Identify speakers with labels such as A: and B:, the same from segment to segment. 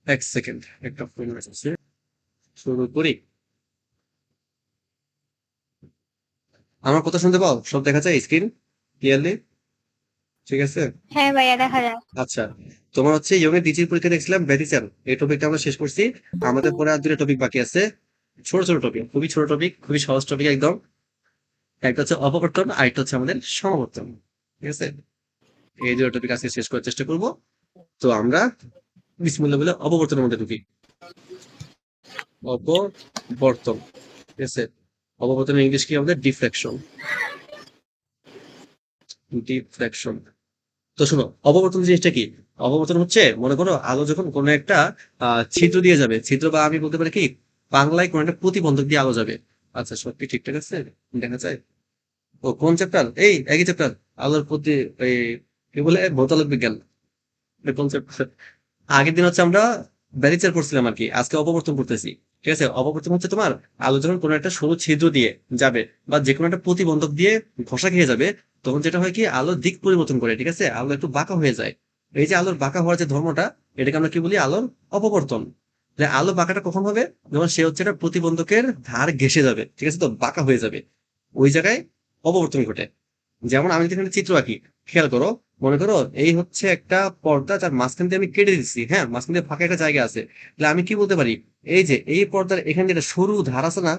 A: এক সেকেন্ড, একটা ফোন আসছে, শুরু করি। আমার কথা শুনতে পাও? সব দেখা যায় স্ক্রিন ক্লিয়ারলি? ঠিক আছে।
B: হ্যাঁ ভাইয়া, দেখা যায়।
A: আচ্ছা, তোমার হচ্ছে ইয়ংয়ের ডিজির পরীক্ষা দেখছিলাম ব্যতিচার, এই টপিকটা আমরা শেষ করছি। আমাদের পরে আর দুটো টপিক বাকি আছে, ছোট ছোট টপিক, খুবই ছোট টপিক, খুবই সহজ টপিক একদম। একটা হচ্ছে অপবর্তন আর একটা হচ্ছে আমাদের সমাবর্তন। ঠিক আছে, এই দুটো টপিক আজকে শেষ করার চেষ্টা করব। তো আমরা বিসমিল্লাহ বলে অপবর্তনের মধ্যে ঢুকি। অপবর্তন, ঠিক আছে। অপবর্তনের ইংলিশ কি আমাদের? ডিফ্লেকশন। ডিফ্লেকশন। তো শোনো, অপবর্তন জিনিসটা কি? অপবর্তন হচ্ছে, মনে করো আলো যখন কোনো একটা ছিদ্র দিয়ে যাবে, ছিদ্র বা আমি বলতে পারি কি বাংলায় কোনো একটা প্রতিবন্ধক দিয়ে আলো যাবে। আচ্ছা, সব কি ঠিকঠাক আছে? দেখা যায়। ও কোন চ্যাপ্টার? এই একই চ্যাপ্টার, আলোর প্রতি, এই কি বলে, ভৌতালোক বিজ্ঞান। কোন চ্যাপ্টার? আগের দিন হচ্ছে আমরা ব্যারিচার করছিলাম আর কি, আজকে অপবর্তন করতেছি। ঠিক আছে, অপবর্তন হচ্ছে তোমার আলো যখন কোনো একটা সরু ছিদ্র দিয়ে যাবে বা যে কোনো একটা প্রতিবন্ধক দিয়ে ঘষা খেয়ে যাবে, তখন যেটা হয় কি আলোর দিক পরিবর্তন করে। ঠিক আছে, আলো একটু বাঁকা হয়ে যায়। এই যে আলোর বাঁকা হওয়ার যে ধর্মটা, এটাকে আমরা কি বলি? আলোর অপবর্তন। যে আলো বাঁকাটা কখন হবে? যখন সে হচ্ছে একটা প্রতিবন্ধকের ধার ঘেঁষে যাবে, ঠিক আছে, তো বাঁকা হয়ে যাবে, ওই জায়গায় অপবর্তন ঘটে। যেমন আমি যদি এখানে চিত্র আঁকি, খেয়াল করো, মনে করো এই হচ্ছে একটা পর্দা, যার মাঝখান দিয়ে আমি কেটে দিচ্ছি, হ্যাঁ, মাঝখান দিয়ে ফাঁকা একটা জায়গা আছে। তাহলে আমি কি বলতে পারি? এই যে এই পর্দার এখানে যে একটা সরু ধার আছে না,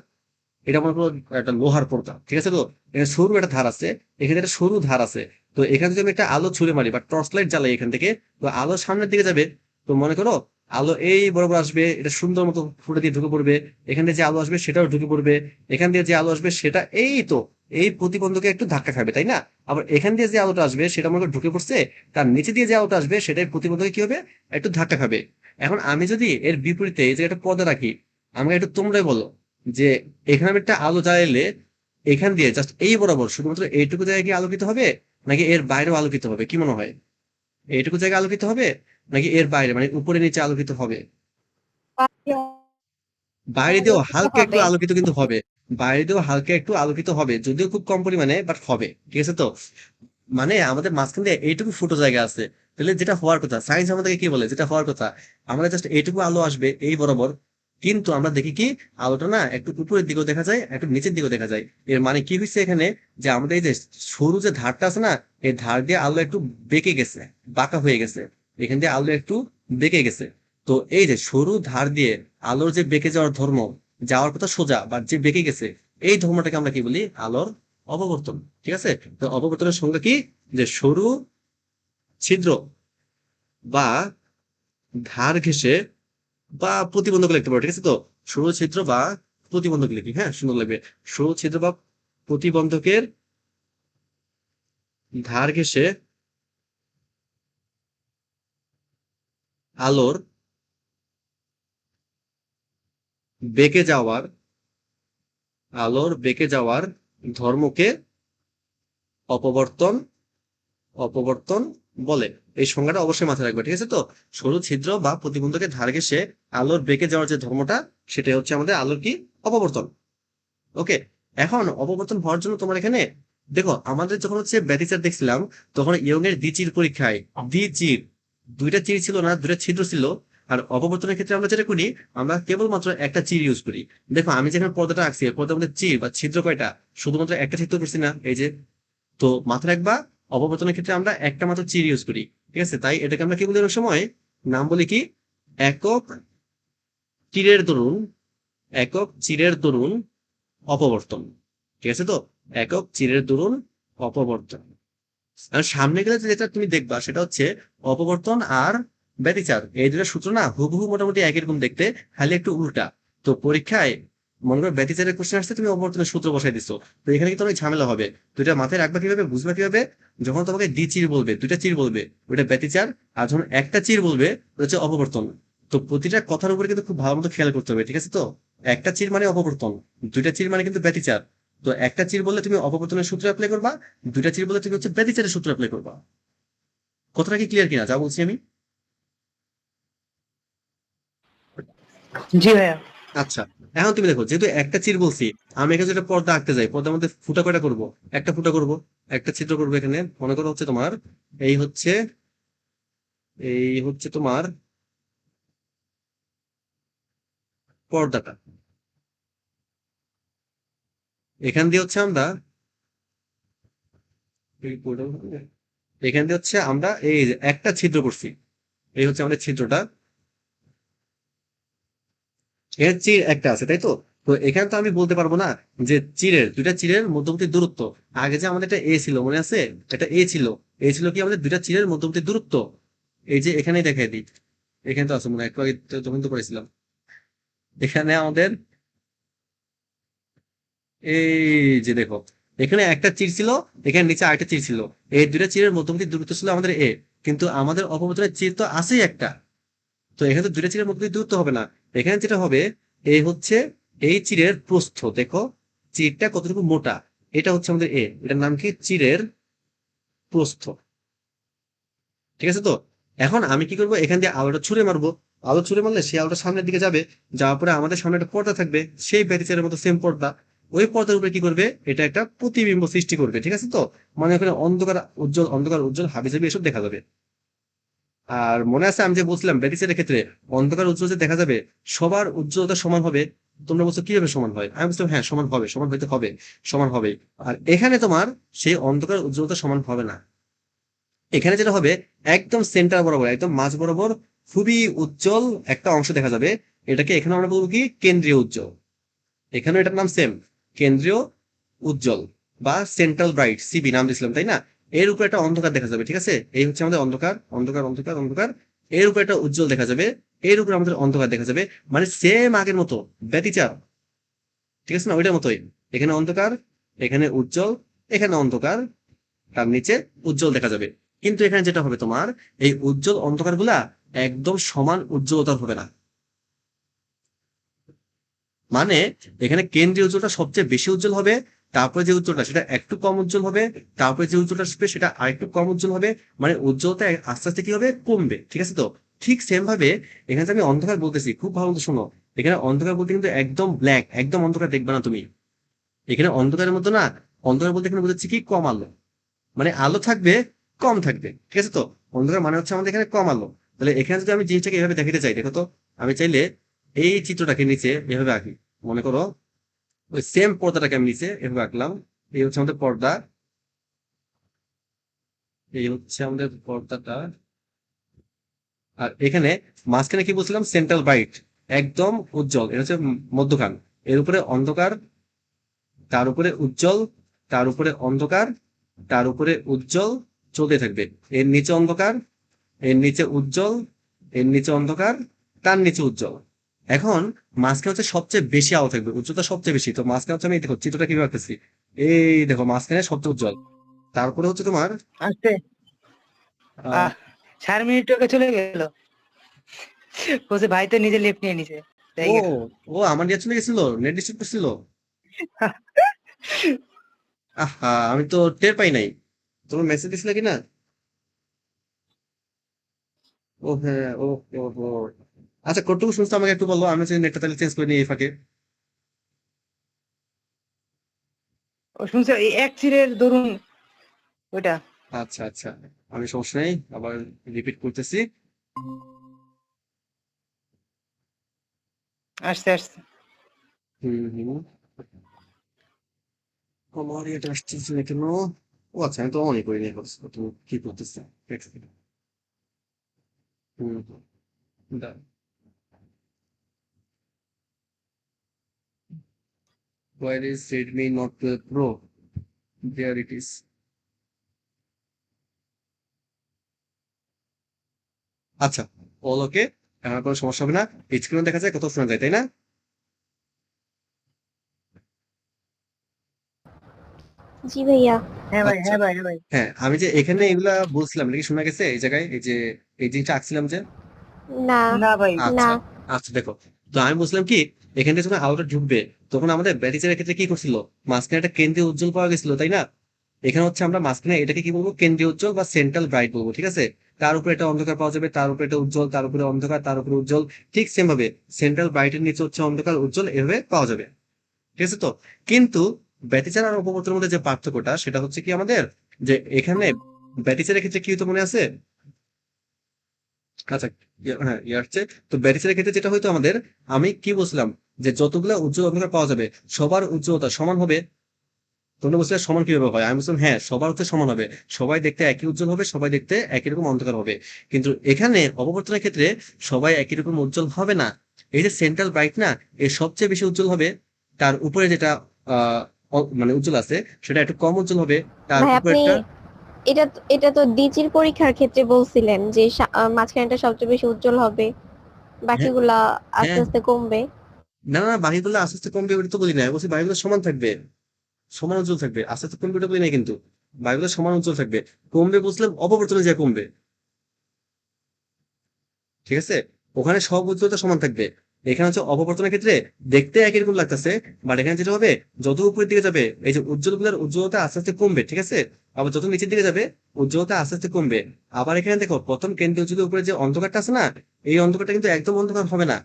A: এটা মনে করো একটা লোহার পর্দা, ঠিক আছে, তো এখানে সরু একটা ধার আছে, এখানে একটা সরু ধার আছে। তো এখানে যদি আমি একটা আলো ছুড়ে মারি বা টর্চ লাইট জ্বালাই এখান থেকে, তো আলো সামনের দিকে যাবে। তো মনে করো আলো এই বরাবর আসবে, এটা সুন্দর মতো ফুটে দিয়ে ঢুকে পড়বে। এখান দিয়ে যে আলো আসবে সেটাও ঢুকে পড়বে। এখান দিয়ে যে আলো আসবে সেটা এই তো এই প্রতিবন্ধকে একটু ধাক্কা খাবে, তাই না? আবার এখান দিয়ে যে আলোটা আসবে সেটা মনে করো ঢুকে পড়ছে, তার নিচে দিয়ে যে আলোটা আসবে সেটাই প্রতিবন্ধকে কি হবে? একটু ধাক্কা খাবে। এখন আমি যদি এর বিপরীতে এই যে একটা পর্দা রাখি, আমাকে একটু তোমরাই বলো যে এখানে আমি একটা আলো জ্বালাইলে এখান দিয়ে জাস্ট এই বরাবর শুধুমাত্র এইটুকু জায়গায় কি আলোকিত হবে, নাকি এর বাইরেও আলোকিত হবে? কি মনে হয়? এইটুকু জায়গায় আলোকিত হবে নাকি এর বাইরে, মানে উপরে নিচে আলোকিত হবে? বাইরে দিয়েও
B: আলোকিত
A: হালকা একটু
B: হবে।
A: আলোকিত কিন্তু হবে। বাইরে দিয়েও হালকা একটু আলোকিত হবে, যদিও খুব কম পরিমাণে, বাট হবে। ঠিক আছে, তো মানে আমাদের মাঝখান দিয়ে এইটুকু ফুটো জায়গা আছে। তাহলে যেটা হওয়ার কথা, সায়েন্স আমাদেরকে কি বলে, যেটা হওয়ার কথা, আমাদের জাস্ট এইটুকু আলো আসবে এই বরাবর। কিন্তু আমরা দেখি কি আলোটা না একটু উপরের দিকেও দেখা যায়, একটু নিচের দিকেও দেখা যায়। এর মানে কি হয়েছে এখানে? যে আমাদের এই যে সরু যে ধারটা আছে না, এই ধার দিয়ে আলো একটু বেঁকে গেছে, বাঁকা হয়ে গেছে। এখান দিয়ে আলো একটু বেঁকে গেছে। তো এই যে সরু ধার দিয়ে আলোর যে বেঁকে যাওয়ার ধর্ম, যাওয়ার কথা সোজা বা যে বেঁকে গেছে, এই ধর্মটাকে আমরা কি বলি? আলোর অপবর্তন। ঠিক আছে, তো অপবর্তনের সংজ্ঞা কি? যে সরু ছিদ্র বা ধার ঘেঁষে বা প্রতিবন্ধক লিখতে পারো। ঠিক আছে, তো সরু ছিদ্র বা প্রতিবন্ধক লিখি, হ্যাঁ, সুন্দর লাগবে। সরু ছিদ্র বা প্রতিবন্ধকের ধার ঘেঁষে আলোর বেঁকে যাওয়ার বেঁকে যাওয়ার ধর্মকে অপবর্তন অপবর্তন বলে। এই সংজ্ঞাটা অবশ্যই মাথায় রাখবে। ঠিক আছে, তো সরু ছিদ্র বা প্রতিবন্ধকের ধার ঘেঁষে আলোর বেঁকে যাওয়ার যে ধর্মটা, সেটাই হচ্ছে আমাদের আলোর কি? অপবর্তন। ওকে। এখন অপবর্তন হওয়ার জন্য তোমার এখানে দেখো, আমাদের যখন হচ্ছে ব্যতিচার দেখছিলাম, তখন ইয়ং এর দ্বিচির পরীক্ষায় দ্বিচির দুইটা চির ছিল না, দুইটা ছিদ্র ছিল। আর অপবর্তনের ক্ষেত্রে আমরা যেটা করি, আমরা কেবলমাত্র একটা চির ইউজ করি। দেখো আমি যেখানে পর্দাটা আঁকছি, এই পর্দার মধ্যে চির বা ছিদ্র কয়টা? শুধুমাত্র একটা ছিদ্র করছি না, এই যে। তো মাথায় রাখবা, অপবর্তনের ক্ষেত্রে আমরা একটা মাত্র চির ইউজ করি। ঠিক আছে, তাই এটাকে আমরা কি বলি অনেক সময়? নাম বলি কি? একক চিরের দরুন, একক চিরের দরুন অপবর্তন। ঠিক আছে, তো একক চিরের দরুন অপবর্তন। আর সামনে গেলে যেটা তুমি দেখবা সেটা হচ্ছে অপবর্তন আর ব্যতিচার, এই দুটো সূত্র না হুবহু মোটামুটি একই রকম দেখতে, খালি একটু উল্টা। তো পরীক্ষায় মনে করো ব্যতিচারের কোশ্চেন আসছে, তুমি অপবর্তনের সূত্র বসাই দিছো, তো এখানে কিন্তু অনেক ঝামেলা হবে। দুইটা মাথায় রাখবা কিভাবে, বুঝবা কিভাবে? যখন তোমাকে চির বলবে, দুইটা চির বলবে, ওইটা ব্যতিচার। আর যখন একটা চির বলবে, ওটা হচ্ছে অপবর্তন। তো প্রতিটা কথার উপরে কিন্তু খুব ভালো মতো খেয়াল করতে হবে। ঠিক আছে, তো একটা চির মানে অপবর্তন, দুইটা চির মানে কিন্তু ব্যতিচার। তো একটা চির বললে তুমি অপবর্তনের সূত্র অ্যাপ্লাই করবা, দুইটা চির বললে তুমি হচ্ছে ব্যতিচারের সূত্র অ্যাপ্লাই করবা। কথাটা কি ক্লিয়ার কিনা যা বলছি আমি?
B: জি ভাইয়া।
A: আচ্ছা, এখন তুমি দেখো, যেহেতু একটা চির বলছি, আমি এখানে যেটা পর্দা আঁকতে যাই, পর্দার মধ্যে ফুটা কয়টা করবো? একটা ফুটা করব, একটা ছিদ্র করবো এখানে। মনে করো হচ্ছে তোমার এই হচ্ছে এই হচ্ছে তোমার পর্দাটা। এখান দিয়ে হচ্ছে আমরা এখান দিয়ে হচ্ছে আমরা এই যে একটা ছিদ্র করছি, এই হচ্ছে আমাদের ছিদ্রটা। এর চির একটা আছে, তাই তো? তো এখানে তো আমি বলতে পারবো না যে দুইটা চিরের মধ্যবর্তী দূরত্ব। আগে যে আমাদের একটা এ ছিল, মনে আছে? একটা এ ছিল। এ ছিল কি আমাদের দুইটা চিরের মধ্যবর্তী দূরত্ব। এই যে এখানেই দেখাই দিই, এখানে তো আছে মনে হয়, একটু আগে যখন তো করেছিলাম। এখানে আমাদের এই যে দেখো, এখানে একটা চির ছিল, এখানে নিচে আরেকটা চির ছিল। এই দুইটা চিরের মধ্যবর্তী দূরত্ব ছিল আমাদের এ। কিন্তু আমাদের অপবর্তনের চির তো আছেই একটা। তো এখানে তো দুইটা চিরের মধ্যবর্তী দূরত্ব হবে না। এখানে যেটা হবে, এই হচ্ছে এই চিরের প্রস্থ। দেখো চিরটা কতটুকু মোটা, এটা হচ্ছে আমাদের এ, এটার নাম কি? চিরের প্রস্থ। ঠিক আছে তো? এখন আমি কি করবো, এখান দিয়ে আলোটা ছুড়ে মারবো। আলো ছুড়ে মারলে সেই আলোটা সামনের দিকে যাবে, যাওয়ার পরে আমাদের সামনে একটা পর্দা থাকবে, সেই ব্যাটিচারের মতো সেম পর্দা। ওই পর্দার উপরে কি করবে, এটা একটা প্রতিবিম্ব সৃষ্টি করবে। ঠিক আছে তো? মানে ওখানে অন্ধকার উজ্জ্বল হাবিজাবি এসব দেখা যাবে। আর মনে আছে আমি যে বলছিলাম ব্যাটিসের ক্ষেত্রে অন্ধকার উজ্জ্বল যে দেখা যাবে, সবার উজ্জ্বলতা সমান হবে। তোমরা বলছো কিভাবে সমান হয়? আমি বলছিলাম হ্যাঁ সমান হবে, সমান হইতে হবে, সমান হবে। আর এখানে তোমার সেই অন্ধকার উজ্জ্বলতা সমান হবে না। এখানে যেটা হবে, একদম সেন্টার বরাবর, একদম মাঝ বরাবর খুবই উজ্জ্বল একটা অংশ দেখা যাবে। এটাকে এখানে আমরা বলবো কি? কেন্দ্রীয় উজ্জ্বল। এখানে এটার নাম সেম, কেন্দ্রীয় উজ্জ্বল বা সেন্ট্রাল ব্রাইট, সিবি নাম দিয়েছিলাম তাই না? এর উপরে একটা অন্ধকার দেখা যাবে। ঠিক আছে, এই হচ্ছে আমাদের অন্ধকার, অন্ধকার, অন্ধকার, অন্ধকার। এর উপরে একটা উজ্জ্বল দেখা যাবে, এর উপরে আমাদের অন্ধকার দেখা যাবে। মানে সেম আগের মতো, ব্যতিচার। ঠিক আছে না? ওইটার মতোই। এখানে অন্ধকার, এখানে উজ্জ্বল, এখানে অন্ধকার, তার নিচে উজ্জ্বল দেখা যাবে। কিন্তু এখানে যেটা হবে তোমার, এই উজ্জ্বল অন্ধকার গুলা একদম সমান উজ্জ্বলতার হবে না। মানে এখানে কেন্দ্রীয় উজ্জ্বলটা সবচেয়ে বেশি উজ্জ্বল হবে, তারপরে যে উজ্জ্বলটা সেটা একটু কম উজ্জ্বল হবে, তারপরে যে উজ্জ্বলটা আসবে সেটা আরেকটু কম উজ্জ্বল হবে। মানে উজ্জ্বলতা আস্তে আস্তে কি হবে, কমবে। ঠিক আছে তো? ঠিক সেম ভাবে এখানে যে আমি অন্ধকার বলতেছি, খুব ভালো মতো শোনো। এখানে অন্ধকার বলতে কিন্তু একদম ব্ল্যাক, একদম অন্ধকার দেখবে না তুমি। এখানে অন্ধকারের মতো না। অন্ধকার বলতে এখানে বোঝাচ্ছে কি, কম আলো। মানে আলো থাকবে, কম থাকবে। ঠিক আছে তো? অন্ধকার মানে হচ্ছে আমাদের এখানে কম আলো। তাহলে এখানে যদি আমি জিনিসটাকে এভাবে দেখাতে চাই, দেখো তো, আমি চাইলে এই চিত্রটাকে নিচে এভাবে আঁকি। মনে করো ওই সেম পর্দাটাকে আমি নিচে এভাবে আঁকলাম। এই হচ্ছে আমাদের পর্দা, এই হচ্ছে আমাদের পর্দাটা। আর এখানে মাঝখানে কি বলছিলাম, সেন্ট্রাল ব্রাইট, একদম উজ্জ্বল, এটা হচ্ছে মধ্যখান। এর উপরে অন্ধকার, তার উপরে উজ্জ্বল, তার উপরে অন্ধকার, তার উপরে উজ্জ্বল, চলতে থাকবে। এর নিচে অন্ধকার, এর নিচে উজ্জ্বল, এর নিচে অন্ধকার, তার নিচে উজ্জ্বল। এখন মাঝখানে হচ্ছে সবচেয়ে বেশি আলো থাকবে, উজ্জ্বলতা সবচেয়ে বেশি। তো মাঝখানে হচ্ছে, আমি দেখো চিত্রটা কিভাবে আঁকতেছি, এই দেখো মাঝখানে সবচেয়ে উজ্জ্বল। তারপরে হচ্ছে তোমার
B: আসতে
A: আহ
B: 4 মিনিট ওকে চলে গেল। বলছে ভাই তো নিজে লেফট নিয়ে নিছে, তাই
A: ও,
B: গেল।
A: ও আমার নেট চলে গেছিল, নেট ডিস্টার্ব করছিল। আহা, আমি তো টের পাই নাই। তোমার মেসেজ দিছিলে কিনা? ও হ্যাঁ, ও, ও, ও। আচ্ছা, কতটুকু শুনছো আমাকে একটু বলো, আমি হচ্ছে নেটটা তাহলে চেঞ্জ করে নিই এই ফাঁকে।
B: ও শুনছে এই এক চিরের দরুন ওইটা।
A: আচ্ছা, আচ্ছা, আমি সমস্যা নেই, আবার রিপিট করতেছি।
B: আসছে আসছে।
A: হুম, হুম। আমার এটা আসতেছে না কেন? ও আচ্ছা, আমি তো অনই করিনি এখন। তুমি কি করতেছে? এক সেকেন্ড। হুম, দাঁড়াও। Where is Redmi Note 12 Pro? There it is. আচ্ছা, অল ওকে। আমার কোনো সমস্যা হবে না। স্ক্রিনে দেখা যায়, কত শোনা যায়, তাই না?
C: জি ভাইয়া।
B: হ্যাঁ ভাই,
A: আচ্ছা,
B: হ্যাঁ ভাই, হ্যাঁ ভাই।
A: হ্যাঁ, আমি যে এখানে এগুলা বলছিলাম, এটা কি শোনা গেছে এই জায়গায়? এই যে এই জিনিসটা আঁকছিলাম যে।
C: না।
B: না ভাই।
C: না।
A: আচ্ছা, আচ্ছা, দেখো। তো আমি বলছিলাম কি, এখান থেকে যখন আলোটা ঢুকবে, তখন আমাদের ব্যাটিসের ক্ষেত্রে কি করছিল, মাঝখানে একটা কেন্দ্রীয় উজ্জ্বল পাওয়া গেছিল, তাই না? এখানে হচ্ছে আমরা মাঝখানে এটাকে কি বলবো, কেন্দ্রীয় উজ্জ্বল বা সেন্ট্রাল ব্রাইট বলবো। ঠিক আছে? তার উপরে একটা অন্ধকার পাওয়া যাবে, তার উপরে একটা উজ্জ্বল, তার উপরে অন্ধকার, তার উপরে উজ্জ্বল। ঠিক সেম ভাবে সেন্ট্রাল ব্রাইটের নিচে হচ্ছে অন্ধকার, উজ্জ্বল, এভাবে পাওয়া যাবে। ঠিক আছে তো? কিন্তু ব্যতিচার আর অপবর্তনের মধ্যে যে পার্থক্যটা, সেটা হচ্ছে কি আমাদের, যে এখানে ব্যতিচারের ক্ষেত্রে কি হতো মনে আছে? আচ্ছা, হ্যাঁ, ইয়ার চেয়ে তো ব্যারিস্টারের ক্ষেত্রে যেটা হয়তো আমাদের, আমি কি বলছিলাম, যে যতগুলো উজ্জ্বল অন্ধকার পাওয়া যাবে সবার উজ্জ্বলতা সমান হবে। তোমরা বলছিলে সমান কিভাবে হয়, আমি বলছিলাম হ্যাঁ সবার হচ্ছে সমান হবে, সবাই দেখতে একই উজ্জ্বল হবে, সবাই দেখতে একই রকম অন্ধকার হবে। কিন্তু এখানে অপবর্তনের ক্ষেত্রে সবাই একই রকম উজ্জ্বল হবে না। এই যে সেন্ট্রাল ব্রাইট না, এর সবচেয়ে বেশি উজ্জ্বল হবে, তার উপরে যেটা আহ মানে উজ্জ্বল আছে সেটা একটু কম উজ্জ্বল হবে, তার
C: ভাই
A: উপরে
C: আপনি
A: একটা।
C: এটা তো ডিজির পরীক্ষার ক্ষেত্রে বলছিলেন যে মাঝখানটা সবচেয়ে বেশি উজ্জ্বল হবে,
A: হ্যাঁ,
C: বাকিগুলা আস্তে
A: হ্যাঁ,
C: আস্তে কমবে।
A: না না, বাকিগুলো আস্তে আস্তে কমবে ওটা তো বলি না, বলছি বাকিগুলো সমান থাকবে, সমান উজ্জ্বল থাকবে, আস্তে আস্তে কমবে ওটা বলি না কিন্তু, বাকিগুলো সমান উজ্জ্বল থাকবে। কমবে বুঝলাম অপবর্তনে যে কমবে, ঠিক আছে, ওখানে সব উজ্জ্বলতা সমান থাকবে। এখানে হচ্ছে অপবর্তনের ক্ষেত্রে দেখতে একই রকম লাগতেছে, বাট এখানে যেটা হবে যত উপরের দিকে যাবে এই যে উজ্জ্বল গুলার উজ্জ্বলতা আস্তে আস্তে কমবে, ঠিক আছে, আবার যত নিচের দিকে যাবে উজ্জ্বলতা আস্তে আস্তে কমবে। আবার এখানে দেখো প্রথম কেন্দ্রীয় উজ্জ্বলের উপরে যে অন্ধকারটা আছে না, এই অন্ধকারটা কিন্তু একদম অন্ধকার হবে না।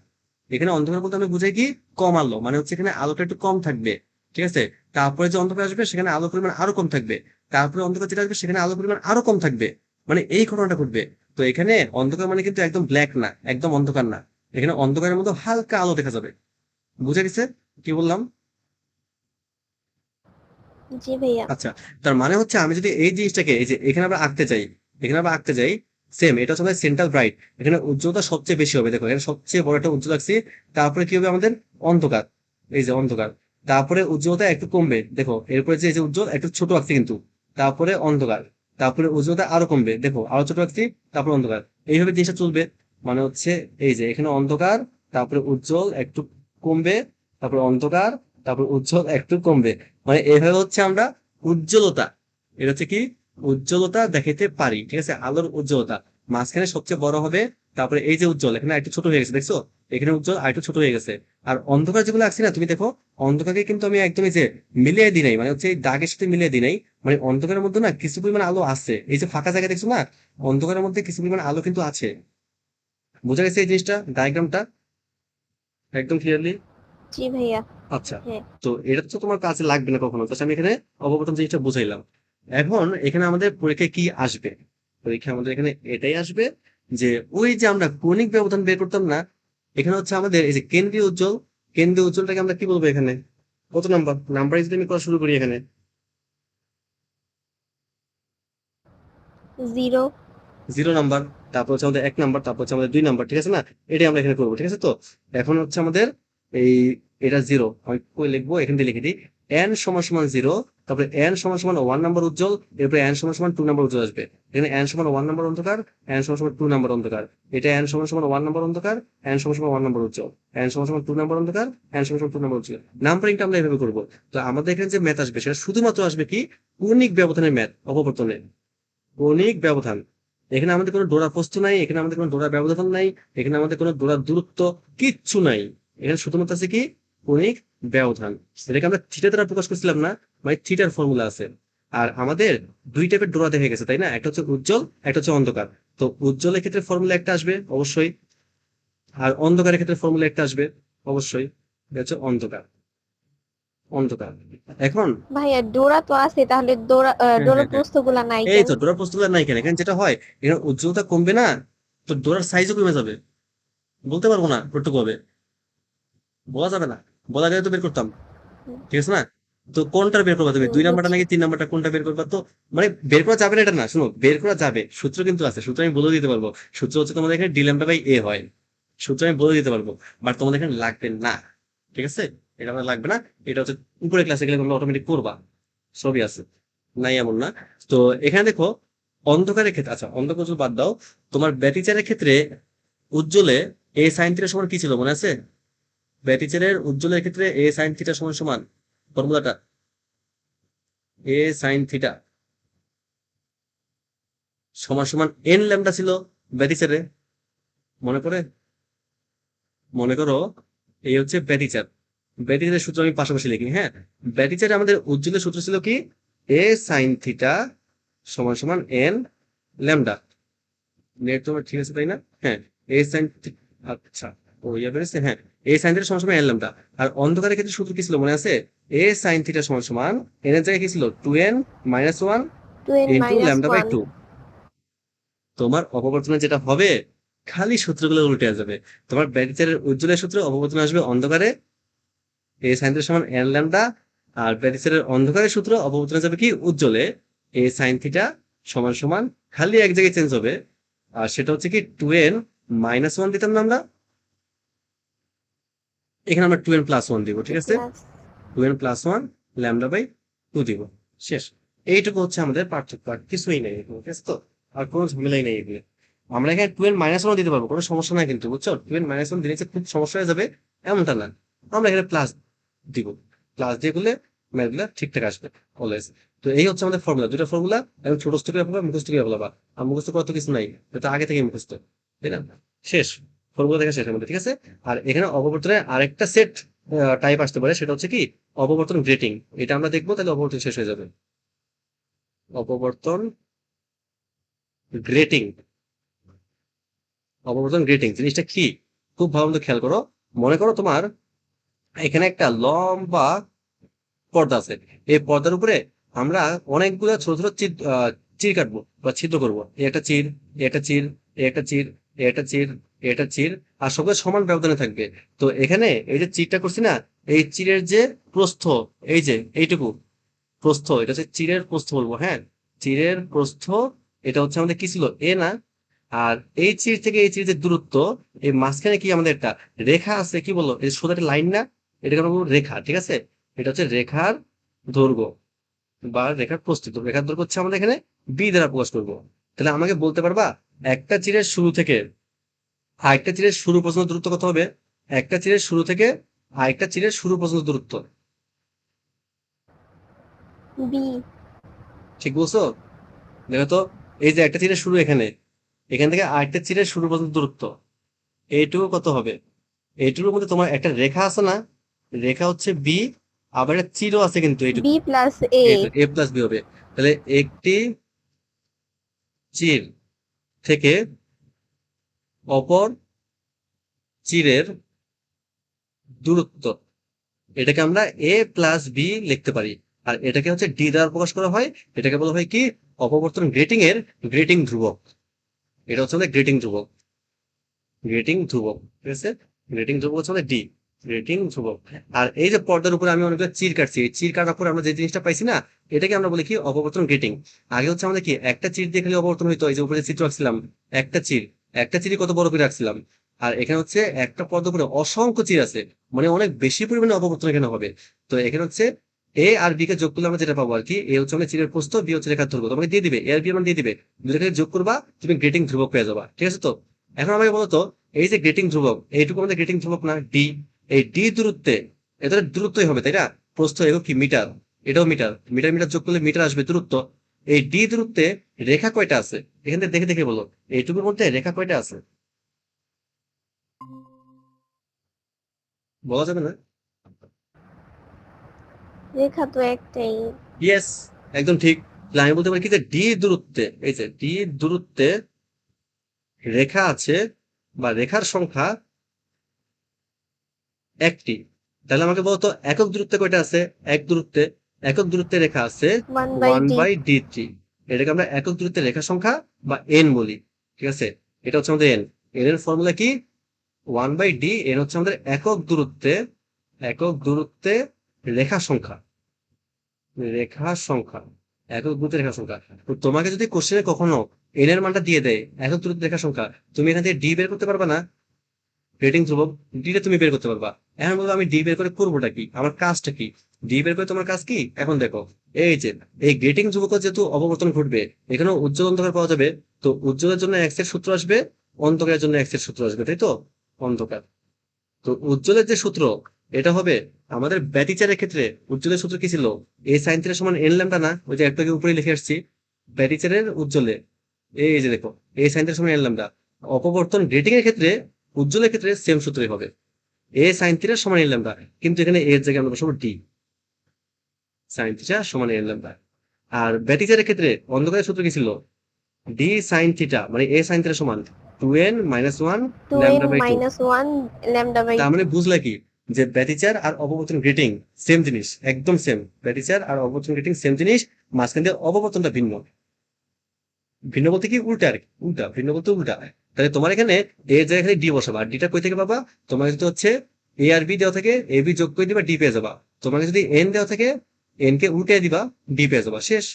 A: এখানে অন্ধকার বলতে আমি বুঝাই কি, কম আলো, মানে হচ্ছে এখানে আলোটা একটু কম থাকবে, ঠিক আছে। তারপরে যে অন্ধকার আসবে সেখানে আলোর পরিমাণ আরো কম থাকবে, তারপরে অন্ধকার যেটা আসবে সেখানে আলোর পরিমাণ আরো কম থাকবে, মানে এই ঘটনাটা ঘটবে। তো এখানে অন্ধকার মানে কিন্তু একদম ব্ল্যাক না, একদম অন্ধকার না, এখানে অন্ধকারের মধ্যে হালকা আলো দেখা যাবে। বুঝে গেছে কি বললাম?
C: জি ভাইয়া।
A: আচ্ছা, তার মানে হচ্ছে আমি যদি এই জিনিসটাকে এই যে এখানে আমরা আঁকতে চাই, এখানে আমরা আঁকতে যাই, সেম এটা হচ্ছে সেন্ট্রাল ব্রাইট, এখানে উজ্জ্বলতা সবচেয়ে বেশি হবে, দেখো এখানে সবচেয়ে বড় একটা উজ্জ্বল লাগছে, তারপরে কি হবে আমাদের অন্ধকার, এই যে অন্ধকার, তারপরে উজ্জ্বলতা একটু কমবে, দেখো এরপরে যে এই যে উজ্জ্বল একটু ছোট আঁকছি কিন্তু, তারপরে অন্ধকার, তারপরে উজ্জ্বলতা আরো কমবে, দেখো আরো ছোট আঁকছি, তারপরে অন্ধকার, এইভাবে জিনিসটা চলবে। মানে হচ্ছে এই যে এখানে অন্ধকার, তারপরে উজ্জ্বল একটু কমবে, তারপরে অন্ধকার, তারপর উজ্জ্বল একটু কমবে, মানে এইভাবে হচ্ছে আমরা উজ্জ্বলতা, এটা হচ্ছে কি উজ্জ্বলতা দেখাইতে পারি, ঠিক আছে, আলোর উজ্জ্বলতা মাঝখানে সবচেয়ে বড় হবে, তারপরে এই যে উজ্জ্বল এখানে একটু ছোট হয়ে গেছে, দেখছো এখানে উজ্জ্বল আর একটু ছোট হয়ে গেছে। আর অন্ধকার যেগুলো আছে না, তুমি দেখো অন্ধকারকে কিন্তু আমি একদমই যে মিলিয়ে দিই নাই, মানে হচ্ছে এই দাগের সাথে মিলিয়ে দিই নাই, মানে অন্ধকারের মধ্যে না কিছু পরিমাণ আলো আছে, এই যে ফাঁকা জায়গা দেখছো না, অন্ধকারের মধ্যে কিছু পরিমাণ আলো কিন্তু আছে। বোঝা গেছে এই জিনিসটা, ডায়াগ্রামটা একদম ক্লিয়ারলি?
C: জি ভাইয়া।
A: আচ্ছা,
C: হ্যাঁ।
A: তো এটা তো তোমার কাছে লাগবে না কখনো, তো আমি এখানে অবগত জিনিসটা বুঝাইলাম। এখন এখানে আমাদের পরীক্ষায় কি আসবে, পরীক্ষা আমাদের এখানে এটাই আসবে যে ওই যে আমরা কৌণিক ব্যবধান বের করতাম না, এখানে হচ্ছে আমাদের এই যে কেন্দ্রীয় উজ্জ্বল, কেন্দ্রীয় উজ্জ্বলটাকে আমরা কি বলবো এখানে, কত নাম্বার নাম্বার যদি আমি করা শুরু করি এখানে,
C: 0।
A: 0 নাম্বার, তারপর হচ্ছে আমাদের 1 নাম্বার, তারপর হচ্ছে আমাদের 2 নাম্বার, ঠিক আছে না, এটাই আমরা এখানে করবো, ঠিক আছে। তো এখন হচ্ছে আমাদের এই এটা 0, আমি কই লিখবো এখান দিয়ে লিখে দিই, n সমান সমান 0, তারপরে n সমান সমান 1 নাম্বার উজ্জ্বল, এরপরে n সমান সমান 2 নাম্বার উজ্জ্বল আসবে। এখানে n সমান 1 নাম্বার অন্ধকার, n সমান সমান 2 নাম্বার অন্ধকার, এটা n সমান সমান 1 নাম্বার অন্ধকার, n সমান সমান 1 নাম্বার উজ্জ্বল, n সমান সমান 2 নাম্বার অন্ধকার, n সমান সমান 2 নাম্বার উজ্জ্বল। নাম্বারিংটা আমরা এভাবে করবো। তো আমাদের এখানে যে ম্যাথ আসবে সেটা শুধুমাত্র আসবে কি কৌণিক ব্যবধানের ম্যাথ, অপবর্তনের কৌণিক ব্যবধান। এখানে আমাদের কোনো ডোরা প্রস্থ নাই, এখানে আমাদের কোনো ডোরা ব্যবধান নাই, এখানে আমাদের কোনো ডোরা দূরত্ব কিচ্ছু নাই, এখানে শুধুমাত্র আছে কি কৌণিক ব্যবধান। এটাকে আমরা থিটা দ্বারা প্রকাশ করছিলাম না, মানে থিটার ফর্মুলা আছে। আর আমাদের দুই টাইপের ডোরা দেখে গেছে তাই না, একটা হচ্ছে উজ্জ্বল, একটা হচ্ছে অন্ধকার। তো উজ্জ্বলের ক্ষেত্রে ফর্মুলা একটা আসবে অবশ্যই, আর অন্ধকারের ক্ষেত্রে ফর্মুলা একটা আসবে অবশ্যই, এটা হচ্ছে অন্ধকার, অন্ধকার। এখন
C: ভাইয়া ডোরা তো আছে, তাহলে
A: হ্যাঁ,
C: ডোরা
A: হ্যাঁ, হ্যাঁ,
C: প্রস্থগুলা নাই
A: এই
C: কেন?
A: তো ডোরার প্রস্তুত নাই কেন, এখানে যেটা হয় এখানে উজ্জ্বলতা কমবে না, তো ডোরার সাইজও কমে যাবে, বলতে পারবো না কতটুকু হবে, বলা যাবে না, বলা গেলে তো বের করতাম,
C: হুম,
A: ঠিক আছে না। তো কোনটা বের করবা তুমি, 2 নাম্বারটা
C: বুঝছি।
A: নাকি 3 নাম্বারটা, কোনটা বের করবা? তো মানে বের করা যাবে না এটা না, শুনো বের করা যাবে, সূত্র কিন্তু আছে, সূত্র আমি বলে দিতে পারবো। সূত্র হচ্ছে তোমাদের এখানে ডি ল্যাম্ডা বাই এ হয়, সূত্র আমি বলে দিতে পারবো, বাট তোমাদের এখানে লাগবে না, ঠিক আছে, এটা আমার লাগবে না। এটা হচ্ছে উপরে ক্লাসে গেলে তোমরা অটোমেটিক করবা, সবই আছে, নাই এমন না। তো এখানে দেখো অন্ধকারের ক্ষেত্রে, আচ্ছা অন্ধকার উজ্জ্বল বাদ দাও, তোমার ব্যতিচারের ক্ষেত্রে উজ্জ্বলে এ সাইন থিটা সমান কি ছিল মনে আছে? ব্যতিচারের উজ্জ্বলের ক্ষেত্রে এ সাইন থিটা সমান সমান ফর্মুলাটা, এ সাইন থিটা সমান সমান এন ল্যামডা ছিল ব্যতিচারে, মনে পড়ে? মনে করো এই হচ্ছে ব্যতিচার, ব্যতিচারের সূত্র আমি পাশাপাশি লিখি, হ্যাঁ। ব্যতিচারে আমাদের উজ্জ্বলের সূত্র ছিল কি, এ সাইন থিটা সমান সমান এন ল্যামডা, নেট তোমার ঠিক আছে তাই না? হ্যাঁ, এ সাইন, আচ্ছা ও ইয়া বেড়েছে, হ্যাঁ, এ সাইন থিটা সমান সমান এন ল্যামডা। আর অন্ধকারের ক্ষেত্রে সূত্র কি ছিল মনে আছে? এ সাইন থিটা সমান সমান এন এর জায়গায় কি ছিল, 2n-1
C: 2n
A: into
C: minus
A: lambda by
C: 1।
A: 2। তোমার অপবর্তনে যেটা হবে খালি সূত্রগুলো উল্টে যাবে, তোমার ব্যতিচারের উজ্জ্বলের সূত্র অপবর্তনে আসবে অন্ধকারে এ সাইন থিটা সমান এন ল্যামডা, আর ব্যাটিস্টারের অন্ধকারের সূত্র অপবর্তনে যাবে কি উজ্জ্বলে, এ সাইন থিটা সমান সমান খালি এক জায়গায় চেঞ্জ হবে, আর সেটা হচ্ছে কি 2n-1 দিতাম না আমরা, এখানে আমরা 2n+1 দিব, ঠিক আছে,
C: প্লাস
A: 2n+1 λ/2 দিব, শেষ। এইটুকু হচ্ছে আমাদের পার্থক্য, আর কিছুই নেই, ঠিক আছে তো, আর কোনো ঝামেলাই নেই এগুলো। আমরা এখানে 2n-1 দিতে পারবো, কোনো সমস্যা নাই কিন্তু, বুঝছো, 2n-1 দিলে যে খুব সমস্যা হয়ে যাবে এমনটা না, আমরা এখানে প্লাস দিব, প্লাস দিয়ে করলে ম্যাথগুলো ঠিকঠাক আসবে অলওয়েজ। তো এই হচ্ছে আমাদের ফর্মুলা, দুটো ফর্মুলা, এবং ছোট করে ফেলবা, মুখস্থ করে ফেলবা, আর মুখস্থ করার তো কিছু নাই, এটা আগে থেকে মুখস্থ, তাই না, শেষ, ফর্মুলা দেখা শেষ আমাদের, ঠিক আছে। আর এখানে অপবর্তনের আরেকটা সেট টাইপ আসতে পারে, সেটা হচ্ছে কি অপবর্তন গ্রেটিং, এটা আমরা দেখবো, তাহলে অপবর্তন শেষ হয়ে যাবে। অপবর্তন গ্রেটিং, অপবর্তন গ্রেটিং জিনিসটা কি খুব ভালো মতো খেয়াল করো। মনে করো তোমার এখানে একটা লম্বা পর্দা আছে, এই পর্দার উপরে আমরা অনেকগুলো ছোট ছোট চির কাটবো বা ছিদ্র করবো, এই একটা চির, এই একটা চির, এই একটা চির, এই একটা চির, এই একটা চির, আর সবগুলো সমান ব্যবধানে থাকবে। তো এখানে এই যে চিরটা করছি না, এই চিরের যে প্রস্থ, এই যে এইটুকু প্রস্থ, এটা হচ্ছে চিরের প্রস্থ বলবো, হ্যাঁ, চিরের প্রস্থ, এটা হচ্ছে আমাদের কি ছিল এ না, আর এই চির থেকে এই চির যে দূরত্ব, এই মাঝখানে কি আমাদের একটা রেখা আছে, কি বললো, এই সোজা একটা লাইন না, এটাকে আমরা বলবো রেখা, ঠিক আছে, এটা হচ্ছে রেখার দৈর্ঘ্য বা রেখার প্রস্থিত, রেখার দৈর্ঘ্য হচ্ছে আমাদের এখানে বি দ্বারা প্রকাশ করবো। তাহলে আমাকে বলতে পারবা একটা চিরের শুরু থেকে আরেকটা চিরের শুরু পর্যন্ত দূরত্ব কত হবে, একটা চিরের শুরু থেকে আরেকটা চিরের শুরু পর্যন্ত দূরত্ব,
C: বি।
A: ঠিক বলছো, দেখো তো, এই যে একটা চিরের শুরু এখানে, এখান থেকে আরেকটা চিরের শুরু পর্যন্ত দূরত্ব, এইটুকু কত হবে, এইটুকুর মধ্যে তোমার একটা রেখা আছে না, রেখা হচ্ছে বি, আবার একটা চিরও আছে কিন্তু এইটুকু,
C: বি প্লাস এ।
A: A+B হবে। তাহলে একটি চির থেকে অপর চিরের দূরত্ব, এটাকে আমরা A+B লিখতে পারি, আর এটাকে হচ্ছে ডি দ্বারা প্রকাশ করা হয়, এটাকে বলা হয় কি অপবর্তন গ্রেটিং এর গ্রেটিং ধ্রুবক, এটা হচ্ছে আমাদের গ্রেটিং ধ্রুবক, গ্রেটিং ধ্রুবক, ঠিক আছে, গ্রেটিং ধ্রুবক হচ্ছে আমাদের ডি, গ্রেটিং ধ্রুবক। আর এই যে পর্দার উপরে আমি অনেকগুলো চির কাটছি, এই চির কাটার পরে আমরা যে জিনিসটা পাইছি না, এটাকে আমরা বলি কি অপবর্তন গ্রেটিং। আগে হচ্ছে আমাদের কি একটা চির দিয়ে খালি অপবর্তন হইতো, এই যে উপরে চিত্র রাখছিলাম, একটা চির, একটা চিরই কত বড় করে রাখছিলাম, আর এখানে হচ্ছে একটা পর্দার উপরে অসংখ্য চির আছে, মানে অনেক বেশি পরিমাণে অপবর্তন এখানে হবে। তো এখানে হচ্ছে এ আর বি কে যোগ করলে আমরা যেটা পাবো আর কি, এ হচ্ছে আমাদের চিরের প্রস্থ, বি হচ্ছে রেখার দৈর্ঘ্য, তোমাকে দিয়ে দিবে, এ আর বি মান দিয়ে দিবে, দুটাকে যোগ করবা, তুমি গ্রেটিং ধ্রুবক পেয়ে যাবা, ঠিক আছে তো। এখন আমাকে বলতো এই যে গ্রেটিং ধ্রুবক, এইটুকু আমাদের গ্রেটিং ধ্রুবক না ডি, এই ডি দূরত্বে, এটা দূরত্বই হবে তাই না, প্রস্থ একক কি মিটার, এটাও মিটার, মিটার মিটার যোগ করলে মিটার আসবে দূরত্ব। এই ডি দূরত্বে রেখা কয়টা আছে, এখান থেকে দেখে দেখে বলো, এইটুকুর মধ্যে রেখা কয়টা আছে, বলা যাবে না।
C: রেখা তো একটাই।
A: ইয়েস, একদম ঠিক। তাহলে আমি বলতে পারি কি যে ডি দূরত্বে, এই যে ডি দূরত্বে রেখা আছে বা রেখার সংখ্যা একটি। তাহলে আমাকে বলতো একক দূরত্বে কয়টা আছে, এক দূরত্বে, একক দূরত্বে রেখা আছে
C: 1/d।
A: 1/d3, এটাকে আমরা একক দূরত্বের রেখা সংখ্যা বা এন বলি, ঠিক আছে, এটা হচ্ছে আমাদের এন, এন এর ফর্মুলা কি 1/d, এন হচ্ছে আমাদের একক দূরত্বে, একক দূরত্বে রেখা সংখ্যা, রেখা সংখ্যা, একক দূরত্বের রেখা সংখ্যা। তো তোমাকে যদি কোশ্চেনে কখনো এন এর মানটা দিয়ে দেয় একক দূরত্বের রেখা সংখ্যা, তুমি এখান থেকে ডি বের করতে পারবা না, রেটিং ধ্রুবক ডিটা তুমি বের করতে পারবা। এখন বলবো আমি ডি বের করে করবোটা কি, আমার কাজটা কি, ডি বের করে তোমার কাজ কি, এখন দেখো এই যে এই গ্রেটিং ধ্রুবক যেহেতু অপবর্তন ঘটবে, এখানে উজ্জ্বল অন্ধকার পাওয়া যাবে, তো উজ্জ্বলের জন্য এক্স এর সূত্র আসবে, অন্ধকারের জন্য এক্স এর সূত্র আসবে, তাই তো, অন্ধকার। তো উজ্জ্বলের যে সূত্র, এটা হবে আমাদের ব্যতিচারের ক্ষেত্রে উজ্জ্বলের সূত্র কি ছিল, এ সাইন থিটা সমান এন ল্যামডা না, ওই যে একটু আগে উপরে লিখে আসছি, ব্যতিচারের উজ্জ্বলে, এই যে দেখো এ সাইন থিটা সমান এন ল্যামডা। অপবর্তন গ্রেটিং এর ক্ষেত্রে উজ্জ্বলের ক্ষেত্রে সেম সূত্রই হবে, এ সাইন থিটা সমান এন ল্যামডা, কিন্তু এখানে এর জায়গায় আমরা বসাবো ডি, সাইন থিটা সমান এন ল্যামডা। আর ব্যতিচারের ক্ষেত্রে অন্ধকারের সূত্র কি ছিল, ডি সাইন থিটা মানে এ সাইন থিটা সমান 2n-1
C: 2n
A: lambda by 2।
C: Minus 1 lambda by
A: তার
C: 2।
A: মানে বুঝলা কি যে ব্যতিচার আর অপবর্তন গ্রেটিং সেম জিনিস, একদম সেম, ব্যতিচার আর অপবর্তন গ্রেটিং সেম জিনিস, মাঝখান দিয়ে অপবর্তনটা ভিন্ন, ভিন্ন বলতে কি উল্টা আর কি, উল্টা, ভিন্ন বলতে উল্টা। তাহলে তোমার এখানে এর জায়গায় ডি বসাবা, আর ডিটা কই থেকে পাবা, তোমার যদি হচ্ছে এ আর বি দেওয়া থেকে এ বি যোগ করে দিবা ডি পেয়ে যাবা। তোমাকে যদি এন দেওয়া থেকে এন কে উল্টে দিবা ডি পেয়ে যাবা, শেষ।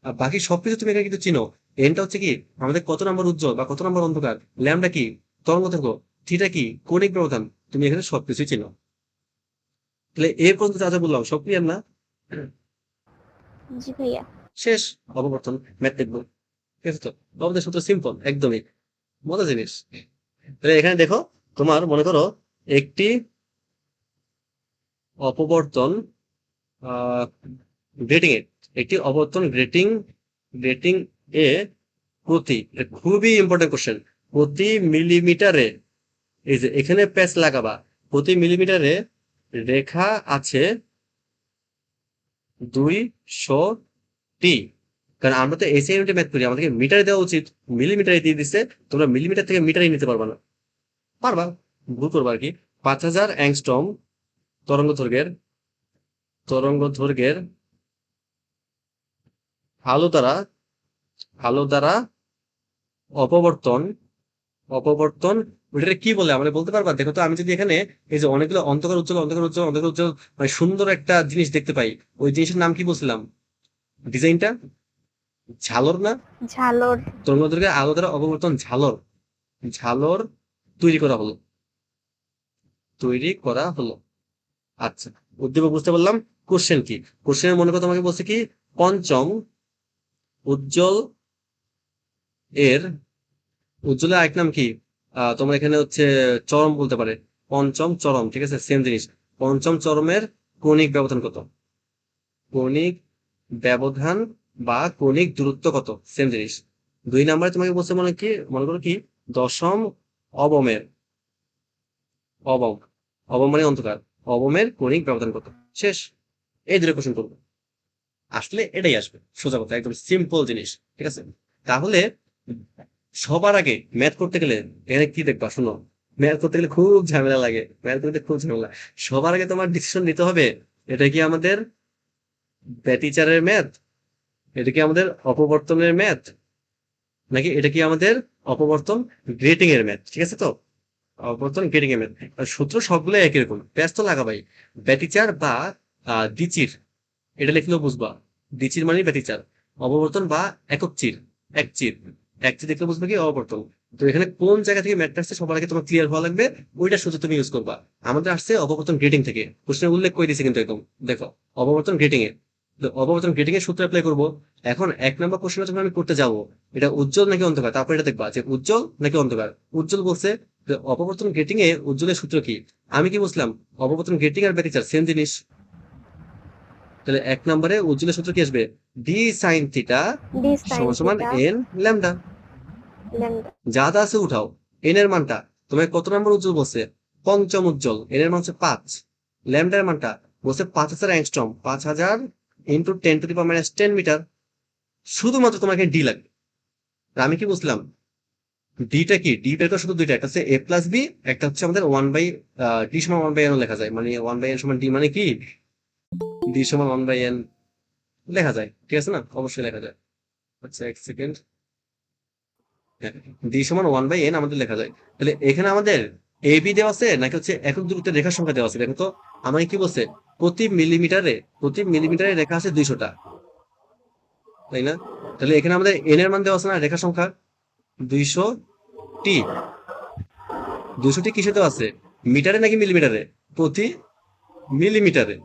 A: আর বাকি সবকিছু তুমি এখানে কিন্তু চিনো। এনটা হচ্ছে কি আমাদের কত নম্বর উজ্জ্বল বা কত নম্বর অন্ধকার, ল্যামডা কি তরঙ্গ দৈর্ঘ্য, থিটা কি কৌণিক ব্যবধান, তুমি এখানে সবকিছুই চিনো। তাহলে এ পর্যন্ত যা যা বললাম সব ক্লিয়ার না?
C: জি ভাইয়া।
A: শেষ। অববর্তন ম্যাথ দেখবো, ঠিক আছে তো? আমাদের সূত্র সিম্পল একদমই, মজা জিনিস। তাহলে এখানে দেখো, তোমার মনে করো একটি অপবর্তন গ্রেটিং এ, একটি অপবর্তন গ্রেটিং গ্রেটিং এ প্রতি, এটা খুবই ইম্পর্টেন্ট কোশ্চেন, প্রতি মিলিমিটারে, এই যে এখানে প্যাচ লাগাবা, প্রতি মিলিমিটারে রেখা আছে 200টি। কারণ আমরা তো এসি ইউনিটে ম্যাথ করি, আমাদেরকে মিটারে দেওয়া উচিত, মিলিমিটারে দিয়ে দিচ্ছে। তোমরা মিলিমিটার থেকে মিটারে নিতে পারবা না, পারবা, ভুল করবা আর কি। 5000 অ্যাংস্ট্রম তরঙ্গ দৈর্ঘ্যের তরঙ্গ দৈর্ঘ্যের আলো দ্বারা আলো দ্বারা অপবর্তন অপবর্তন ওটা কি বলে আমরা বলতে পারবা? দেখো তো, আমি যদি এখানে এই যে অনেকগুলো অন্ধকার উজ্জ্বল অন্ধকার উজ্জ্বল অন্ধকার উজ্জ্বল মানে সুন্দর একটা জিনিস দেখতে পাই, ওই জিনিসের নাম কি বলছিলাম? ডিজাইনটা ঝালর না?
C: ঝালর।
A: তরঙ্গ দৈর্ঘ্যের আলো দ্বারা অপবর্তন ঝালর, ঝালর তৈরি করা হলো, তৈরি করা হলো। আচ্ছা, উদ্দীপক বুঝতে পারলাম। কোশ্চেন কি? কোশ্চেনের মনে কথা তোমাকে বলছে কি, পঞ্চম উজ্জ্বল এর, উজ্জ্বলের আরেক নাম কি? তোমার এখানে হচ্ছে চরম বলতে পারে, পঞ্চম চরম, ঠিক আছে, সেম জিনিস। পঞ্চম চরমের কৌণিক ব্যবধান কত? কৌণিক ব্যবধান বা কৌণিক দূরত্ব কত? সেম জিনিস। 2 নম্বরে তোমাকে বলছে মনে করো কি, দশম অবমের, অবম, অবম মানে অন্ধকার, অবমের কৌণিক ব্যবধান কত? শেষ। এই দুটো কোশ্চেন করবো, আসলে এটাই আসবে, সোজা কথা, একদম সিম্পল জিনিস, ঠিক আছে? তাহলে সবার আগে ম্যাথ করতে গেলে এখানে কি দেখবা, শুনো। ম্যাথ করতে গেলে খুব ঝামেলা লাগে, ম্যাথ করতে খুব ঝামেলা। সবার আগে তোমার ডিসিশন নিতে হবে, এটা কি আমাদের ব্যতিচারের ম্যাথ, এটা কি আমাদের অপবর্তনের ম্যাথ, নাকি এটা কি আমাদের অপবর্তন গ্রেটিং এর ম্যাথ, ঠিক আছে তো? অপবর্তন গ্রেটিং এর ম্যাথ। সূত্র সবগুলো একই রকম, প্যাচ তো লাগাবাই। ব্যতিচার বা দ্বিচির, এটা লিখলেও বুঝবা। দ্বিচির মানে ব্যতিচার, অপবর্তন বা একক চির, এক চির, এক চির দেখলে বুঝবে কি অপবর্তন। তো এখানে কোন জায়গা থেকে ম্যাথটা আসছে সবার আগে তোমার ক্লিয়ার হওয়া লাগবে, ওইটা শুধু তুমি ইউজ করবা। আমাদের আসছে অপবর্তন গ্রেটিং থেকে, কোশ্চেন উল্লেখ করে দিয়েছে কিন্তু একদম, দেখো, অপবর্তন গ্রেটিং এ। তো অপবর্তন গ্রেটিং এর সূত্র অ্যাপ্লাই করবো। এখন 1 নম্বর কোশ্চেন যখন আমি করতে যাবো, এটা উজ্জ্বল নাকি অন্ধকার, তারপর এটা দেখবা যে উজ্জ্বল নাকি অন্ধকার। উজ্জ্বল বলছে যে অপবর্তন গ্রেটিং এ উজ্জ্বলের সূত্র কি, আমি কি বুঝলাম? অপবর্তন গ্রেটিং আর ব্যতিচার সেম জিনিস। তাহলে 1 নম্বরে উজ্জ্বলের সূত্র কি আসবে? D sine theta
C: d sine
A: সমান সমান
C: থিটা
A: এন ল্যামডা।
C: ল্যামডা।
A: যা যা আছে উঠাও। এন এর মানটা তোমায় কত নম্বর উজ্জ্বল বলছে? পঞ্চম উজ্জ্বল, এন এর মান হচ্ছে 5। ল্যামডার মানটা বলছে 5000 অ্যাংস্ট্রম, 5000 ইন্টু 10⁻10 মিটার। শুধুমাত্র তোমাকে ডি লাগবে। আর আমি কি বুঝলাম? ডিটা কি, ডি বের করা শুধু দুইটা, একটা হচ্ছে এ প্লাস বি, একটা হচ্ছে আমাদের ডি সমান 1/n লেখা যায়, মানে 1/n সমান ডি মানে কি, ডি সমান 1/n লেখা যায়, ঠিক আছে না? অবশ্যই লেখা যায়। আচ্ছা, এক সেকেন্ড। হ্যাঁ, ডি সমান 1/n আমাদের লেখা যায়। তাহলে এখানে আমাদের এ বি দেওয়া আছে নাকি হচ্ছে একক দূরত্বের রেখার সংখ্যা দেওয়া আছে? দেখো তো, আমাকে কি বলছে? প্রতি মিলিমিটারে রেখা আছে 200টা, তাই না? তাহলে এখানে আমাদের এন এর মান দেওয়া আছে না, রেখা সংখ্যা 200টি। 200টি কিসে দেওয়া আছে? মিটারে নাকি মিলিমিটারে? প্রতি মিলিমিটারে।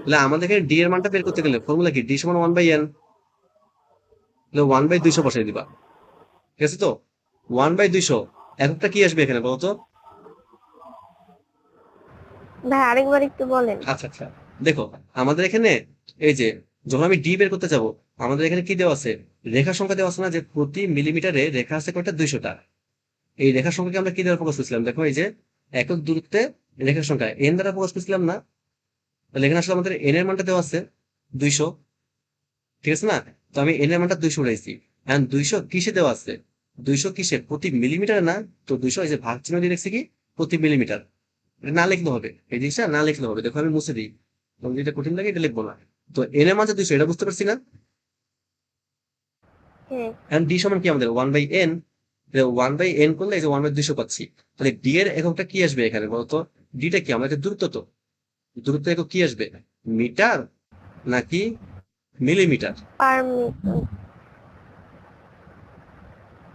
A: তাহলে আমাদের এখানে ডি এর মানটা বের করতে গেলে ফর্মুলা কি, ডি সমান 1/n, তাহলে 1/200 বসাই দিবা, ঠিক আছে তো? 1/200 এককটা কি আসবে এখানে বলতো?
C: ভাই আরেকবার একটু বলেন।
A: আচ্ছা আচ্ছা, দেখো, আমাদের এখানে এই যে যখন আমি ডি বের করতে যাব, আমাদের এখানে কি দেওয়া আছে? রেখা সংখ্যা দেওয়া আছে না, যে প্রতি মিলিমিটারে রেখা আছে কয়টা? 200টা। এই রেখা সংখ্যাকে আমরা কি দ্বারা প্রকাশ করছিলাম? দেখো, এই যে একক দূরত্বে রেখার সংখ্যা এন দ্বারা প্রকাশ করছিলাম না? তাহলে এখানে আসলে আমাদের এন এর মানটা দেওয়া আছে 200, ঠিক আছে না? তো আমি এন এর মানটা 200 উঠাইছি। এখন 200 কিসে দেওয়া আছে? 200 কিসে, প্রতি মিলিমিটারে না? তো 200 এই যে ভাগ চিহ্ন দিয়ে লিখছি কি, প্রতি মিলিমিটার। এটা না লিখলে হবে, এই জিনিসটা না লিখলে হবে। দেখো, আমি মুছে দিই, তোমার যেটা কঠিন লাগে এটা লিখবো না। তো এন এর মান যে 200, এটা বুঝতে পারছি না?
C: হ্যাঁ।
A: এখন ডি সমান কি আমাদের 1/n, 1/n করলে এই যে 1/200 পাচ্ছি। তাহলে ডি এর এককটা কি আসবে এখানে বলতো? ডিটা কি আমাদের দূরত্ব, তো দূরত্ব একক কি আসবে, মিটার নাকি মিলিমিটার?
C: পার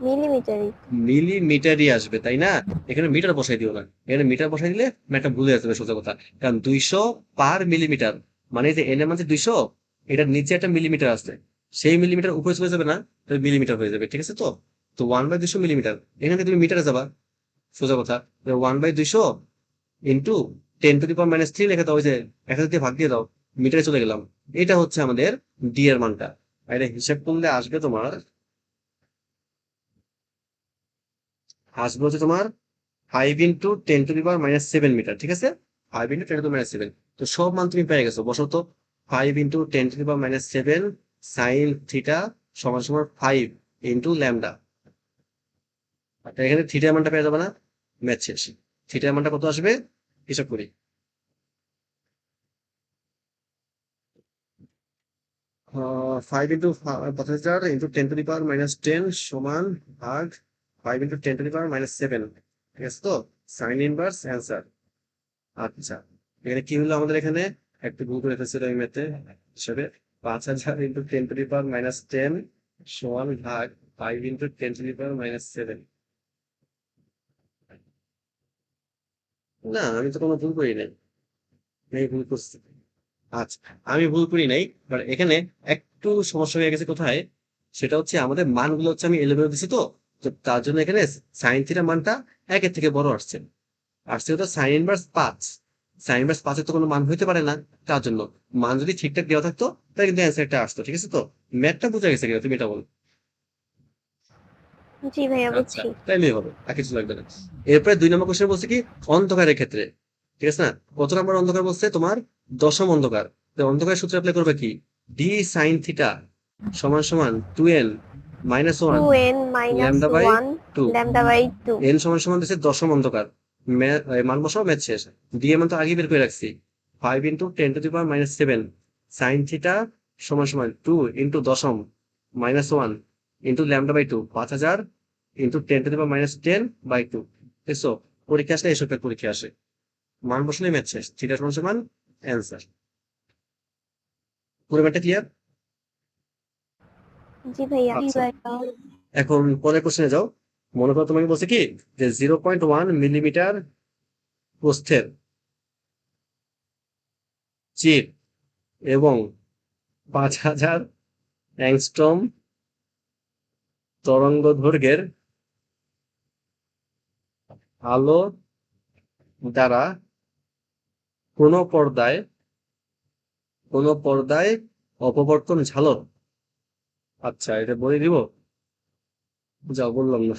C: মিলিমিটারই।
A: মিলিমিটারই আসবে, তাই না? এখানে মিটার বসাই দিও না, এখানে মিটার বসাই দিলে ম্যাথটা ভুলে যাবে, সোজা কথা। কারণ 200 পার মিলিমিটার, মানে যে এন এর মানে 200, এটার নিচে একটা মিলিমিটার আছে, সেই মিলিমিটার উপরে চলে যাবে না, মিলিমিটার হয়ে যাবে, ঠিক আছে? তো তো 1/200 মিলিমিটার, এখানে তুমি মিটারে যাবা, সোজা কথা। 1/200 ইন্টু 10⁻³ লেখা দাও, ওই যে 1000 দিয়ে ভাগ দিয়ে দাও, মিটারে চলে গেলাম। এটা হচ্ছে আমাদের ডি এর মানটা। আর এটা হিসাব করলে আসবে তোমার 5 × 10⁻⁷ মিটার, ঠিক আছে? 5 × 10⁻⁷। তো সব মান তুমি পেয়ে গেছো, বসো তো। 5 × 10⁻⁷ সাইন থিটা সমান সমান 5 × λ। এখানে থিটার মানটা পেয়ে যাবে না, ম্যাথ শেষ। থিটার মানটা কত আসবে, হিসাব করি। 5 × 5000 × 10⁻⁻10 সমান ভাগ 5 × 10⁻⁷, ঠিক আছে? তো সাইন ইনভার্স অ্যান্সার। আচ্ছা, এখানে কি হলো আমাদের, এখানে একটু ভুল করে ফেলছিল আমি ম্যাথে হিসাবে। 5000 × 10⁻⁻10 সমান ভাগ 5 × 10⁻⁷। না, আমি তো কোনো ভুল করি নাই, আমি ভুল করছি। আচ্ছা, আমি ভুল করি নাই, বাট এখানে একটু সমস্যা হয়ে গেছে কোথায়, সেটা হচ্ছে আমাদের মানগুলো হচ্ছে আমি এলোমেলো দিছি, তো তো তার জন্য এখানে সাইন থিটা মানটা 1-এর থেকে বড় আসছে। আসছে তো সাইন ইনভার্স 5, সাইন ইনভার্স 5-এর তো কোনো মান হইতে পারে না। তার জন্য মান যদি ঠিকঠাক দেওয়া থাকতো তাহলে কিন্তু অ্যান্সারটা আসতো, ঠিক আছে? তো ম্যাথটা বুঝা গেছে কিনা, তুমি এটা বলো।
C: জি ভাইয়া,
A: আচ্ছা,
C: বুঝছি।
A: তাইলেই হবে, আর কিছু লাগবে না। এরপরে 2 নম্বর কোশ্চেন বলছে কি, অন্ধকারের ক্ষেত্রে, ঠিক আছে না? কত নম্বর অন্ধকার বলছে তোমার, দশম অন্ধকার। তো অন্ধকারের সূত্র অ্যাপ্লাই করবে কি, ডি সাইন থিটা সমান সমান 2n - 1 λ/2,
C: 2n - 1 λ/2।
A: এন সমান সমান দিচ্ছে দশম অন্ধকার। মান বসাও, ম্যাথ শেষ। ডি এর মান তো আগে বের করে রাখছি, 5 × 10⁻⁷ সাইন থিটা সমান সমান 2 × 10⁻⁻1 λ/2, 5000 × 10⁻⁻10/2। দেখছো, পরীক্ষা আসলে এসব পরীক্ষা আসে, মান বসলে ম্যাথ শেষ, থিটা সমান সমান অ্যান্সার। পুরো ম্যাথটা ক্লিয়ার?
C: জি ভাইয়া।
A: আচ্ছা, এখন পরের কোশ্চেনে যাও। মনে করো তোমাকে বলছে কি, যে 0.1 মিলিমিটার প্রস্থের চির এবং 5000 অ্যাংস্ট্রম তরঙ্গ দৈর্ঘ্যের আলো দ্বারা কোনো পর্দায় অপবর্তন ঝালর। আচ্ছা, এটা বলে দিব, যাও বললাম না।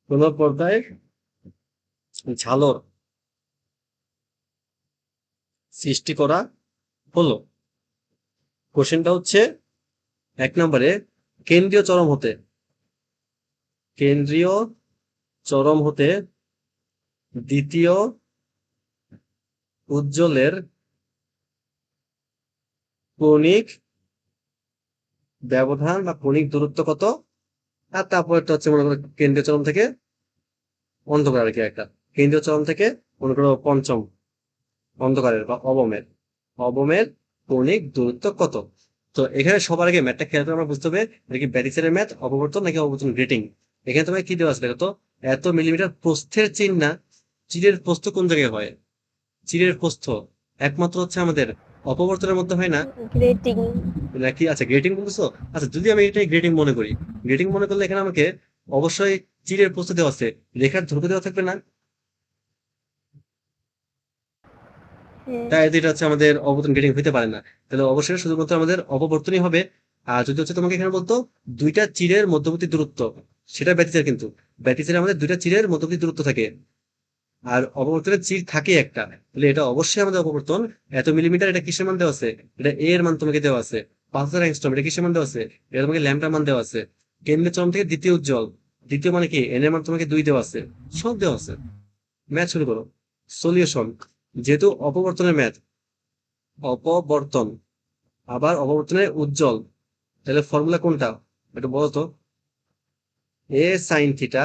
A: কোনো পর্দায় ঝালর সৃষ্টি করা হলো। কোশ্চেনটা হচ্ছে 1 নম্বরে, কেন্দ্রীয় চরম হতে দ্বিতীয় উজ্জ্বলের কৌণিক ব্যবধান বা কৌণিক দূরত্ব কত? আর তারপরটা হচ্ছে মনে করো কেন্দ্রীয় চরম থেকে অন্ধকার, আর কি একটা কেন্দ্রীয় চরম থেকে মনে করো পঞ্চম অন্ধকারের বা অবমের কৌণিক দূরত্ব কত? তো এখানে সবার আগে ম্যাথটা খেয়াল করে আমরা বুঝতে হবে, এটা কি ব্যারিসেলের ম্যাথ, অপবর্তন নাকি অপবর্তন গ্রেটিং। এখানে তোমায় কি দেওয়া আছে দেখো তো, এত মিলিমিটার প্রস্থের চিহ্ন না, চিরের প্রস্থ কোন জায়গায় হয়, চিরের প্রস্থ একমাত্র হচ্ছে আমাদের অপবর্তনের মধ্যে হয় না,
C: গ্রেটিং।
A: নাকি? আচ্ছা, গ্রেটিং বলছো। আচ্ছা, যদি আমি এটাই গ্রেটিং মনে করি, গ্রেটিং মনে করলে এখানে আমাকে অবশ্যই চিরের প্রস্থ দেওয়া আছে, রেখার দৈর্ঘ্য দেওয়া থাকবে না?
C: হ্যাঁ।
A: তাই এটা হচ্ছে আমাদের অবতরণ গ্রেডিং হইতে পারে না, তাহলে অবশ্যই শুধুমাত্র আমাদের অপবর্তনই হবে। আর যদি হচ্ছে তোমাকে এখানে বলতো দুইটা চিরের মধ্যবর্তী দূরত্ব, সেটা ব্যতিচার, কিন্তু ব্যতিচারে আমাদের দুইটা চিরের মধ্যবর্তী দূরত্ব থাকে, আর অপবর্তনের চির থাকে একটা, তাহলে এটা অবশ্যই আমাদের অপবর্তন। এত মিলিমিটার, এটা কিসের মান দেওয়া আছে, এটা এ এর মান তোমাকে দেওয়া আছে। 5000 অ্যাংস্ট্রম, এটা কিসের মান দেওয়া আছে, এটা তোমাকে ল্যাম্বডার মান দেওয়া আছে। কেন্দ্রের চরম থেকে দ্বিতীয় উজ্জ্বল, দ্বিতীয় মানে কি, এন এর মান তোমাকে 2 দেওয়া আছে, সব দেওয়া আছে। ম্যাথ শুরু করো, সলিউশন। যেহেতু অপবর্তনের ম্যাথ, অপবর্তন আবার অপবর্তনের উজ্জ্বল, তাহলে ফর্মুলা কোনটা একটু বলো তো। এ সাইন থিটা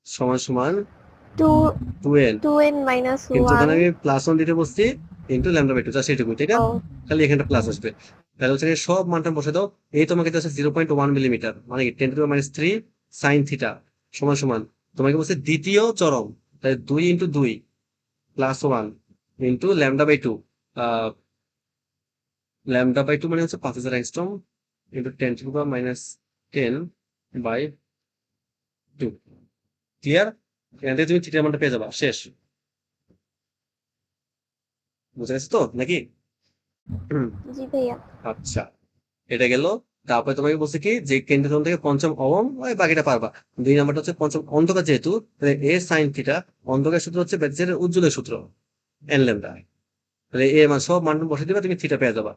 A: সমান সমান
C: টু
A: 2n,
C: 2n মাইনাস
A: কিন্তু ওখানে
C: 1।
A: আমি +1 দিতে বসছি ইনটু λ/2, জাস্ট এটুকু, ঠিক
C: ও
A: আছে? খালি এখানটা প্লাস আসবে। তাহলে হচ্ছে এই সব মানটা বসে দাও। এই তোমাকে দিচ্ছে 0.1 মিলিমিটার, মানে কি 10⁻³ sin থিটা সমান সমান, তোমাকে বলছে দ্বিতীয় চরম, তাই 2 × 2 +1 ইনটু λ/2, আহ λ/2 মানে হচ্ছে 5000 অ্যাংস্ট্রম ইনটু 10⁻10/2। ক্লিয়ার? এখান থেকে তুমি থিটার মানটা পেয়ে যাবা, শেষ। বুঝে গেছো তো নাকি? হুম,
C: জি ভাইয়া।
A: আচ্ছা, এটা গেল। তারপরে তোমাকে বলছে কি যে কেন্দ্রীয় থেকে পঞ্চম অবম, ওই বাকিটা পারবা। 2 নাম্বারটা হচ্ছে পঞ্চম অন্ধকার, যেহেতু তাহলে এ সাইন থিটা, অন্ধকার সূত্র হচ্ছে বেলজের উজ্জ্বলের সূত্র এন ল্যামডা। তাহলে এ মান সব মান বসে দিবা, তুমি থিটা পেয়ে যাবা,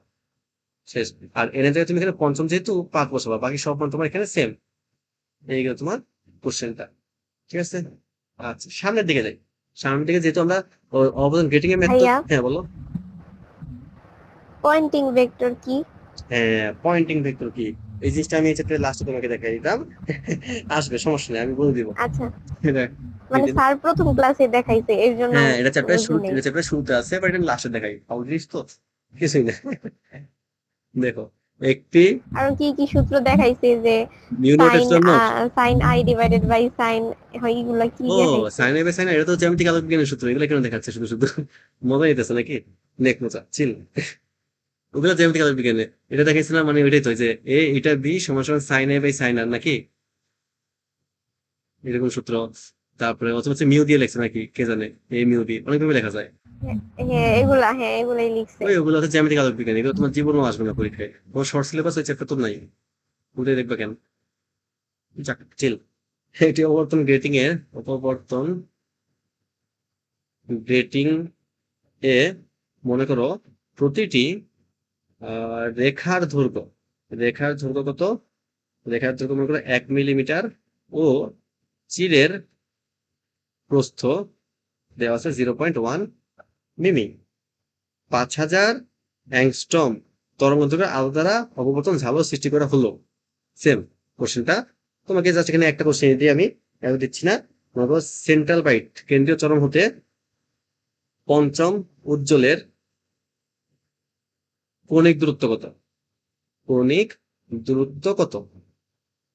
A: শেষ। আর এন এর জায়গায় তুমি এখানে পঞ্চম যেহেতু 5 বসাবা, বাকি সব মান তোমার এখানে সেম। এই গেল তোমার কোশ্চেনটা, ঠিক আছে? আচ্ছা, সামনের দিকে যাই। সামনের দিকে যেহেতু আমরা অবদান গ্রেটিং এর মেথড,
C: ভাইয়া,
A: হ্যাঁ বলো।
C: পয়েন্টিং ভেক্টর কি?
A: হ্যাঁ, পয়েন্টিং ভেক্টর কি, এই জিনিসটা আমি এই চ্যাপ্টারের লাস্টে তোমাকে দেখাই দিতাম। আসবে, সমস্যা নেই, আমি বলে দিব।
C: আচ্ছা,
A: এটা
C: মানে
A: এটা-
C: স্যার প্রথম ক্লাসে দেখাইছে এর জন্য
A: হ্যাঁ, এটা চ্যাপ্টারের
C: বুঝি
A: শুরু,
C: নেই।
A: এটা চ্যাপ্টারের শুরুতে আছে, বাট এটা লাস্টে দেখাই, অলরেডি তো কিছুই না। দেখো, একটি
C: আর কি কি সূত্র দেখাইছে যে
A: mu naught
C: sine
A: epsilon naught.
C: Sine i divided by sine, হয় এগুলা কি
A: ও,
C: দেখাইছে?
A: সাইন এ বাই সাইন, এটা তো জ্যামিতিক আলোক বিজ্ঞানের সূত্র, এগুলো কেন দেখাচ্ছে শুধু শুধু? মজা নিতেছে নাকি? নেক মজা, চিল। ওগুলো জ্যামিতিক আলোক বিজ্ঞানে এটা দেখাইছিলাম, মানে ওইটাই তো, যে এ এটা বি সমান সমান সাইন এ বাই সাইন আর, নাকি এরকম সূত্র। তারপরে অথবা হচ্ছে মিউ দিয়ে লেখছে নাকি, কে জানে। এ মিউ বি অনেকভাবে লেখা যায়।
C: হ্যাঁ, হ্যাঁ এগুলাই লিখছে।
A: ওই ওগুলো হচ্ছে জ্যামিতিক আলোক বিজ্ঞান, এগুলো তোমার জীবনেও আসবে না পরীক্ষায়, তোমার শর্ট সিলেবাস ওই চ্যাপ্টার তো নাই, উঠে দেখবে কেন? যাক, চিল। এটি অপবর্তন গ্রেটিং এ, মনে করো প্রতিটি রেখার দৈর্ঘ্য কত? রেখার দৈর্ঘ্য মনে করো 1 মিলিমিটার, ও চিরের প্রস্থ দেওয়া আছে 0.1 মিমি। 5000 অ্যাংস্ট্রম তরঙ্গ দৈর্ঘ্যের আলো দ্বারা অপবর্তন ঝালক সৃষ্টি করা হলো। সেম কোশ্চেনটা তোমাকে জাস্ট এখানে একটা কোশ্চেন দিয়ে আমি এত দিচ্ছি না। মনে করো সেন্ট্রাল বাইট, কেন্দ্রীয় চরম হতে পঞ্চম উজ্জ্বলের কৌণিক দূরত্ব কত? কৌণিক দূরত্ব কত?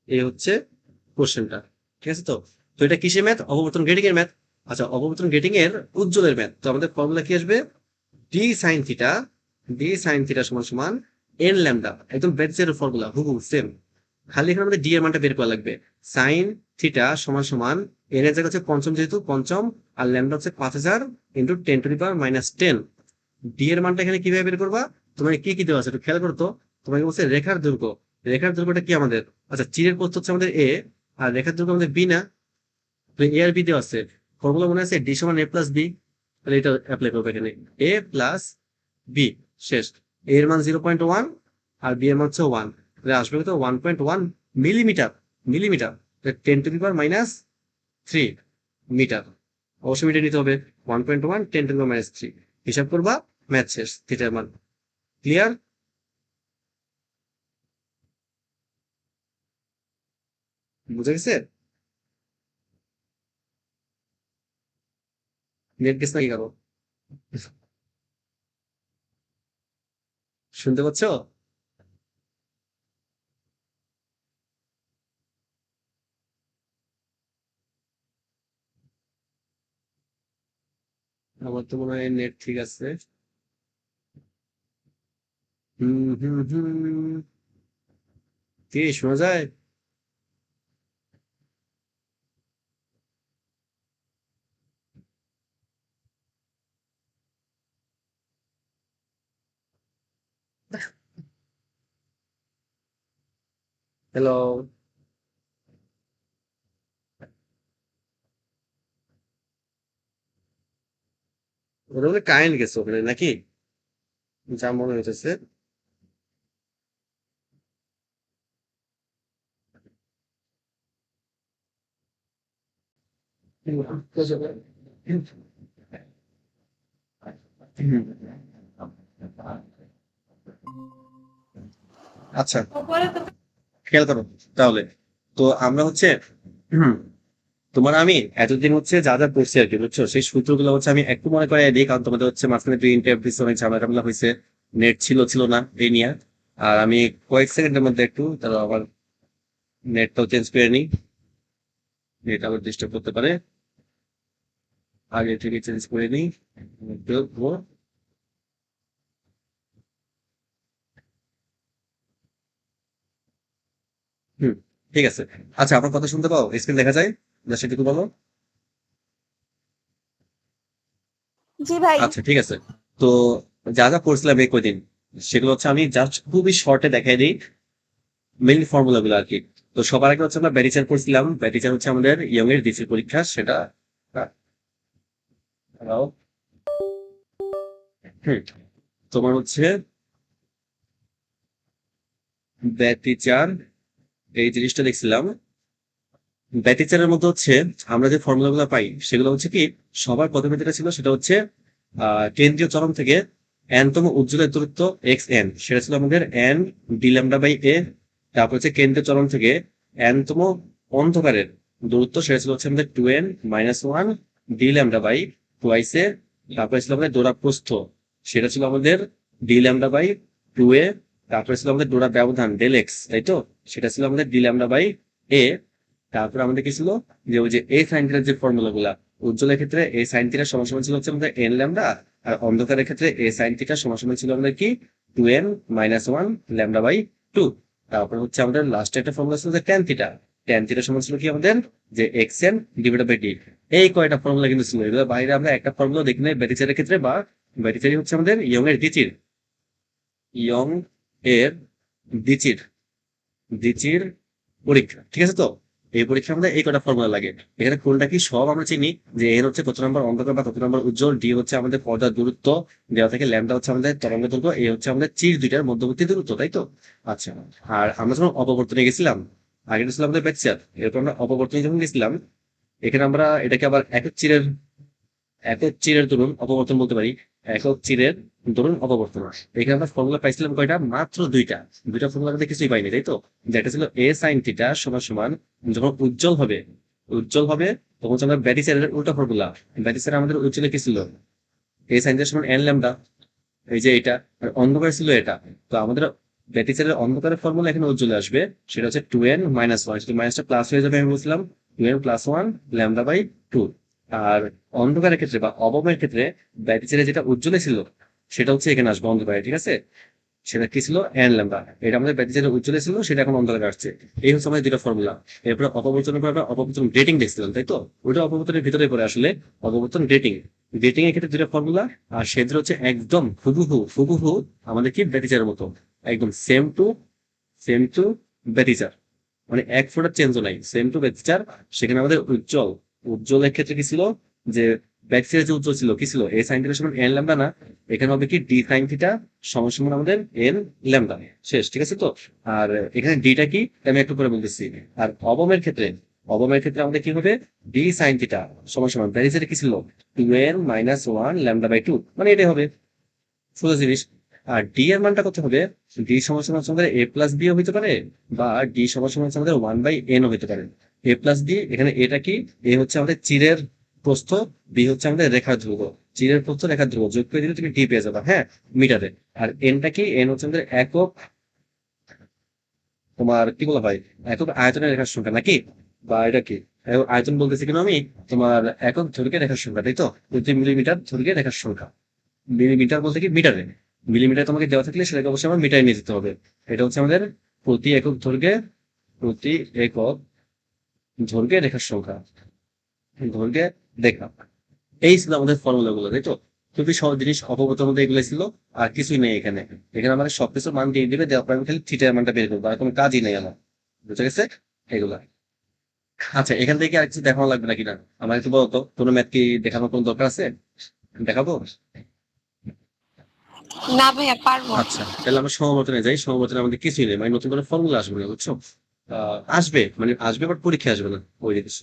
A: এই হচ্ছে কোশ্চেনটা, ঠিক আছে? তো তো এটা কিসের ম্যাথ? অববর্তন গ্রেটিং এর ম্যাথ। আচ্ছা, অববর্তন গ্রেটিং এর উজ্জ্বলের ম্যাথ, তো আমাদের ফর্মুলা কি আসবে? ডি সাইন থিটা, সমান সমান এন ল্যামডা, একদম বেজের ফর্মুলা, হুবহু সেম। খালি এখানে আমাদের ডি এর মানটা বের করা লাগবে। সাইন থিটা সমান সমান, এন এর জায়গা হচ্ছে পঞ্চম যেহেতু পঞ্চম, আর ল্যামডা হচ্ছে 5000 ইন্টু 10⁻−10। ডি এর মানটা এখানে কিভাবে বের করবা? তোমাকে কি কি দেওয়া আছে একটু খেয়াল করো তো। তোমাকে বলছে রেখার দৈর্ঘ্য, রেখার দৈর্ঘ্যটা কি আমাদের? আচ্ছা, চিরের প্রস্থ হচ্ছে আমাদের এ, আর রেখার দৈর্ঘ্য আমাদের বি না? এ আর বি দেওয়া আছে, ফর্মুলা মনে আছে ডি সমান এ প্লাস বি, তাহলে এটা অ্যাপ্লাই করবে এখানে, এ প্লাস বি, শেষ। এ এর মান 0.1 আর বি এর মান হচ্ছে 1, তাহলে আসবে কত? 1.1 মিলিমিটার। মিলিমিটার 10⁻³ মিটার, অবশ্যই মিটার নিতে হবে। 1.1 10⁻³ হিসাব করবা, ম্যাথ শেষ, থিটার মান। ক্লিয়ার? বুঝে গেছে? নেট গেছে নাকি কারো? শুনতে পাচ্ছ? আমার তো মনে হয় নেট ঠিক আছে। হুম হুম হুম, কি শোনা যায়? হ্যালো? ওটা বলে কারেন্ট গেছে ওখানে নাকি, যা মনে হইতেছে। আচ্ছা, খেয়াল করো তাহলে। তো আমরা হচ্ছে তোমার আমি এতদিন হচ্ছে যা যা পড়ছি আর কি, বুঝছো, সেই সূত্রগুলো হচ্ছে আমি একটু মনে করে দিই, কারণ তোমাদের হচ্ছে মাঝখানে দুই ইন্টারভিউ অনেক ঝামেলা টামেলা হয়েছে, নেট ছিল ছিল না এই নিয়ে। আর আমি কয়েক সেকেন্ডের মধ্যে একটু তারা আবার নেটটাও চেঞ্জ করে নিই, নেট আবার ডিস্টার্ব করতে পারে, আগে থেকে চেঞ্জ করে নিই। হুম, ঠিক আছে। আচ্ছা, আমার কথা শুনতে পাও? স্ক্রিন দেখা যায়? যা সেটুকু বলো।
C: জি ভাই।
A: আচ্ছা, ঠিক আছে। তো যা যা পড়ছিলাম এই কদিন, সেগুলো হচ্ছে আমি জাস্ট খুবই শর্টে দেখাই দিই, মেইন ফর্মুলা গুলো আর কি। তো সবার আগে হচ্ছে আমরা ব্যারিচার পড়ছিলাম। ব্যারিচার হচ্ছে আমাদের ইয়ং এর দ্বিতীয় পরীক্ষা, সেটা দাঁড়াও। হুম, তোমার হচ্ছে ব্যাটিচার, এই জিনিসটা দেখছিলাম। ব্যাটিচারের মধ্যে হচ্ছে আমরা যে ফর্মুলা গুলো পাই সেগুলো হচ্ছে কি, সবার প্রথমে যেটা ছিল সেটা হচ্ছে কেন্দ্রীয় চরম থেকে তম উজ্জ্বলের দূরত্ব এক্স এন, সেটা ছিল আমাদের এন ডি ল্যামডা বাই এ। তারপর হচ্ছে কেন্দ্রীয় চরম থেকে তম অন্ধকারের দূরত্ব, সেটা ছিল হচ্ছে আমাদের two n minus one d lambda by twice a. তারপরে ছিল আমাদের ডোরা প্রস্থ, সেটা ছিল আমাদের d lambda by two a. তারপরে ছিল আমাদের ডোরা ব্যবধান ডেল এক্স, তাই তো, সেটা ছিল আমাদের ডি ল্যামডা বাই এ। তারপরে আমাদের কি ছিল, যে ওই যে এ সাইন থিটার যে ফর্মুলা গুলা, উজ্জ্বলের ক্ষেত্রে এ সাইন থিটার সমান সমান ছিল হচ্ছে আমাদের এন ল্যামডা, আর অন্ধকারের ক্ষেত্রে এ সাইন থিটার সমান সমান ছিল আমাদের কি, two n minus one lambda by two. তারপর হচ্ছে আমাদের লাস্টে একটা ফর্মুলা ছিল যে ট্যান থিটা, ট্যান থিটা সমান ছিল কি আমাদের, যে x n divided by d. এই কয়টা ফর্মুলা কিন্তু ছিল, এগুলো বাইরে আমরা একটা ফর্মুলা দেখি নাই ব্যাটিচারের ক্ষেত্রে, বা ব্যাটিচারি হচ্ছে আমাদের ইয়ং এর দ্বিচির, ইয়ং এর দ্বিচির, দ্বিচির পরীক্ষা, ঠিক আছে তো। এই পরীক্ষা আমাদের এই কটা ফর্মুলা লাগে। এখানে কোনটা কি সব আমরা চিনি, যে এর হচ্ছে কত নম্বর অন্ধকার বা কত নম্বর উজ্জ্বল, ডি হচ্ছে আমাদের পর্দার দূরত্ব দেওয়া থেকে, ল্যাম্বডা হচ্ছে আমাদের তরঙ্গ দৈর্ঘ্য, এ হচ্ছে আমাদের চির দুইটার মধ্যবর্তী দূরত্ব, তাই তো। আচ্ছা, আর আমরা যখন অপবর্তনে গেছিলাম, আগে ছিল আমাদের ব্যাকচার, এরপর আমরা অপবর্তনে যখন গেছিলাম, এখানে আমরা এটাকে আবার একক চিরের দরুন অপবর্তন বলতে পারি, একক চিরের দরুন অপবর্তন। এখানে আমরা ফর্মুলা পাইছিলাম কয়টা, মাত্র দুইটা। দুইটা ফর্মুলা মধ্যে কিছুই পাইনি, তাই তো। যেটা ছিল এ সাইন থিটা সমান সমান, যখন উজ্জ্বল হবে, উজ্জ্বল হবে তখন হচ্ছে আমরা ব্যাটিচারের উল্টা ফর্মুলা। ব্যাটিচার আমাদের উজ্জ্বলে কি ছিল, এ সাইন থিটা সমান এন ল্যামডা, এই যে এটা। আর অন্ধকার ছিল এটা। তো আমাদের ব্যাটিচারের অন্ধকারের ফর্মুলা এখানে উজ্জ্বলে আসবে, সেটা হচ্ছে টু এন মাইনাস ওয়ান, যদি মাইনাসটা প্লাস হয়ে যাবে আমি বলছিলাম, two n plus one lambda by two. আর অন্ধকারের ক্ষেত্রে বা অবমের ক্ষেত্রে ব্যাটিচারে যেটা উজ্জ্বলে ছিল সেটা হচ্ছে এখানে আসবে অন্ধকারে, ঠিক আছে। সেটা কি ছিল, এন ল্যামডা। এটা আমাদের ব্যাটিচারে উজ্জ্বলে ছিল, সেটা এখন অন্ধকারে আসছে। এই হচ্ছে আমাদের দুটো ফর্মুলা। এরপরে অপবর্তনের পর আমরা অপবর্তন রেটিং দেখছিলাম, তাই তো। ওইটা অপবর্তনের ভিতরে পড়ে আসলে অপবর্তন রেটিং। রেটিং এর ক্ষেত্রে দুটো ফর্মুলা, আর সেটা হচ্ছে একদম হুবহু হুবহু আমাদের কি ব্যাটিচারের মতো, একদম সেম টু ব্যাটিচার, মানে এক ফোঁটা চেঞ্জও নাই, সেম টু ব্যাটিচার। সেখানে আমাদের উজ্জ্বলের ক্ষেত্রে কি ছিল, যে ব্যাটিচারের যে উজ্জ্বল ছিল কি ছিল, এ সাইন থিটা সমান এন ল্যামডা না, এখানে হবে কি ডি সাইন থিটা সমান সমান আমাদের এন ল্যামডা, শেষ, ঠিক আছে তো। আর এখানে ডিটা কি আমি একটু করে বলতেছি। আর অবমের ক্ষেত্রে আমাদের কি হবে, ডি সাইন থিটা সমান সমান ব্যাটিচারে কি ছিল, two n minus one lambda by two, মানে এটাই হবে, সোজা জিনিস। আর ডি এর মানটা কত হবে, ডি সমান সমান হচ্ছে আমাদের এ প্লাস বি হতে পারে, বা ডি সমান সমান হচ্ছে আমাদের ওয়ান বাই এন হতে পারে। এ প্লাস বি, এখানে এটা কি, এ হচ্ছে আমাদের চিরের প্রস্থ, বি হচ্ছে আমাদের রেখার ধ্রুব, চিরের প্রস্থ রেখার ধ্রুব যোগ করে দিলে তুমি ডি পেয়ে যাবে, হ্যাঁ, মিটারে। আর এনটা কি, এন হচ্ছে আমাদের একক, তোমার কি বলা হয়, একক আয়তনের রেখার সংখ্যা নাকি, বা এটা কি, আয়তন বলতেছি কেন আমি, তোমার একক দৈর্ঘ্যের রেখার সংখ্যা, তাই তো, প্রতি মিলিমিটার দৈর্ঘ্যের রেখার সংখ্যা। মিলিমিটার বলতে কি মিটারে, মিলিমিটার তোমাকে দেওয়া থাকলে সেটাকে অবশ্যই আমার মিটারে নিয়ে যেতে হবে। এটা হচ্ছে আমাদের প্রতি একক দৈর্ঘ্যে, প্রতি একক দৈর্ঘ্যে রেখার সংখ্যা, দৈর্ঘ্যে রেখা। এই ছিল আমাদের ফর্মুলা গুলো, তাই তো। খুবই সহজ জিনিস, অবগত মধ্যে এগুলো ছিল। আর কিছুই নেই এখানে, এখানে আমাদের সবকিছুর মান দিয়ে দিবে, দেওয়ার পর আমি খালি থিটার মানটা বের করবো, আর কোনো কাজই নেই আমার, বুঝে গেছে এগুলা। আচ্ছা, এখান থেকে আর কিছু দেখানো লাগবে নাকি না, আমার একটু বলতো, কোনো ম্যাথ কি দেখানোর কোনো দরকার আছে, দেখাবো?
C: না ভাইয়া, পারবো।
A: আচ্ছা, তাহলে আমরা সমবর্তনে যাই। সমবর্তনে আমাদের কিছুই নেই, মানে নতুন করে ফর্মুলা আসবে না, বুঝছো। আসবে, মানে আসবে, বাট পরীক্ষা আসবে না ওই জিনিস।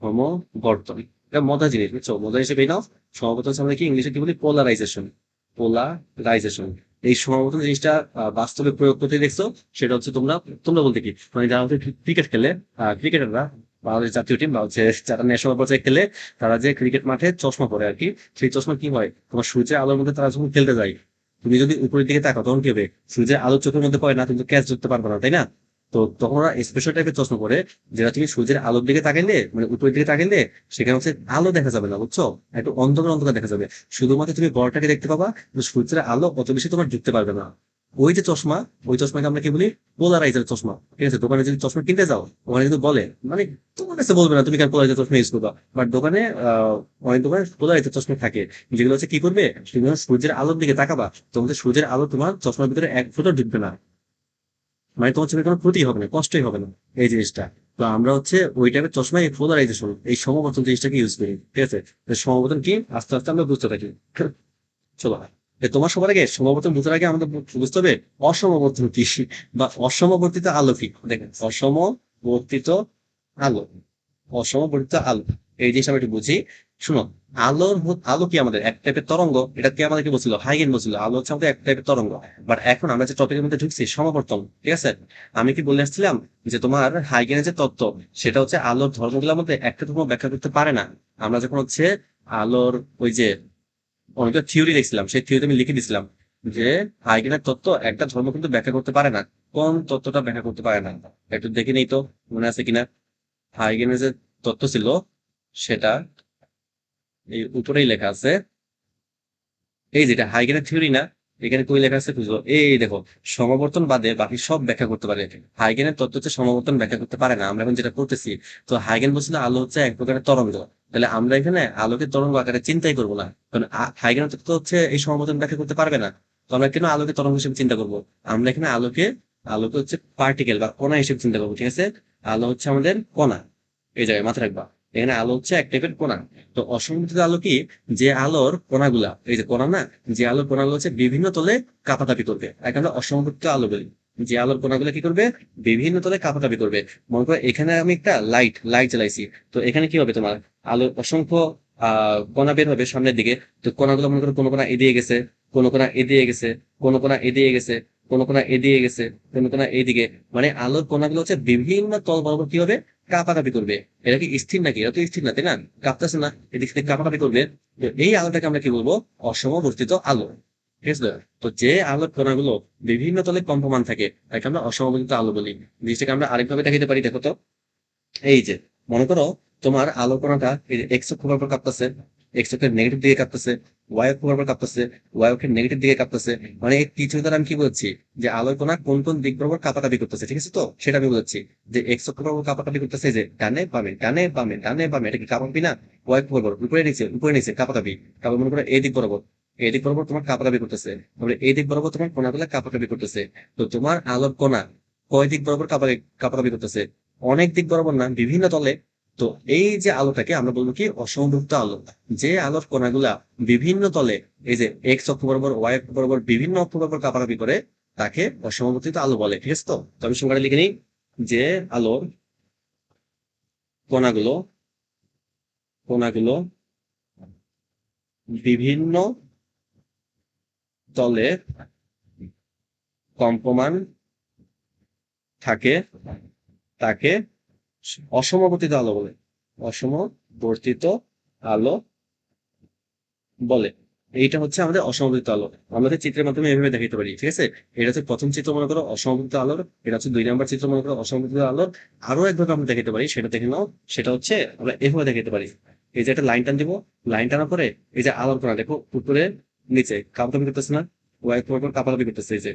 A: সমবর্তন, এটা মজা জিনিস, বুঝছো, মজা হিসেবে নাও। সমবর্তন হচ্ছে আমরা কি ইংলিশে কি বলি, পোলারাইজেশন, পোলারাইজেশন। এই সমবর্তন জিনিসটা বাস্তবে প্রয়োগ করতে দেখছো, সেটা হচ্ছে তোমরা, তোমরা বলতে কি, মানে যারা হচ্ছে ক্রিকেট খেলে, ক্রিকেটাররা বাংলাদেশ জাতীয় টিম বা হচ্ছে যারা ন্যাশনাল পর্যায়ে খেলে, তারা যে ক্রিকেট মাঠে চশমা পরে আর কি, সেই চশমা কি হয়, তোমার সূর্যের আলোর মধ্যে তারা যখন খেলতে যায়, তুমি যদি উপরের দিকে তাকাও তখন কি হবে, সূর্যের আলো চোখের মধ্যে পড়ে না, তুমি ক্যাচ ধরতে পারবে না, তাই না? তো তখন ওরা স্পেশাল টাইপের চশমা পরে, যেটা তুমি সূর্যের আলোর দিকে তাকাইলে, মানে উপরের দিকে তাকাইলে সেখানে হচ্ছে আলো দেখা যাবে না, বুঝছো? একটু অন্ধকার অন্ধকার দেখা যাবে, শুধুমাত্র তুমি বলটাকে দেখতে পাবা, কিন্তু সূর্যের আলো অত বেশি তোমার ঢুকতে পারবে না। ওই যে চশমা, ওই চশমাকে আমরা কি বলি, পোলারাইজার চশমা। ঠিক আছে, দোকানে যদি চশমা কিনতে যাও, ওখানে কিন্তু বলে, মানে তোমার কাছে বলবে না তুমি কেন পোলারাইজার চশমা ইউজ করবা, বাট দোকানে অনেক দোকানে পোলারাইজার চশমা থাকে, যেগুলো হচ্ছে কি করবে, তুমি যখন সূর্যের আলোর দিকে তাকাবা, তোমাদের সূর্যের আলো তোমার চশমার ভিতরে এক ফুটও ঢুকবে না, মানে তোমার চোখের কোনো ক্ষতি হবে না, কষ্টই হবে না, এই জিনিসটা। তো আমরা হচ্ছে ওই টাইপের চশমা, এই পোলারাইজেশন, এই সমবর্তন জিনিসটাকে ইউজ করি। ঠিক আছে, তো সমবর্তন কি আস্তে আস্তে আমরা বুঝতে থাকি। চলো, তোমার সবার আগে সমাবর্তন বুঝার আগে আমাদের বুঝতে হবে অসমবর্তন কি, বা অসমবর্তিত আলো কি। দেখেন, অসমবর্তিত আলো, অসমবর্তিত আলো, এই জিনিসটা আমরা একটু বুঝি। শুনো, আলো কি আমাদের এক টাইপের তরঙ্গ, এটা কি আমাদেরকে বলছিল, হাইগেন বলছিল আলো হচ্ছে আমাদের এক টাইপের তরঙ্গ। বাট এখন আমরা যে টপিকের মধ্যে ঢুকছি সমাবর্তন, ঠিক আছে, আমি কি বলে আসছিলাম যে তোমার হাইগেনের যে তত্ত্ব, সেটা হচ্ছে আলোর ধর্মগুলোর মধ্যে একটা ধর্ম ব্যাখ্যা করতে পারে না। আমরা যখন হচ্ছে আলোর ওই যে অনেকটা থিওরি দেখছিলাম, সেই থিওরি আমি লিখে দিছিলাম যে হাইগেনের তত্ত্ব একটা ধর্ম কিন্তু ব্যাখ্যা করতে পারে না। কোন তত্ত্বটা ব্যাখ্যা করতে পারে না, একটু দেখে নেই তো, মনে আছে কিনা। হাইগেনের যে তত্ত্ব ছিল সেটা এই উপরেই লেখা আছে, এই যেটা হাইগেনের থিওরি না, এখানে কই লেখা আছে বুঝলো, এই দেখো, সমাবর্তন বাদে বাকি সব ব্যাখ্যা করতে পারে। হাইগেনের তত্ত্ব হচ্ছে সমাবর্তন ব্যাখ্যা করতে পারে না, আমরা এখন যেটা করতেছি। তো হাইগেন বলছিল আলো হচ্ছে এক প্রকারের তরঙ্গ, তাহলে আমরা এখানে আলোকে তরঙ্গ আকারে চিন্তাই করবো না, কারণ হাইগেনের তত্ত্ব হচ্ছে এই সমাবর্তন ব্যাখ্যা করতে পারবে না। তো আমরা কেন আলোকে তরঙ্গ হিসেবে চিন্তা করবো? আমরা এখানে আলোকে আলোকে হচ্ছে পার্টিকেল বা কণা হিসেবে চিন্তা করবো। ঠিক আছে, আলো হচ্ছে আমাদের কণা, এই জায়গায় মাথায় রাখবা, এখানে আলো হচ্ছে এক টাইপের কণা। তো অসংগঠিত আলো কি, যে আলোর কণাগুলা, এই যে কণা না, যে আলোর কণাগুলো হচ্ছে বিভিন্ন তলে কাঁপাকাঁপি করবে, একে আমরা অসংগঠিত আলো বলি। যে আলোর কণাগুলো কি করবে, বিভিন্ন তলে কাঁপাকাঁপি করবে। মনে করো এখানে আমি একটা লাইট লাইট জ্বালাইছি, তো এখানে কি হবে, তোমার আলোর অসংখ্য কণা বের হবে সামনের দিকে। তো কণাগুলো মনে করো কোনো কণা এদিকে গেছে, কোনো কণা এদিকে গেছে, কোনো কণা এদিকে গেছে, কোনো কণা এদিকে গেছে, কোনো কণা এইদিকে, মানে আলোর কণাগুলো হচ্ছে বিভিন্ন তল বরাবর কি হবে, কাঁপাকাঁপি করবে। এটা কি স্থির নাকি? এটা তো স্থির না, তাই না? কাঁপতেছে না, এদিক থেকে কাঁপাকাঁপি করবে। তো এই আলোটাকে আমরা কি বলবো, অসমবর্তিত আলো। ঠিক আছে, তো যে আলোর কণাগুলো বিভিন্ন তলে কম্পমান থাকে তাকে আমরা অসমবর্তিত আলো বলি। জিনিসটাকে আমরা আরেকভাবে দেখাতে পারি, দেখো তো, এই যে মনে করো তোমার আলোর কণাটা এই যে এক্স অক্ষ বরাবর কাঁপতেছে, এক্স অক্ষের নেগেটিভ দিকে কাঁপতেছে, ওয়াই অক্ষ বরাবর কাঁপতেছে, ওয়াই অক্ষের নেগেটিভ দিকে কাঁপতেছে। মানে এই কিছু দ্বারা আমি কি বলছি, যে আলোর কণা কোন কোন দিক বরাবর কাঁপাকাঁপি করতেছে। ঠিক আছে, তো সেটা আমি বলছি যে এক্স অক্ষ বরাবর কাঁপাকাঁপি করতেছে, যে ডানে বামে ডানে বামে ডানে বামে, এটা কি কাঁপাকাঁপি না? ওয়াই অক্ষ বরাবর উপরে নিচে কাঁপাকাঁপি। তারপর মনে করো এই দিক বরাবর, এই দিক বরাবর তোমার কাঁপাকাঁপি করতেছে, তারপরে এই দিক বরাবর তোমার কণাগুলো কাঁপাকাঁপি করতেছে। তো তোমার আলোর কণা কয় দিক বরাবর কাঁপাকাঁপি করতেছে? অনেক দিক বরাবর না, বিভিন্ন তলে। তো এই যে আলোটাকে আমরা বলবো কি, অসমবর্তিত আলো। যে আলোর কণাগুলা বিভিন্ন তলে, এই যে এক্স অক্ষ বরাবর ওয়াই অক্ষ বরাবর বিভিন্ন অক্ষ বরাবর কাঁপাকাঁপি করে, তাকে অসমবর্তিত আলো বলে। ঠিক আছে, তো আমি সংখ্যাটা লিখে নিই, যে আলোর কণাগুলো কণাগুলো বিভিন্ন তলে কম্পমান থাকে, তাকে অসমবর্তিত আলো বলে, অসমবর্তিত আলো বলে। এইটা হচ্ছে আমাদের অসমবর্তিত আলো। আমাদের চিত্রের মাধ্যমে এভাবে দেখাতে পারি। ঠিক আছে, এটা হচ্ছে প্রথম চিত্র মনে করো অসমবর্তিত আলোর, এটা হচ্ছে 2 নম্বর চিত্র মনে করো অসমবর্তিত আলোর। আরো একভাবে আমরা দেখাতে পারি, সেটা দেখে নাও। সেটা হচ্ছে আমরা এভাবে দেখাতে পারি, এই যে একটা লাইন টান দিব, লাইন টানার পরে এই যে আলোর কণা দেখো উপরে নিচে কাপাকাপি করতেছে না, ওয়াই কাপাকাপি করতেছে, এই যে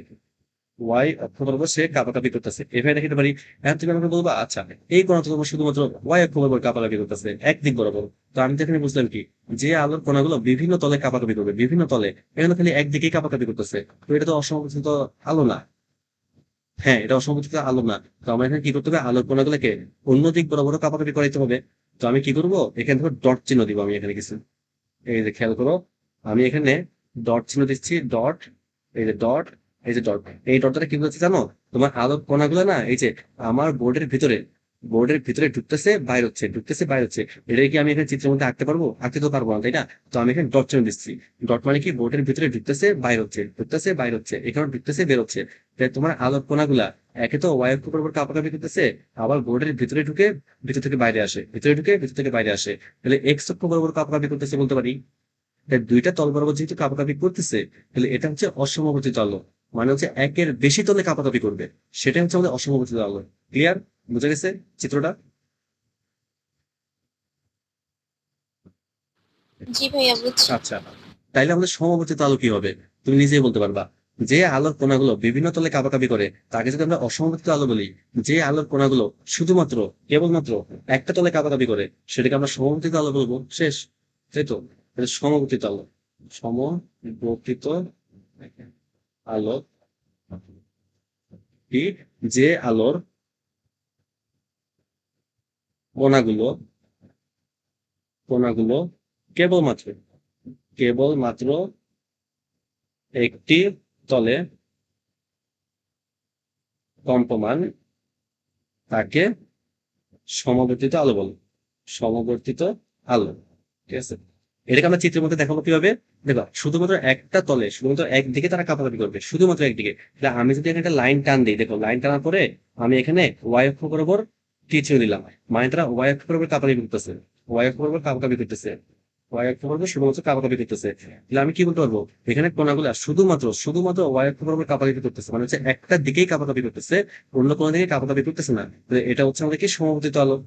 A: ওয়াই অক্ষ বরাবর সে কাপাকাপি করতেছে, এভাবে দেখাতে পারি। এখন তুমি আমাকে বলবা, আচ্ছা এই কোণা তো তোমার শুধুমাত্র ওয়াই অক্ষ বরাবর কাপাকাপি করতেছে, একদিক বরাবর। তো আমি তো এখানে বুঝলাম কি, যে আলোর কণাগুলো বিভিন্ন তলে কাপাকাপি করবে, বিভিন্ন তলে, এখানে খালি একদিকেই কাপাকাপি করতেছে, তো এটা তো অসমবর্তিত আলো না। হ্যাঁ, এটা অসমবর্তিত আলো না। তো আমার এখানে কি করতে হবে, আলোর কণাগুলোকে অন্য দিক বরাবর কাপাকাপি করাইতে হবে। তো আমি কি করবো, এখানে ধরো ডট চিহ্ন দিব আমি এখানে কিছু, এই যে খেয়াল করো, আমি এখানে ডট চিহ্ন দিচ্ছি, ডট, এই যে ডট, এই যে ডট। এই ডটটা কি বলছে জানো, তোমার আলোর কণাগুলো না, এই যে আমার বোর্ডের ভিতরে ঢুকতেছে বাইর হচ্ছে, ঢুকতেছে বাইর হচ্ছে। এটা কি আমি এখানে চিত্রের মধ্যে আঁকতে পারবো? আঁকতে তো পারবো না, তাই না? তো আমি এখানে ডট চিহ্ন দিচ্ছি। ডট মানে কি, বোর্ডের ভিতরে ঢুকতেছে বাইর হচ্ছে, ঢুকতেছে বাইর হচ্ছে, এখানে ঢুকতেছে বের হচ্ছে। তাই তোমার আলোর কণাগুলা একে তো ওয়াই অক্ষ বরাবর কাপাকাপি করতেছে, আবার বোর্ডের ভিতরে ঢুকে ভিতর থেকে বাইরে আসে, ভিতরে ঢুকে ভিতর থেকে বাইরে আসে, তাহলে এক্স অক্ষ বরাবর কাপাকাপি করতেছে বলতে পারি। তাই দুইটা তল বরাবর যেহেতু কাপাকাপি করতেছে, তাহলে এটা হচ্ছে অসমবর্তী তল, মানে হচ্ছে একের বেশি তলে কাপাকাপি করবে, সেটাই হচ্ছে আমাদের অসমবর্তী তল। ক্লিয়ার? বুঝা গেছে চিত্রটা?
C: জি ভাইয়া বুঝছি।
A: আচ্ছা, তাইলে আমাদের সমবর্তিত আলো কি হবে? তুমি নিজেই বলতে পারবা। যে আলোর কণাগুলো বিভিন্ন তলে কাপাকাপি করে তাকে যদি আমরা অসমবর্তিত আলো বলি, যে আলোর কণাগুলো শুধুমাত্র কেবলমাত্র একটা তলে কাপাকাপি করে সেটাকে আমরা সমবর্তিত আলো বলবো। শেষ, তাই তো? এটা সমবর্তিত আলো, সমবর্তিত আলো কি? যে আলোর কণাগুলো কণাগুলো কেবলমাত্র কেবলমাত্র একটি তলে কম্পমান, তাকে সমবর্তিত আলো বলে। সমবর্তিত আলো, ঠিক আছে? এটাকে আমরা চিত্রের মধ্যে দেখাবো কিভাবে? দেখো, শুধুমাত্র একটা তলে শুধুমাত্র একদিকে তারা কাপাকাপি করবে, শুধুমাত্র একদিকে। তাহলে আমি যদি এখানে একটা লাইন টান দিই, দেখো লাইন টানার পরে আমি এখানে ওয়াই অক্ষ বরাবর টিচিয়ে দিলাম, মানে তারা ওয়াই অক্ষ বরাবর কাপাকাপি করতেছে, ওয়াই অক্ষ বরাবর কাপাকাপি করতেছে, ওয়াই অক্ষ বরাবর শুধুমাত্র কাপাকাপি করতেছে। তাহলে আমি কি বলতে পারবো? এখানে কোনাগুলা শুধুমাত্র শুধুমাত্র ওয়াই অক্ষ বরাবর কাপাকাপি করতেছে, মানে হচ্ছে একটা দিকেই কাপাকাপি করতেছে, অন্য কোনো দিকে কাপাকাপি করতেছে না। তাহলে এটা হচ্ছে আমাদের কি সমবর্তিত আলো।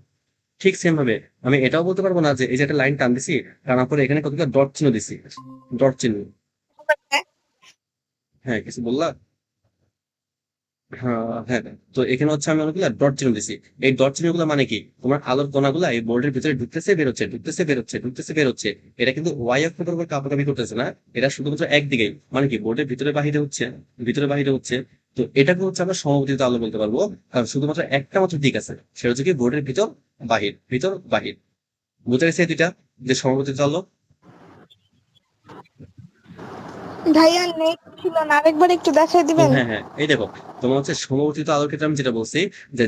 A: ঠিক সেম ভাবে আমি এটাও বলতে পারবো না যে এই যে একটা লাইন টান দিছি, টানার পরে এখানে কতগুলো ডট চিহ্ন দিছি, ডট চিহ্ন। হ্যাঁ, কিছু বললা? হ্যাঁ, হ্যাঁ। তো এখানে হচ্ছে আমি অনেকগুলো ডট চিহ্ন দিছি। এই ডট চিহ্নগুলো মানে কি? তোমার আলোর কণাগুলা এই বোর্ডের ভিতরে ঢুকতেছে বেরোচ্ছে, ঢুকতেছে বেরোচ্ছে, ঢুকতেছে বেরোচ্ছে। এটা কিন্তু ওয়াই অক্ষ বরাবর কাপাকাপি করতেছে না, এটা শুধুমাত্র একদিকেই, মানে কি বোর্ডের ভিতরে বাহিরে হচ্ছে, ভিতরে বাহিরে হচ্ছে। তো এটাকে হচ্ছে আমরা সমবর্তিত আলো বলতে পারবো, কারণ শুধুমাত্র একটা মাত্র দিক আছে, সেটা হচ্ছে কি বোর্ডের ভিতর বাহির, ভিতর বাহির। বুঝতে গেছে এই দুইটা, যে সমবর্তিত আলো?
D: ভাইয়া নেট ছিল না, আরেকবার একটু দেখাই
A: ও
D: দিবেন?
A: হ্যাঁ, হ্যাঁ, এই দেখো, তোমার হচ্ছে সমবর্তিত আলোর ক্ষেত্রে আমি যেটা বলছি,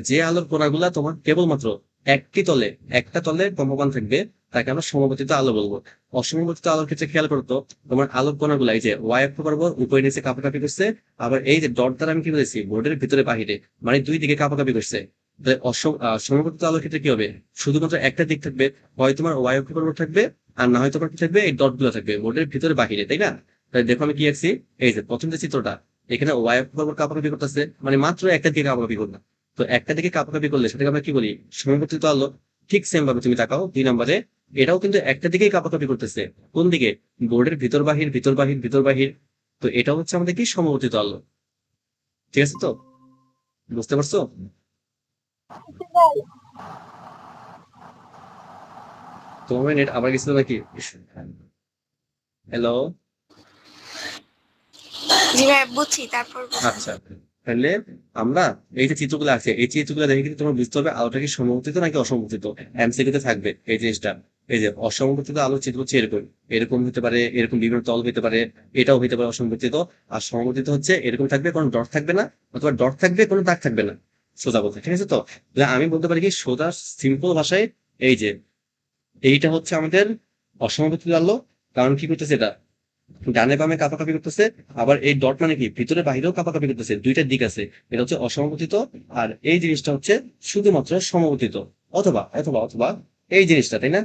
A: যে আলোর কণাগুলা তোমার কেবলমাত্র একটি তলে একটা তলে কম্পমান থাকবে, তাকে আমরা সমবর্তিত আলো বলবো। অসমবর্তিত আলোর ক্ষেত্রে খেয়াল করতো, তোমার আলোর কণাগুলা এই যে ওয়াই অক্ষ বরাবর উপরে নিচে কাপাকাপি করছে, আবার এই যে ডট দ্বারা আমি কি বলেছি বোর্ডের ভিতরে বাহিরে, মানে দুই দিকে কাপাকাপি করছে। তাহলে সমবর্তিত আলোর ক্ষেত্রে কি হবে? শুধুমাত্র একটা দিক থাকবে, হয় তোমার ওয়াই অক্ষ বরাবর থাকবে, আর না হয় তোমার কি থাকবে, এই ডট গুলো থাকবে বোর্ডের ভিতরে বাহিরে, তাই না? তাহলে দেখো আমি কি আঁকছি, এই যে প্রথম যে চিত্রটা, এখানে ওয়াই অক্ষ বরাবর কাপাকাপি করতেছে, মানে মাত্র একটা দিকে কাপাকাপি করবে। তো একটা দিকে কাপাকাপি করলে সেটাকে আমরা কি বলি? সমবর্তিত আলো। ঠিক সেম ভাবে তুমি তাকাও 2 নম্বরে, এটাও কিন্তু একটা দিকেই কাপাকাপি করতেছে। কোন দিকে? বোর্ডের ভিতর বাহির, ভিতর বাহির, ভিতর বাহির। তো এটা হচ্ছে আমাদের কি সমবর্তিত আলো। ঠিক আছে তো? বুঝতে পারছো? তোমার নেট আবার গেছিল নাকি? হ্যালো?
D: জি ভাইয়া বুঝছি, তারপর বলুন।
A: আচ্ছা, তাহলে আমরা এই যে চিত্রগুলো আছে, এই চিত্রগুলো দেখে কিন্তু তোমার বুঝতে হবে আলোটা কি সমবর্তিত নাকি অসমবর্তিত। এমসিকিউতে থাকবে এই জিনিসটা। এই যে অসমবর্তিত আলোর চিত্র হচ্ছে এরকম, এরকম হতে পারে, এরকম বিভিন্ন তল হতে পারে, এটাও হতে পারে অসমবর্তিত। আর সমবর্তিত হচ্ছে এরকম থাকবে, কোনো ডট থাকবে না, অথবা ডট থাকবে কোনো দাগ থাকবে না, সোজা বলতে। ঠিক আছে তো? তাহলে আমি বলতে পারি কি সোজা সিম্পল ভাষায়, এই যে এইটা হচ্ছে আমাদের অসমবর্তিত আলো। কারণ কি করতেছে এটা? ডানে বামে কাপাকাপি করতেছে, আবার এই ডট মানে কি ভিতরে বাহিরেও কাপাকাপি করতেছে, দুইটা দিক আছে। এটা হচ্ছে অসমবর্তিত। আর এই জিনিসটা হচ্ছে শুধুমাত্র সমবর্তিত। অথবা অথবা অথবা এই জিনিসটা, তাই না?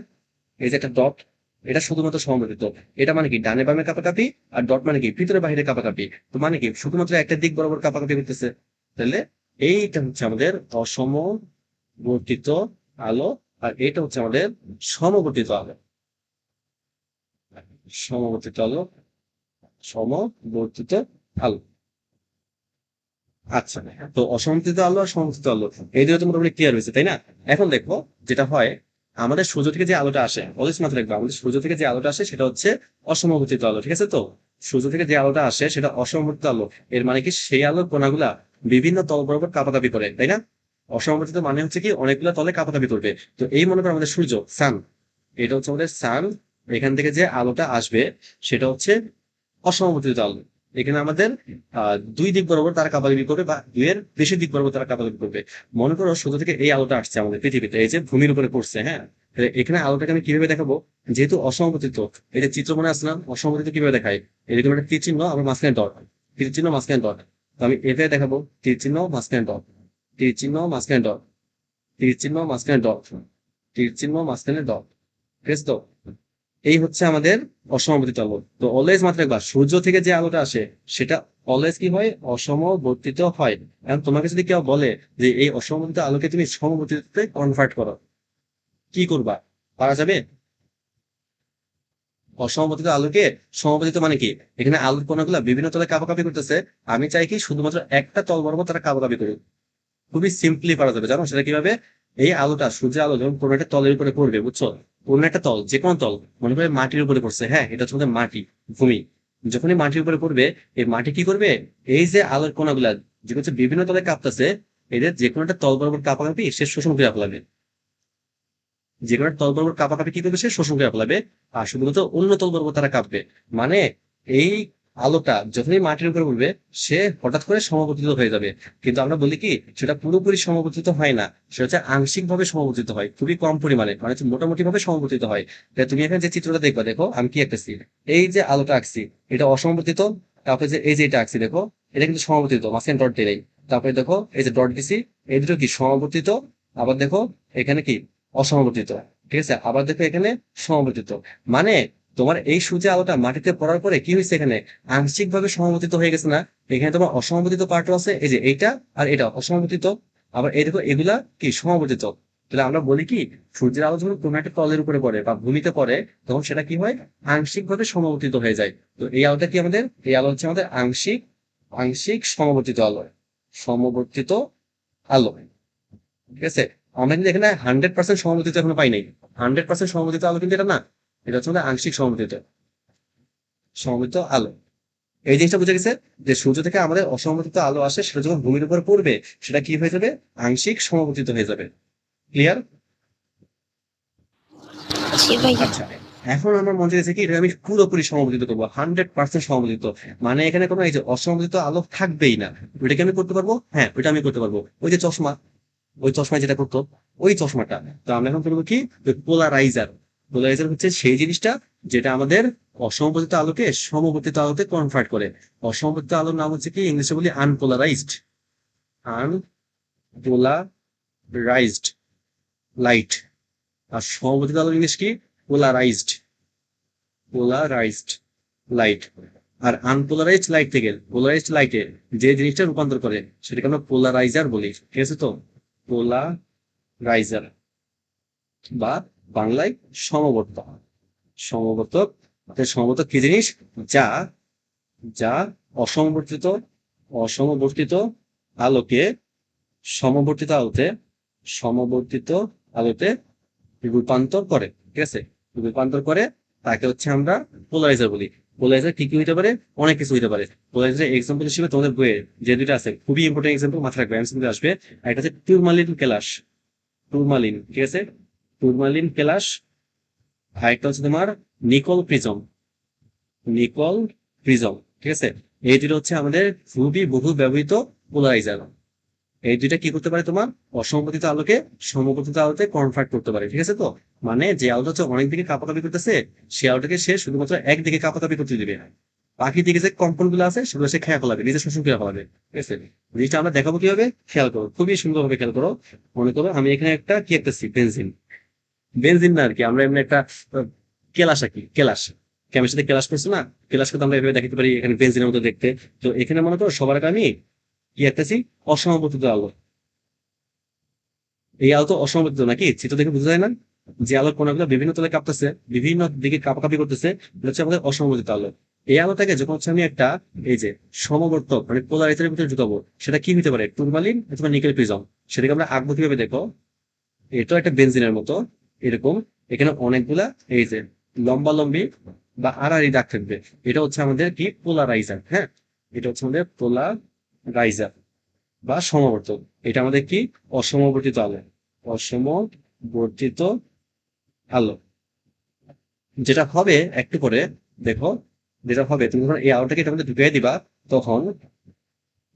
A: এই যে একটা ডট, এটা শুধুমাত্র সমবর্তিত। এটা মানে কি ডানে বামে কাপাকাপি, আর ডট মানে কি ভিতরে বাহিরে কাপাকাপি। তো মানে কি শুধুমাত্র একটা দিক বরাবর কাপাকাপি করতেছে। তাহলে এইটা হচ্ছে আমাদের অসমবর্তিত আলো, আর এটা হচ্ছে আমাদের সমবর্তিত আলো। সমবর্তিত আলো, সমবর্তিত আলো। আচ্ছা, তো অসমর্থিত আলো আর সমর্থিত আলো, এই দুটো তো মোটামুটি ক্লিয়ার হয়েছে, তাই না? এখন দেখো যেটা হয়, আমাদের সূর্য থেকে যে আলোটা আসে, অলওয়েজ মাথায় রাখবে, আমাদের সূর্য থেকে যে আলোটা আসে সেটা হচ্ছে অসমবর্তিত আলো। ঠিক আছে তো? সূর্য থেকে যে আলোটা আসে সেটা অসমবর্তিত আলো। এর মানে কি সেই আলোর কণাগুলা বিভিন্ন তল বরাবর কাপাকাপি করে, তাই না? অসমবর্তিত মানে হচ্ছে কি অনেকগুলো তলে কাপাকাপি করবে। তো এই মনে করো আমাদের সূর্য, সান, এটা হচ্ছে আমাদের সান। এখান থেকে যে আলোটা আসবে সেটা হচ্ছে অসমবর্তিত আলো। এখানে আমাদের দুই দিক বরাবর তারা কাপাকাপি করবে, বা দুইয়ের বেশি দিক বরাবর তারা কাপাকাপি করবে। মনে করো সূর্য থেকে এই আলোটা আসছে আমাদের পৃথিবীতে, এই যে ভূমির উপরে পড়ছে, হ্যাঁ? তাহলে এখানে আলোটাকে আমি কিভাবে দেখাবো? যেহেতু অসমবর্তিত, এটা চিত্র মনে আসছে না? অসমবর্তিত কিভাবে দেখায়? এরকম একটা তীর চিহ্ন, আমার মাঝখানে ডট, তীর চিহ্ন মাঝখানে ডট। তো আমি এভাবে দেখাবো, তীর চিহ্ন মাঝখানে ডট, তীর চিহ্ন মাঝখানে ডট, তীর চিহ্ন মাঝখানে ডট, তীর চিহ্ন মাঝখানে ডট, ঠিক আছে? তো এই হচ্ছে আমাদের অসমবর্তিত আলো। তো অলওয়েজ মাত্র একবার সূর্য থেকে যে আলোটা আসে সেটা অলওয়েজ কি হয়, অসমবর্তিত হয়। এখন তোমাকে যদি কেউ বলে যে এই অসমবর্তিত আলোকে তুমি সমবর্তিততে কনভার্ট করো, কি করবা? পারা যাবে? অসমবর্তিত আলোকে সমবর্তিত মানে কি, এখানে আলোর কণাগুলা বিভিন্ন তলে কাঁপাকাঁপি করতেছে, আমি চাই কি শুধুমাত্র একটা তল বরাবর তারা কাঁপাকাঁপি করুক। খুবই সিম্পলি পারা যাবে, জানো সেটা কিভাবে? এই আলোটা, সূর্যের আলো যখন কোনো একটা তলের উপরে পড়বে, বুঝছো, কোনো একটা তল, যে কোনো তল, মনে করে মাটির উপরে পড়ছে, হ্যাঁ, এটা হচ্ছে আমাদের মাটি, ভূমি। যখনই মাটির উপরে পড়বে, এই মাটি কি করবে, এই যে আলোর কণাগুলা যে হচ্ছে বিভিন্ন তলে কাঁপতেছে, এদের যে কোনো একটা তল বরাবর কাঁপাকাঁপি সে শোষণ করে ফেলাবে। যে কোনো একটা তল বরাবর কাঁপাকাঁপি কি করবে, সে শোষণ করে ফেলাবে, আর শুধুমাত্র অন্য তল বরাবর তারা কাঁপবে। মানে এই আলোটা যখনই মাটির উপরে পড়বে, সে হঠাৎ করে সমবর্তিত হয়ে যাবে। কিন্তু আমরা বলি কি, সেটা পুরোপুরি সমবর্তিত হয় না, সেটা হচ্ছে আংশিক ভাবে সমবর্তিত হয়, খুবই কম পরিমাণে, মানে হচ্ছে মোটামুটি ভাবে সমবর্তিত হয়। তা তুমি এখানে যে চিত্রটা দেখবা, দেখো আমি কি আঁকতেছি, এই যে আলোটা আঁকছি এটা অসমবর্তিত, তারপরে যে এই যে এটা আঁকছি দেখো, এটা কিন্তু সমবর্তিত, মাঝখানে ডট দিলেই। তারপরে দেখো এই যে ডট দিছি, এই দুটো কি সমবর্তিত, আবার দেখো এখানে কি অসমবর্তিত, ঠিক আছে? আবার দেখো এখানে সমবর্তিত। মানে তোমার এই সূর্যের আলোটা মাটিতে পড়ার পরে কি হয়েছে, এখানে আংশিক ভাবে সমবর্তিত হয়ে গেছে না? এখানে তোমার অসমবর্তিত পার্টও আছে, এই যে এইটা আর এটা অসমবর্তিত, আবার এই দেখো এগুলা কি সমবর্তিত। তাহলে আমরা বলি কি, সূর্যের আলো যখন কোনো একটা তলের উপরে পড়ে বা ভূমিতে পড়ে, তখন সেটা কি হয়, আংশিক ভাবে সমবর্তিত হয়ে যায়। তো এই আলোটা কি আমাদের, এই আলো হচ্ছে আমাদের আংশিক আংশিক সমবর্তিত আলো, সমবর্তিত আলো, ঠিক আছে? আমরা কিন্তু এখানে 100% সমবর্তিত এখনো পাই নাই। 100% সমবর্তিত আলো কিন্তু এটা না, এটা হচ্ছে আমাদের আংশিক সমবর্তিত সমবর্তিত আলো। এই জিনিসটা বুঝে গেছে যে সূর্য থেকে আমাদের অসমবর্তিত আলো আসে, সেটা যখন ভূমির উপর পড়বে সেটা কি হয়ে যাবে, আংশিক সমবর্তিত হয়ে যাবে। ক্লিয়ার?
C: জি ভাইয়া।
A: আচ্ছা, এখন আমার মনে হচ্ছে কি, এটা আমি পুরোপুরি সমবর্তিত করবো, 100% সমবর্তিত। মানে এখানে কোনো এই যে অসমবর্তিত আলো থাকবেই না। ওইটাকে আমি করতে পারবো, হ্যাঁ ওইটা আমি করতে পারবো। ওই যে চশমা, ওই চশমায় যেটা করতো, ওই চশমাটা। তো আমরা এখন করবো কি, পোলারাইজার। পোলারাইজার হচ্ছে সেই জিনিসটা যেটা আমাদের অসমবর্তিত আলোকে সমবর্তিত আলোতে কনভার্ট করে। অসমবর্তিত আলোর নাম হচ্ছে কি, ইংলিশে বলি আনপোলারাইজড, আনপোলারাইজড লাইট। আর সমবর্তিত আলোর ইংলিশ কি, পোলারাইজড, পোলারাইজড লাইট। আর আনপোলারাইজড লাইট থেকে পোলারাইজড লাইটে যে জিনিসটা রূপান্তর করে সেটাকে আমরা পোলারাইজার বলি, ঠিক আছে? তো পোলারাইজার বা বাংলায় সমবর্তক। সমবর্তক, সমবর্তক কি জিনিস, যা যা অসমবর্তিত অসমবর্তিত আলোকে সমবর্তিত আলোতে সমবর্তিত আলোতে রূপান্তর করে, ঠিক আছে? রূপান্তর করে, তাকে হচ্ছে আমরা পোলারাইজার বলি। পোলারাইজার কি কি হইতে পারে, অনেক কিছু হইতে পারে। পোলারাইজার এক্সাম্পল হিসেবে তোমাদের বইয়ে যে দুইটা আছে, খুবই ইম্পর্টেন্ট এক্সাম্পল, মাথায় রাখবে, এমসিকিউ আসবে। একটা হচ্ছে টুরমালিন কেলাস, টুরমালিন, ঠিক আছে? টুরমালিন কেলাস। আরেকটা হচ্ছে তোমার নিকল প্রিজম, নিকল প্রিজম, ঠিক আছে? এই দুটো হচ্ছে আমাদের খুবই বহু ব্যবহৃত পোলারাইজার। এই দুইটা কি করতে পারে, তোমার অসমবর্তিত আলোকে সমবর্তিত আলোতে কনভার্ট করতে পারে, ঠিক আছে? তো মানে যে আলোটা হচ্ছে অনেক দিকে কাঁপাকাঁপি করতেছে, সেই আলোটাকে সে শুধুমাত্র একদিকে কাঁপাকাঁপি করতে দিবে, বাকি দিকে যে কম্পন গুলো আছে সেগুলো সে খেয়া ফেলাবে, নিজে শোষণ করে ফেলাবে, ঠিক আছে? জিনিসটা আমরা দেখাবো কিভাবে, খেয়াল করো, খুবই সুন্দরভাবে খেয়াল করো। মনে করো আমি এখানে একটা কি একটা বেনজিন, বেনজিন না আর কি, আমরা এমনি একটা কেলাস আঁকি, কেলাস, কেমিস্ট্রিতে কেলাস করছো না, কেলাসকে তো আমরা এভাবে দেখাতে পারি, এখানে বেনজিনের মতো দেখতে। তো এখানে মনে করো সবার আগে আমি কি আঁকতেছি, অসমবর্তিত আলো। এই আলো তো অসমবর্তিত নাকি, চিত্র দেখে বোঝা যায় না, যে আলোর কণাগুলো বিভিন্ন তলে কাঁপতেছে, বিভিন্ন দিকে কাঁপাকাঁপি করতেছে, এটা হচ্ছে আমাদের অসমবর্তিত আলো। এই আলোটাকে যখন হচ্ছে আমি একটা এই যে সমবর্তক মানে পোলারাইজারের ভিতরে ঢুকাবো, সেটা কি হতে পারে, টুরমালিন অথবা নিকেল প্রিজম। সেটাকে আমরা আঁকবো কিভাবে, দেখো এটা একটা বেনজিনের মতো এরকম, এখানে অনেকগুলা এই যে লম্বা লম্বি বা আড়াআড়ি দাগ থাকবে, এটা হচ্ছে আমাদের কি, পোলারাইজার। হ্যাঁ, এটা হচ্ছে আমাদের পোলারাইজার বা সমবর্তক। এটা আমাদের কি, অসমবর্তিত আলো, অসমবর্তিত আলো। যেটা হবে একটু পরে, দেখো যেটা হবে, তুমি যখন এই আলোটাকে এটা মধ্যে ঢুকিয়ে দিবা, তখন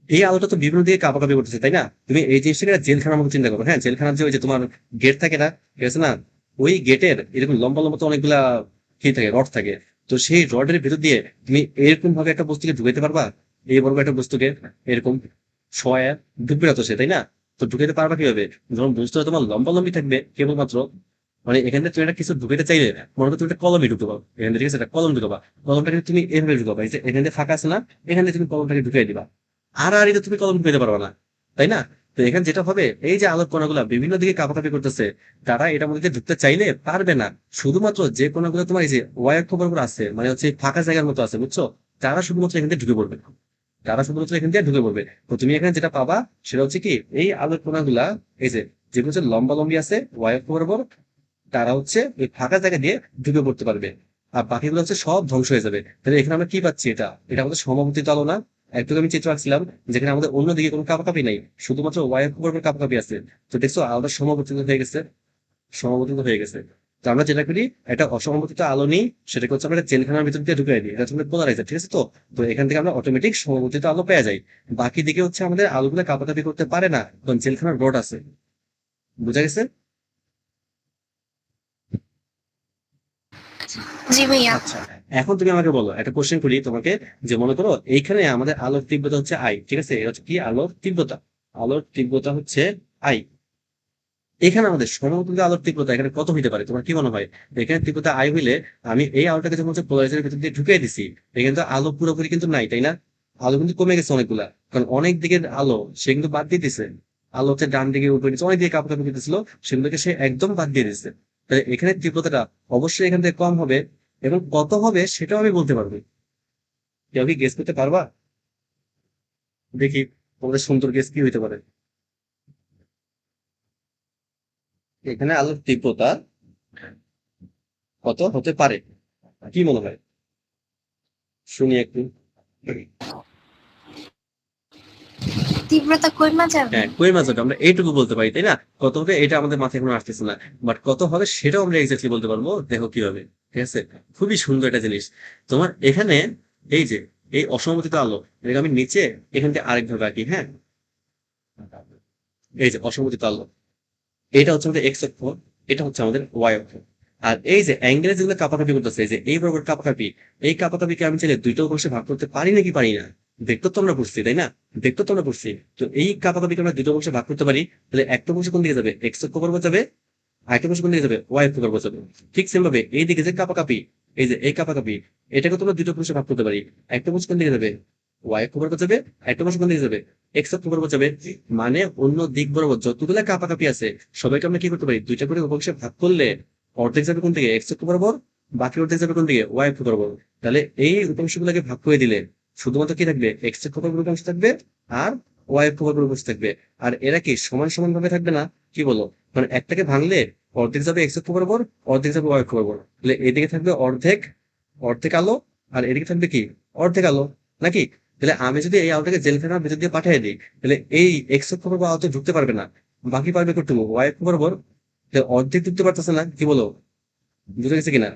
A: এই আলোটা তো বিভিন্ন দিকে কাঁপাকাঁপি করতেছে, তাই না? তুমি এই জিনিসটাকে একটা জেলখানার মতো চিন্তা করো। হ্যাঁ, জেলখানার যে ওই যে তোমার গেট থাকে না, ঠিক আছে না, ওই গেটের এরকম লম্বা লম্বা তো অনেকগুলা কি থাকে, রড থাকে। তো সেই রডের ভিতর দিয়ে তুমি এরকম ভাবে একটা বস্তুকে ঢুকাইতে পারবা? এই বর্গ একটা বস্তুকে এরকম শোয়া ঢুকবে না তো সে, তাই না? তো ঢুকাইতে পারবা কিভাবে? যখন বস্তুটা তোমার লম্বা লম্বি থাকবে কেবলমাত্র, মানে এখান থেকে তুমি একটা কিছু ঢুকাইতে চাইলে মনে করো তুমি একটা কলমে ঢুকবা, এখান থেকে ঠিক আছে একটা কলম ঢুকাবা, কলমটাকে তুমি এভাবে ঢুকাবা, এই যে এখান থেকে ফাঁকা আছে না, এখান থেকে তুমি কলমটাকে ঢুকাই দিবা। আর এটা তুমি কলম ঢুকাইতে পারবা না, তাই না? তো এখানে যেটা হবে, এই যে আলোক কণাগুলা বিভিন্ন দিকে কাঁপাকাঁপি করতেছে, তারা এটার মধ্যে ঢুকতে চাইলে পারবে না। শুধুমাত্র যে কণাগুলো তোমার এই যে ওয়ার খবর আছে, মানে হচ্ছে ফাঁকা জায়গার মতো আছে, বুঝছো, তারা শুধুমাত্র এখান থেকে ঢুকে পড়বে, তারা শুধুমাত্র এখান থেকে ঢুকে পড়বে। তো তুমি এখানে যেটা পাবা সেটা হচ্ছে কি, এই আলোক কণাগুলা এই যে যেগুলো হচ্ছে লম্বা লম্বি আছে ওয়ার বরাবর, তারা হচ্ছে ওই ফাঁকা জায়গা দিয়ে ঢুকে পড়তে পারবে, আর বাকিগুলো হচ্ছে সব ধ্বংস হয়ে যাবে। তাহলে এখানে আমরা কি পাচ্ছি? এটা আমাদের সমবর্তিত আলো না? একটু আমি চিত্র আঁকছিলাম যেখানে আমাদের অন্যদিকে কোনো কাঁপাকাঁপি নাই, শুধুমাত্র ওয়ার উপর কাঁপাকাঁপি আছে। তো দেখছো আলোটা সমবর্তিত হয়ে গেছে, সমবর্তিত হয়ে গেছে। তো আমরা যেটা করি, একটা অসমবর্তিত আলো নিই, সেটাকে হচ্ছে আমরা একটা জেলখানার ভিতর দিয়ে ঢুকিয়ে দিই, এটা হচ্ছে পোলারাইজার, ঠিক আছে? তো তো এখান থেকে আমরা অটোমেটিক সমবর্তিত আলো পেয়ে যাই। বাকি দিকে হচ্ছে আমাদের আলোগুলো কাঁপাকাঁপি করতে পারে না, কারণ জেলখানার রড আছে। বুঝা গেছে?
C: জি ভাইয়া।
A: আচ্ছা, এখন তুমি আমাকে বলো, একটা কোশ্চেন করি তোমাকে, যে মনে করো এইখানে আমাদের আলোর তীব্রতা হচ্ছে আই, ঠিক আছে? এটা হচ্ছে কি, আলোর তীব্রতা। আলোর তীব্রতা হচ্ছে আই। এখানে আমাদের সমতুল্য আলোর তীব্রতা এখানে কত হইতে পারে তোমার কি মনে হয়? এখানে তীব্রতা আই হইলে আমি এই আলোটাকে যখন হচ্ছে পোলারাইজারের ভিতর দিয়ে ঢুকিয়ে দিছি, এখানে তো আলো পুরোপুরি কিন্তু নাই, তাই না? আলো কিন্তু কমে গেছে অনেকগুলা, কারণ অনেক দিকের আলো সে কিন্তু বাদ দিয়ে দিছে। আলো হচ্ছে ডান দিকে উপরে নিচে অনেক দিকে কাঁপাকাঁপি করতেছিল, সেগুলোকে সে একদম বাদ দিয়ে দিচ্ছে। তাহলে এখানে তীব্রতাটা অবশ্যই এখান থেকে কম হবে, এবং কত হবে সেটাও আমি বলতে পারবো। কেউ কি গেস করতে পারবা? দেখি তোমাদের সুন্দর গেস কি হইতে পারে। এখানে আলোর তীব্রতা কত হতে পারে, কি মনে হয়? শুনি একটু।
C: তীব্রতা কমে যাবে।
A: হ্যাঁ, কই মাছ হবে আমরা এইটুকু বলতে পারি, তাই না? কত হবে এটা আমাদের মাথায় এখনো আসতেছে না, বাট কত হবে সেটাও আমরা এক্স্যাক্টলি বলতে পারবো। দেখো কি হবে, ঠিক আছে? খুবই সুন্দর একটা জিনিস। তোমার এখানে এই যে এই অসমমিত আলো, এটাকে আমি নিচে এখান থেকে আরেকভাবে আঁকি, হ্যাঁ? এই যে অসমমিত আলো, এটা হচ্ছে আমাদের এক্স অক্ষ, এটা হচ্ছে আমাদের ওয়াই অক্ষ। আর এই যে অ্যাঙ্গেলে যেগুলো কাপাকাপি করতেছে, এই যে এই বরাবর কাপাকাপি, এই কাপাকাপিকে আমি চাইলে দুইটা অংশে ভাগ করতে পারি নাকি পারি না? দেখতে তো আমরা বুঝছি, তাই না? দেখতে তো আমরা বুঝছি। তো এই কাপাকাপিকে আমরা দুটো অংশে ভাগ করতে পারি, তাহলে একটা অংশ কোন দিকে যাবে? এক্স অক্ষ বরাবর যাবে, আরেকটা অংশ কোন দিকে যাবে? ওয়াই অক্ষ বরাবর যাবে। ঠিক সেম ভাবে এই দিকে যে কাপাকাপি, এই যে এই কাপাকাপি, এটাকে তোমরা দুটো অংশে ভাগ করতে পারি। একটা অংশ কোন দিকে যাবে? ওয়াই অক্ষ বরাবর যাবে, একটা অংশ কোন দিকে যাবে? এক্স অক্ষ বরাবর যাবে। মানে অন্য দিক বরাবর যতগুলা কাপাকাপি আছে সবাইকে আমরা কি করতে পারি, দুইটা করে অংশে ভাগ করলে অর্ধেক যাবে কোন দিকে? এক্স অক্ষ বরাবর, বাকি অর্ধেক যাবে কোন দিকে? ওয়াই অক্ষ বরাবর। তাহলে এই উপাংশগুলোকে ভাগ করে দিলে শুধুমাত্র কি থাকবে? এক্স অক্ষ বরাবর উপাংশ থাকবে, আর ওয়াই অক্ষ বরাবর উপাংশ থাকবে। আর এরা কি সমান সমান ভাবে থাকবে না? কি বলো? মানে একটাকে ভাঙলে অর্ধেক যাবে এক্স অক্ষ বরাবর, অর্ধেক যাবে ওয়াই অক্ষ বরাবর, তাহলে এদিকে থাকবে অর্ধেক, অর্ধেক আলো, আর এদিকে থাকবে কি? অর্ধেক আলো, নাকি? তাহলে আমি যদি এই আলোটাকে জেলখানার ভেতর দিয়ে পাঠিয়ে দিই, তাহলে এই এক্স অক্ষ বরাবর আলোতে ঢুকতে পারবে না, বাকি পারবে কতটুকু? ওয়াই অক্ষ বরাবর। তাহলে অর্ধেক ঢুকতে পারতেছে না, কি বলো? বুঝে গেছে কিনা?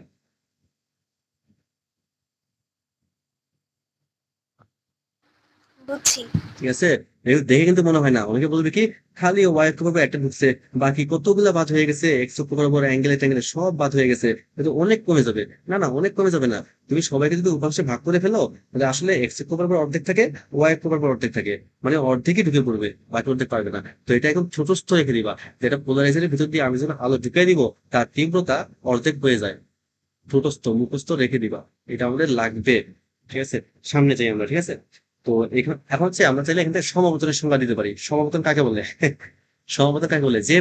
C: বুঝছি।
A: ঠিক আছে? এগুলো দেখে কিন্তু মনে হয় না, অনেকে বলবে কি খালি ওয়াই অক্ষ বরাবর একটা ঢুকছে, বাকি কতগুলা বাদ হয়ে গেছে, এক্স অক্ষ বরাবর অ্যাঙ্গেলে ট্যাঙ্গেলে সব বাদ হয়ে গেছে, কিন্তু অনেক কমে যাবে। না না, অনেক কমে যাবে না। তুমি সবাইকে যদি উপাংশে ভাগ করে ফেলো, তাহলে আসলে এক্স অক্ষ বরাবর অর্ধেক থাকে, ওয়াই অক্ষ বরাবর অর্ধেক থাকে, মানে অর্ধেকই ঢুকে পড়বে, বাকি অর্ধেক পারবে না। তো এটা একদম ছোটস্থ রেখে দিবা, যেটা পোলারাইজারের ভিতর দিয়ে আমি যখন আলো ঢুকিয়ে দিব, তার তীব্রতা অর্ধেক হয়ে যায়। ঠোঁটস্থ মুখস্থ রেখে দিবা, এটা আমাদের লাগবে। ঠিক আছে, সামনে যাই আমরা, ঠিক আছে? তো এখন হচ্ছে আমরা চাইলে এখান থেকে সমাবর্তনের সংজ্ঞা দিতে পারি। সমাবর্তন কাকে বলে? সমাবর্তন কাকে বলে? যে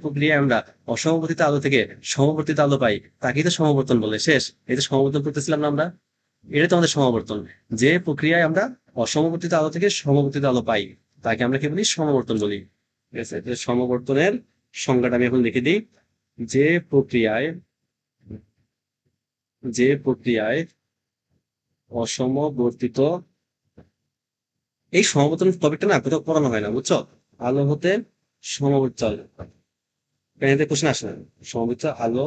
A: প্রক্রিয়ায় আমরা অসমবর্তিত আলো থেকে সমবর্তিত আলো পাই, তাকেই তো সমাবর্তন বলে। শেষ, এই যে সমাবর্তন করতেছিলাম না আমরা, এটা তো আমাদের সমাবর্তন। যে প্রক্রিয়ায় আমরা অসমবর্তিত আলো থেকে সমবর্তিত আলো পাই, তাকে আমরা কি বলি? সমাবর্তন বলি। ঠিক আছে, যে সমবর্তনের সংজ্ঞাটা আমি এখন লিখে দিই। যে প্রক্রিয়ায় যে প্রক্রিয়ায় অসমবর্তিত, এই সমবর্তন টপিকটা না কোথাও পড়ানো হয় না, বুঝছো? আলো হতে সমবর্তিত আলো, এখানে কোশ্চেন আসে না। সমবর্তিত আলো,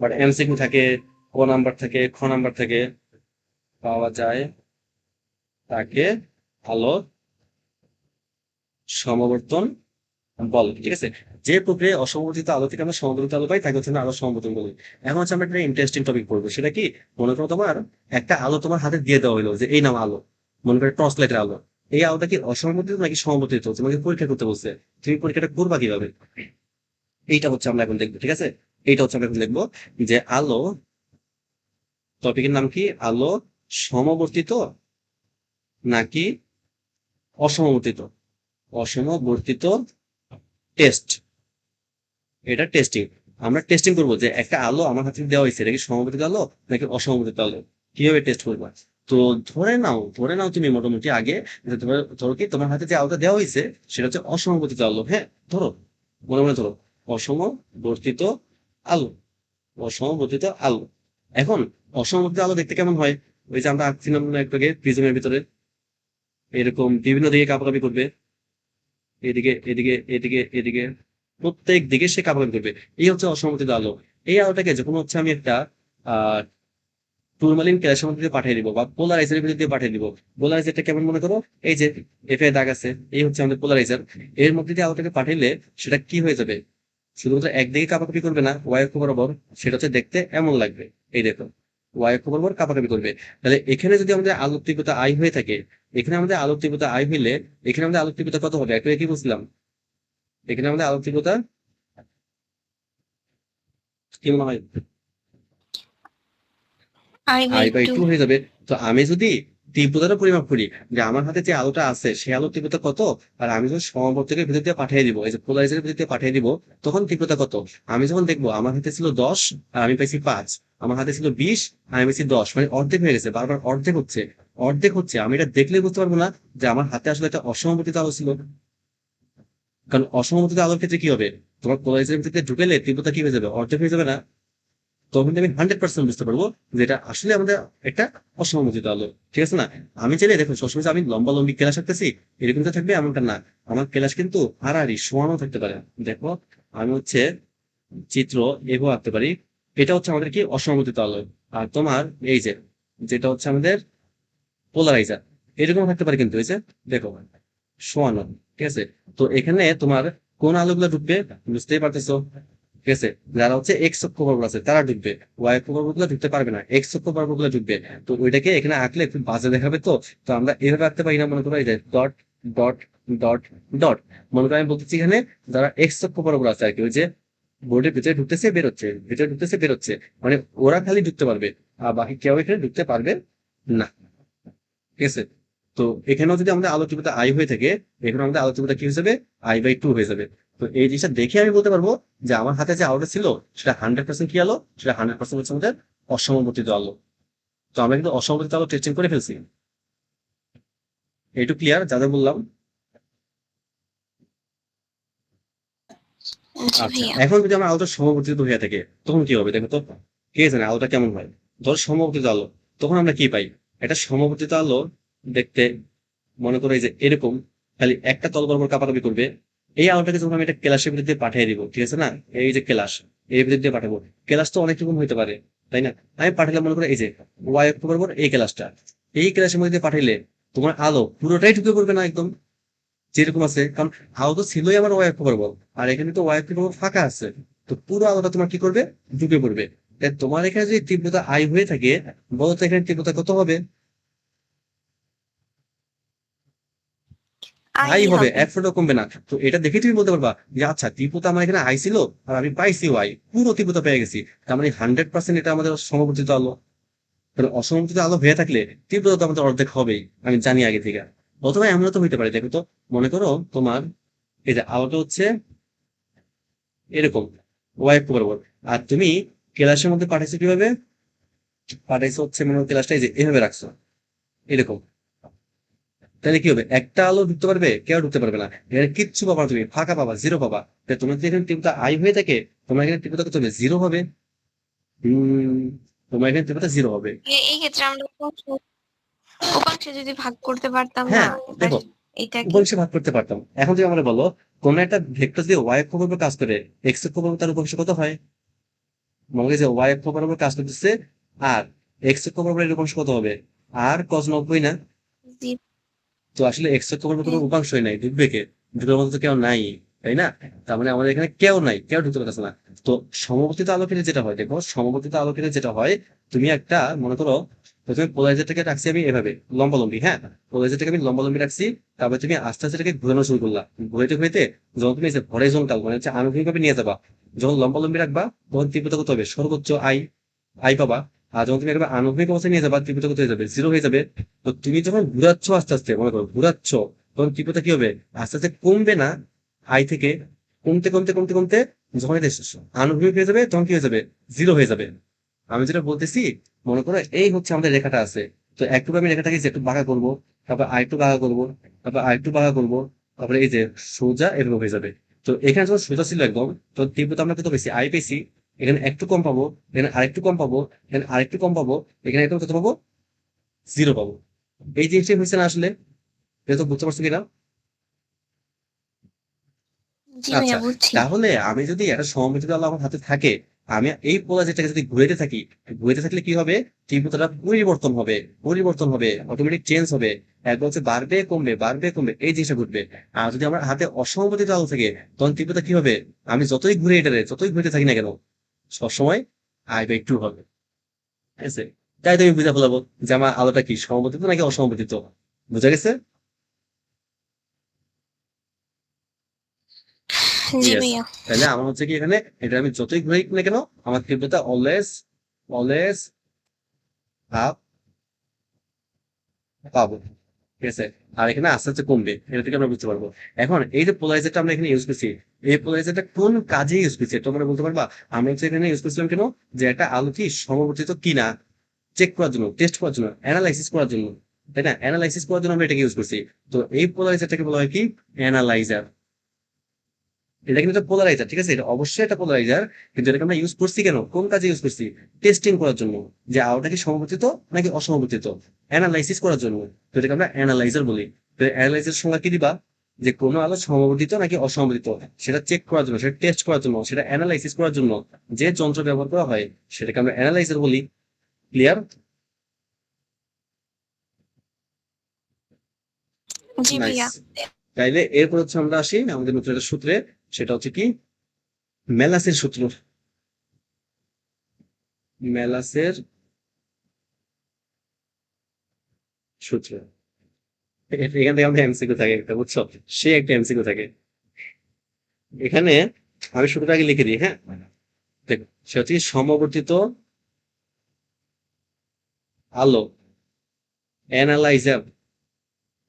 A: বাট এমসিকিউ থাকে, ক নাম্বার থাকে, খ নাম্বার থাকে, পাওয়া যায় তাকে আলোর সমবর্তন বল, ঠিক আছে? যে প্রক্রিয়ায় অসমবর্তিত আলো থেকে আমরা সমবর্তিত আলো পাই তাকে হচ্ছে আমরা আলো সমবর্তন বলি। এখন হচ্ছে আমরা একটা ইন্টারেস্টিং টপিক পড়বো, সেটা কি? মনে করো তোমার একটা আলো তোমার হাতে দিয়ে দেওয়া হলো যে এই নাম আলো, মনে করো টর্চ লাইটের আলো। এই আলোটা কি অসমবর্তিত নাকি সমবর্তিত? তোমাকে পরীক্ষা করতে বলছে, তুমি পরীক্ষাটা করবা কিভাবে? এইটা হচ্ছে আমরা এখন দেখবো, ঠিক আছে? এইটা হচ্ছে আমরা এখন দেখবো যে আলো, টপিকের নাম কি? আলো সমবর্তিত নাকি অসমবর্তিত? অসমবর্তিত টেস্ট, এটা টেস্টিং। আমরা টেস্টিং করবো যে একটা আলো আমার হাতে দেওয়া হয়েছে, এটা কি সমবর্তিত আলো নাকি অসমবর্তিত আলো, কিভাবে টেস্ট করবা? তো ধরে নাও তুমি মোটামুটি আগে যে ধরো কি তোমার হাতে যে আলোটা দেওয়া হয়েছে সেটা হচ্ছে অসমবর্তিত আলো। হ্যাঁ, ধরো, মনে মনে ধরো অসমবর্তিত আলো, অসমবর্তিত আলো। এখন অসমবর্তিত আলো দেখতে কেমন হয়? ওই যে আমরা আঁকছিলাম না একটু আগে প্রিজমের ভিতরে, এরকম বিভিন্ন দিকে কাঁপাকাঁপি করবে, এদিকে এদিকে এদিকে এদিকে, প্রত্যেক দিকে সে কাঁপাকাঁপি করবে। এই হচ্ছে অসমবর্তিত আলো। এই আলোটাকে যখন হচ্ছে আমি একটা আহ টুরমালিন গ্যাসের মধ্যে দিয়ে পাঠিয়ে দিব বা পোলারাইজারের ভিতর দিয়ে পাঠিয়ে দিব। পোলারাইজারটা কেমন মনে করো, এই যে এফ এ দাগ আছে, এই হচ্ছে আমাদের পোলারাইজার। এর মধ্যে দিয়ে আলোটাকে পাঠাইলে সেটা কি হয়ে যাবে? শুধুমাত্র একদিকে কাঁপাকাঁপি করবে না, ওয়াই অক্ষ বরাবর, সেটা হচ্ছে দেখতে এমন লাগবে। এই দেখো, ওয়াই অক্ষ বরাবর কাঁপাকাঁপি করবে। তাহলে এখানে যদি আমাদের আলোক তীব্রতা আই হয়ে থাকে, এখানে আমাদের আলোক তীব্রতা আই হইলে এখানে আমাদের আলোক তীব্রতা কত হবে? একটু কি বুঝলাম, এখানে আমাদের আলোক তীব্রতা কি মনে হয়?
D: I by
A: I by
D: 2।
A: Two হয়ে যাবে। তো আমি যদি তীব্রতাটা পরিমাপ করি যে আমার হাতে যে আলোটা আছে সেই আলোর তীব্রতা কত, আর আমি যখন সমবর্তকের ভিতর দিয়ে পাঠিয়ে দিব, এই যে পোলারাইজারের ভিতর দিয়ে পাঠিয়ে দিব, তখন তীব্রতা কত? আমি যখন দেখবো আমার হাতে ছিল 10 আর আমি পাইছি 5, আমার হাতে ছিল 20 আর আমি পাইছি 10, মানে অর্ধেক হয়ে গেছে, বারবার অর্ধেক হচ্ছে, অর্ধেক হচ্ছে। আমি এটা দেখলে বুঝতে পারবো না যে আমার হাতে আসলে একটা অসমবর্তিত আলো ছিল। কারণ অসমবর্তিত আলোর ক্ষেত্রে কি হবে? তোমার পোলারাইজারের ভিতরে ঢুকেলে তীব্রতা কি হয়ে যাবে? অর্ধেক হয়ে যাবে না? তখন আমি 100% বুঝতে পারবো যে এটা আসলে আমাদের একটা অসমমিত আলো, ঠিক আছে না? আমি চাইলে দেখো সবসময় যে আমি লম্বা লম্বি ক্লাস আঁকতেছি এরকম তো থাকবে এমনটা না, আমার ক্লাস কিন্তু হারাহারি সমানও থাকতে পারে। দেখো, আমি হচ্ছে চিত্র এভাবে আঁকতে পারি, এটা হচ্ছে আমাদের কি অসমমিত আলো। আর তোমার এই যে যেটা হচ্ছে আমাদের পোলারাইজার, এরকম থাকতে পারে কিন্তু, এই যে দেখো সমান, ঠিক আছে? তো এখানে তোমার কোন আলোগুলো ঢুকবে বুঝতেই পারতেছো, ঠিক আছে? যারা হচ্ছে এক্স অক্ষ বরাবর আছে তারা ঢুকবে, ওয়াই অক্ষ বরাবর গুলো ঢুকতে পারবে না, এক্স অক্ষ বরাবর গুলো ঢুকবে। তো ওইটাকে এখানে আঁকলে একটু বাজে দেখাবে। তো তো আমরা এভাবে আঁকতে পারি না, মনে করো এই যে ডট ডট ডট ডট। মনে করো আমি বলতেছি এখানে যারা এক্স অক্ষ বরাবর আছে আর কি, ওই যে বোর্ডের ভিতরে ঢুকতেছে বেরোচ্ছে, ভিতরে ঢুকতেছে বেরোচ্ছে, মানে ওরা খালি ঢুকতে পারবে আর বাকি কেউ এখানে ঢুকতে পারবে না, ঠিক আছে? তো এখানেও যদি আমাদের আলো তীব্রতা আই হয়ে থাকে, এখানে আমাদের আলো তীব্রতা কি হয়ে যাবে? আই বাই টু হয়ে যাবে। তো এই জিনিসটা দেখে আমি বলতে পারবো যে আমার হাতে যে আলোটা ছিল সেটা 100% কি আলো, সেটা 100% হচ্ছে আমাদের অসমবর্তিত আলো। তো আমরা কিন্তু অসমবর্তিত আলো টেস্টিং করে ফেলছি। এইটুকু ক্লিয়ার যাদের বললাম?
D: আচ্ছা
A: আচ্ছা,
D: ভাইয়া।
A: এখন যদি আমার আলোটা সমবর্তিত হয়ে থাকে তখন কি হবে দেখো তো, কে জানে আলোটা কেমন হয়? ধর সমবর্তিত আলো, তখন আমরা কি পাই? একটা সমবর্তিত আলো দেখতে, মনে করো এই যে এরকম খালি একটা তল বরাবর কাপাকাপি করবে। এই আলোটাকে যখন আমি একটা ক্লাসের ভিতর দিয়ে পাঠিয়ে দিব, ঠিক আছে না? এই যে ক্লাস, এর ভিতর দিয়ে পাঠাবো। ক্লাস তো অনেক রকম হইতে পারে, তাই না? আমি পাঠালাম মনে করো এই যে ওয়াই অক্ষ বরাবর এই ক্লাসটা, এই ক্লাসের মধ্যে দিয়ে পাঠাইলে তোমার আলো পুরোটাই ঢুকে পড়বে না একদম যেরকম আছে, কারণ আলো তো ছিলই আমার ওয়াই অক্ষ বরাবর, আর এখানে তো ওয়াই অক্ষ বরাবর ফাঁকা আছে। তো পুরো আলোটা তোমার কি করবে? ঢুকে পড়বে। তাই তোমার এখানে যদি তীব্রতা আই হয়ে থাকে, বলতো এখানে তীব্রতা কত হবে?
D: আই
A: আই হবে,
D: হবে।
A: এক ফুটও কমবে না। তো এটা দেখে তুমি বলতে পারবা যে আচ্ছা তীব্রতা আমার এখানে আই ছিল আর আমি পাইছি ওয়াই, পুরো তীব্রতা পেয়ে গেছি, তার মানে 100% এটা আমাদের সমবর্তিত আলো। কারণ অসমবর্তিত আলো হয়ে থাকলে তীব্রতা তো আমাদের অর্ধেক হবেই, আমি জানি আগে থেকে। অথবা এমনও তো হইতে পারে, দেখো তো, মনে করো তোমার এই যে আলোটা হচ্ছে এরকম ওয়াই বরাবর, আর তুমি ক্লাসের মধ্যে পাঠাইছো কিভাবে? পাঠাইছো হচ্ছে মনে হয় ক্লাসটা এই যে এভাবে রাখছো এরকম। তাহলে কি হবে? একটা আলো ঢুকতে পারবে, কেউ ঢুকতে পারবে না, এখানে কিচ্ছু পাবা না, তুমি ফাঁকা পাবা, জিরো পাবা। তাই তোমার যদি এখানে তীব্রতা আই হয়ে থাকে, তোমার এখানে তীব্রতা কত হবে? জিরো হবে। তোমার এখানে তীব্রতা জিরো হবে।
D: এই ক্ষেত্রে আমরা উপাংশে যদি ভাগ করতে পারতাম না,
A: হ্যাঁ,
D: এবার
A: দেখো,
D: এটাকে।
A: উপাংশে ভাগ করতে পারতাম। এখন যদি আমরা বলো কোন একটা ভেক্টর যদি ওয়াই অক্ষ বরাবর কাজ করে, এক্স অক্ষ বরাবর তার উপাংশ কত হয়? মনে করি যে ওয়াই অক্ষ বরাবর কাজ করতেছে আর এক্স অক্ষ বরাবর এর উপাংশ কত হবে? আর cos 90 না?
D: জি।
A: তো আসলে এক্স অক্ষ বরাবর কোনো
D: হ্যাঁ।
A: উপাংশই নাই, ঢুকবে কে? ঢুকার মতো তো কেউ নাই। তাই না? তার মানে আমাদের এখানে কেউ নাই, কেউ ঢুকতে পারতেছে না। তো সমবর্তিত আলোকের যেটা হয়, দেখো সমবর্তিত আলোকের যেটা হয়, তুমি একটা মনে করো প্রথমে পোলারাইজারটাকে রাখছি আমি এভাবে লম্বালম্বি, হ্যাঁ, পোলারাইজারটাকে আমি লম্বালম্বি রাখছি। তারপরে তুমি আস্তে আস্তে এটাকে ঘুরানো শুরু করলা, ঘুরাইতে ঘুরাইতে যখন তুমি হরাইজন্টাল মানে হচ্ছে আনুভূমিকভাবে নিয়ে যাবা, যখন লম্বালম্বি রাখবা তখন তীব্রতা কত হবে, সর্বোচ্চ আই আই পাবা। আর যখন তুমি একবার আনুভূমিক অবস্থায় নিয়ে যাবা তীব্রতা কত হয়ে যাবে, জিরো হয়ে যাবে। তো তুমি যখন ঘুরাচ্ছ আস্তে আস্তে, মনে করো ঘুরাচ্ছ, তখন তীব্রতা কি হবে, আস্তে আস্তে কমবে না, আই থেকে কমতে কমতে কমতে কমতে যখন এটা আনুভূমিক হয়ে যাবে তখন কি হয়ে যাবে, জিরো হয়ে যাবে। আমি যেটা বলতেছি, মনে করো এই হচ্ছে আমাদের রেখাটা আছে। তো একটু আমি রেখাটাকে যে একটু বাঁকা করবো, তারপর আরেকটু বাঁকা করবো, তারপর আরেকটু বাঁকা করবো, তারপরে এই যে সোজা এরকম হয়ে যাবে। তো এখানে যখন সোজা ছিল একদম, তো তীব্রতা আমরা কত পেয়েছি, আই পেয়েছি। এখানে একটু কম পাবো, এখানে আরেকটু কম পাবো, এখানে আরেকটু কম পাবো, এখানে একদম কত পাবো, জিরো পাবো। এই জিনিসটাই হয়েছে না আসলে? এটা তো বুঝতে পারছো কিনা?
D: জি
A: আচ্ছা,
D: ভাইয়া বুঝছি।
A: তাহলে আমি যদি একটা সমমিতি আলো আমার হাতে থাকে, আমি এই পোলারিটিটাকে যদি ঘুরাইতে থাকি, ঘুরাইতে থাকলে কি হবে, তীব্রতাটা পরিবর্তন হবে, পরিবর্তন হবে, অটোমেটিক চেঞ্জ হবে। একবার হচ্ছে বাড়বে কমবে, বাড়বে কমবে, এই জিনিসটা ঘটবে। আর যদি আমার হাতে অসমমিত আলো থাকে, তখন তীব্রতা কি হবে, আমি যতই ঘুরে এটারে যতই ঘুরতে থাকি না কেন, সবসময় আই বাই টু হবে। ঠিক আছে? তাই তুমি বুঝে ফেলাবো যে আমার আলোটা কি সমবর্তিত নাকি অসমবর্তিত। বুঝা গেছে?
D: জি
A: ইয়েস।
D: ভাইয়া।
A: তাহলে আমার হচ্ছে কি, এখানে এটা আমি যতই ঘুরাই না কেন, আমার তীব্রতা অলওয়েজ অলওয়েজ আপ পাবো। ঠিক আছে? আর এখানে আস্তে আস্তে কমবে, এটা থেকে আমরা বুঝতে পারবো। এখন এই যে পোলারাইজারটা আমরা এখানে ইউজ করছি, এই পোলারাইজারটা কোন কাজে ইউজ করছি তোমরা বলতে পারবা? আমরা হচ্ছে এখানে ইউজ করছিলাম কেন, যে একটা আলো কি সমবর্তিত কিনা চেক করার জন্য, টেস্ট করার জন্য, অ্যানালাইসিস করার জন্য, তাই না? অ্যানালাইসিস করার জন্য আমরা এটাকে ইউজ করছি। তো এই পোলারাইজারটাকে বলা হয় কি, অ্যানালাইজার। এটা কিন্তু একটা পোলারাইজার, ঠিক আছে, এটা অবশ্যই একটা পোলারাইজার। কিন্তু এটাকে আমরা ইউজ করছি কেন, কোন কাজে ইউজ করছি, টেস্টিং করার জন্য, যে আলোটা কি সমবর্তিত নাকি অসমবর্তিত, অ্যানালাইসিস করার জন্য। তো এটাকে আমরা অ্যানালাইজার বলি। তো অ্যানালাইজার সংজ্ঞা কি দিবা, যে কোনো আলো সমবর্তিত নাকি অসমবর্তিত সেটা চেক করার জন্য, সেটা টেস্ট করার জন্য, সেটা অ্যানালাইসিস করার জন্য যে যন্ত্র ব্যবহার করা হয় সেটাকে আমরা অ্যানালাইজার বলি। ক্লিয়ার?
D: জি
A: নাইস।
D: ভাইয়া।
A: তাইলে এরপর হচ্ছে আমরা আসি আমাদের নতুন একটা সূত্রে, সেটা হচ্ছে কি, মেলাসের সূত্র। মেলাসের সূত্র। এখান থেকে আমাদের এমসিকিউ থাকে একটা, বুঝছো? সে একটা এমসিকিউ থাকে এখানে। আমি সূত্রটা আগে লিখে দিই, হ্যাঁ। দেখো, সে হচ্ছে কি, সমবর্তিত আলো অ্যানালাইজার,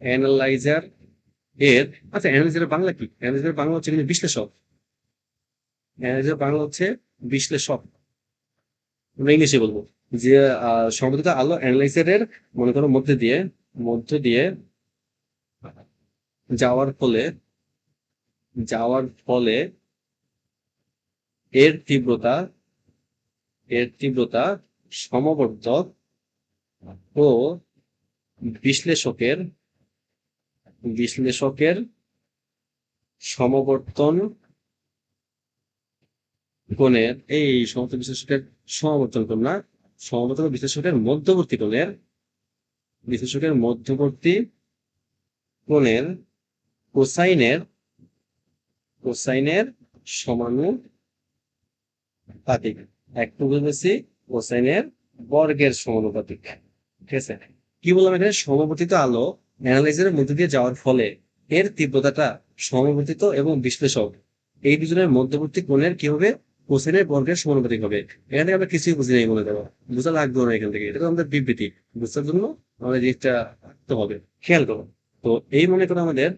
A: অ্যানালাইজার এর, আচ্ছা অ্যানালাইজারের বাংলা কি, অ্যানালাইজারের বাংলা হচ্ছে কিন্তু বিশ্লেষক। অ্যানালাইজার বাংলা হচ্ছে বিশ্লেষক। আমরা ইংলিশে বলবো যে সমবর্তিত আলো অ্যানালাইজারের মনে করো মধ্যে দিয়ে যাওয়ার ফলে, যাওয়ার ফলে এর তীব্রতা, এর তীব্রতা সমবর্তক ও বিশ্লেষকের, বিশ্লেষকের সমবর্তন কোণের, এই সমস্ত বিশ্লেষকের সমবর্তন কোণ না, সমবর্তন ও বিশ্লেষকের মধ্যবর্তী কোণের, বিশ্লেষকের মধ্যবর্তী কোণের কোসাইনের, কোসাইনের সমানুপাতিক। একটু বুঝেছি, কোসাইনের বর্গের সমানুপাতিক। ঠিক আছে? কি বললাম এখানে, সমবর্তিত আলো অ্যানালাইজারের মধ্যে দিয়ে যাওয়ার ফলে এর তীব্রতাটা সমবর্তিত এবং বিশ্লেষক এই দুজনের মধ্যবর্তী কোণের কি হবে, কোসাইনের বর্গের সমানুপাতিক হবে। এখান থেকে আমরা কিছুই বুঝি নাই, মনে করো বোঝা লাগবে না এখান থেকে, এটা তো আমাদের বিবৃতি। বুঝতে জন্য আমাদের জিনিসটা রাখতে হবে, খেয়াল করো। তো এই মনে করো আমাদের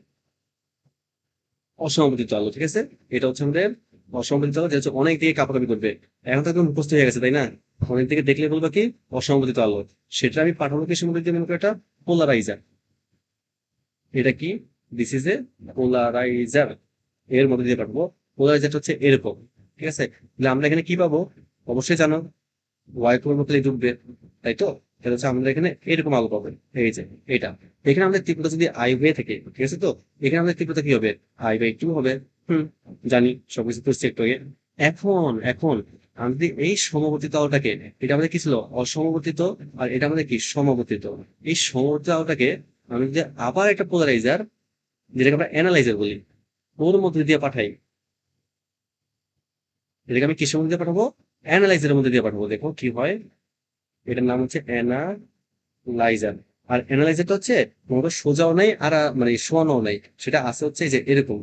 A: অসমবর্তিত আলো, ঠিক আছে, এটা হচ্ছে আমাদের অসমবর্তিত আলো, যেটা হচ্ছে অনেক দিকে কাপাকাপি করবে। এখন তো একদম মুখস্থ হয়ে গেছে, তাই না? অনেক দিকে দেখলে বলবো কি, অসমবর্তিত আলো। সেটা আমি পাঠাবো কিসের মধ্যে দিয়ে, মনে করো একটা পোলারাইজার। এটা কি, দিস ইজ এ পোলারাইজার, এর মধ্যে দিয়ে পাঠাবো। পোলারাইজারটা হচ্ছে এরকম, ঠিক আছে? তাহলে আমরা এখানে কি পাবো, অবশ্যই জানো, ওয়াই কোর মতো ডুববে, তাই তো? এটা হচ্ছে আমরা এখানে এরকম আলো পাবো, এই যে এটা। এখানে আমাদের তীব্রতা যদি আই হয়ে থাকে, ঠিক আছে, তো এখানে আমাদের তীব্রতা কি হবে, আই বাই টু হবে। জানি, সবকিছু তো চেক করে। এখন এখন আমি যদি এই সমবর্তিত আলোটাকে, এটা আমাদের কি ছিল, অসমবর্তিত, আর এটা আমাদের কি, সমবর্তিত। এই সমবর্তিত আলোটাকে আমি যদি আবার একটা পোলারাইজার, যেটাকে আমরা অ্যানালাইজার বলি, ওর মধ্যে দিয়ে পাঠাই, এটাকে আমি কিসের মধ্যে দিয়ে পাঠাবো? অ্যানালাইজারের মধ্যে দিয়ে পাঠাবো। দেখো কি হয়, এটার নাম হচ্ছে অ্যানালাইজার। আর অ্যানালাইজারটা হচ্ছে তোমাদের সোজাও নাই আর মানে শোয়ানোও নাই, সেটা আছে হচ্ছে এই যে এরকম,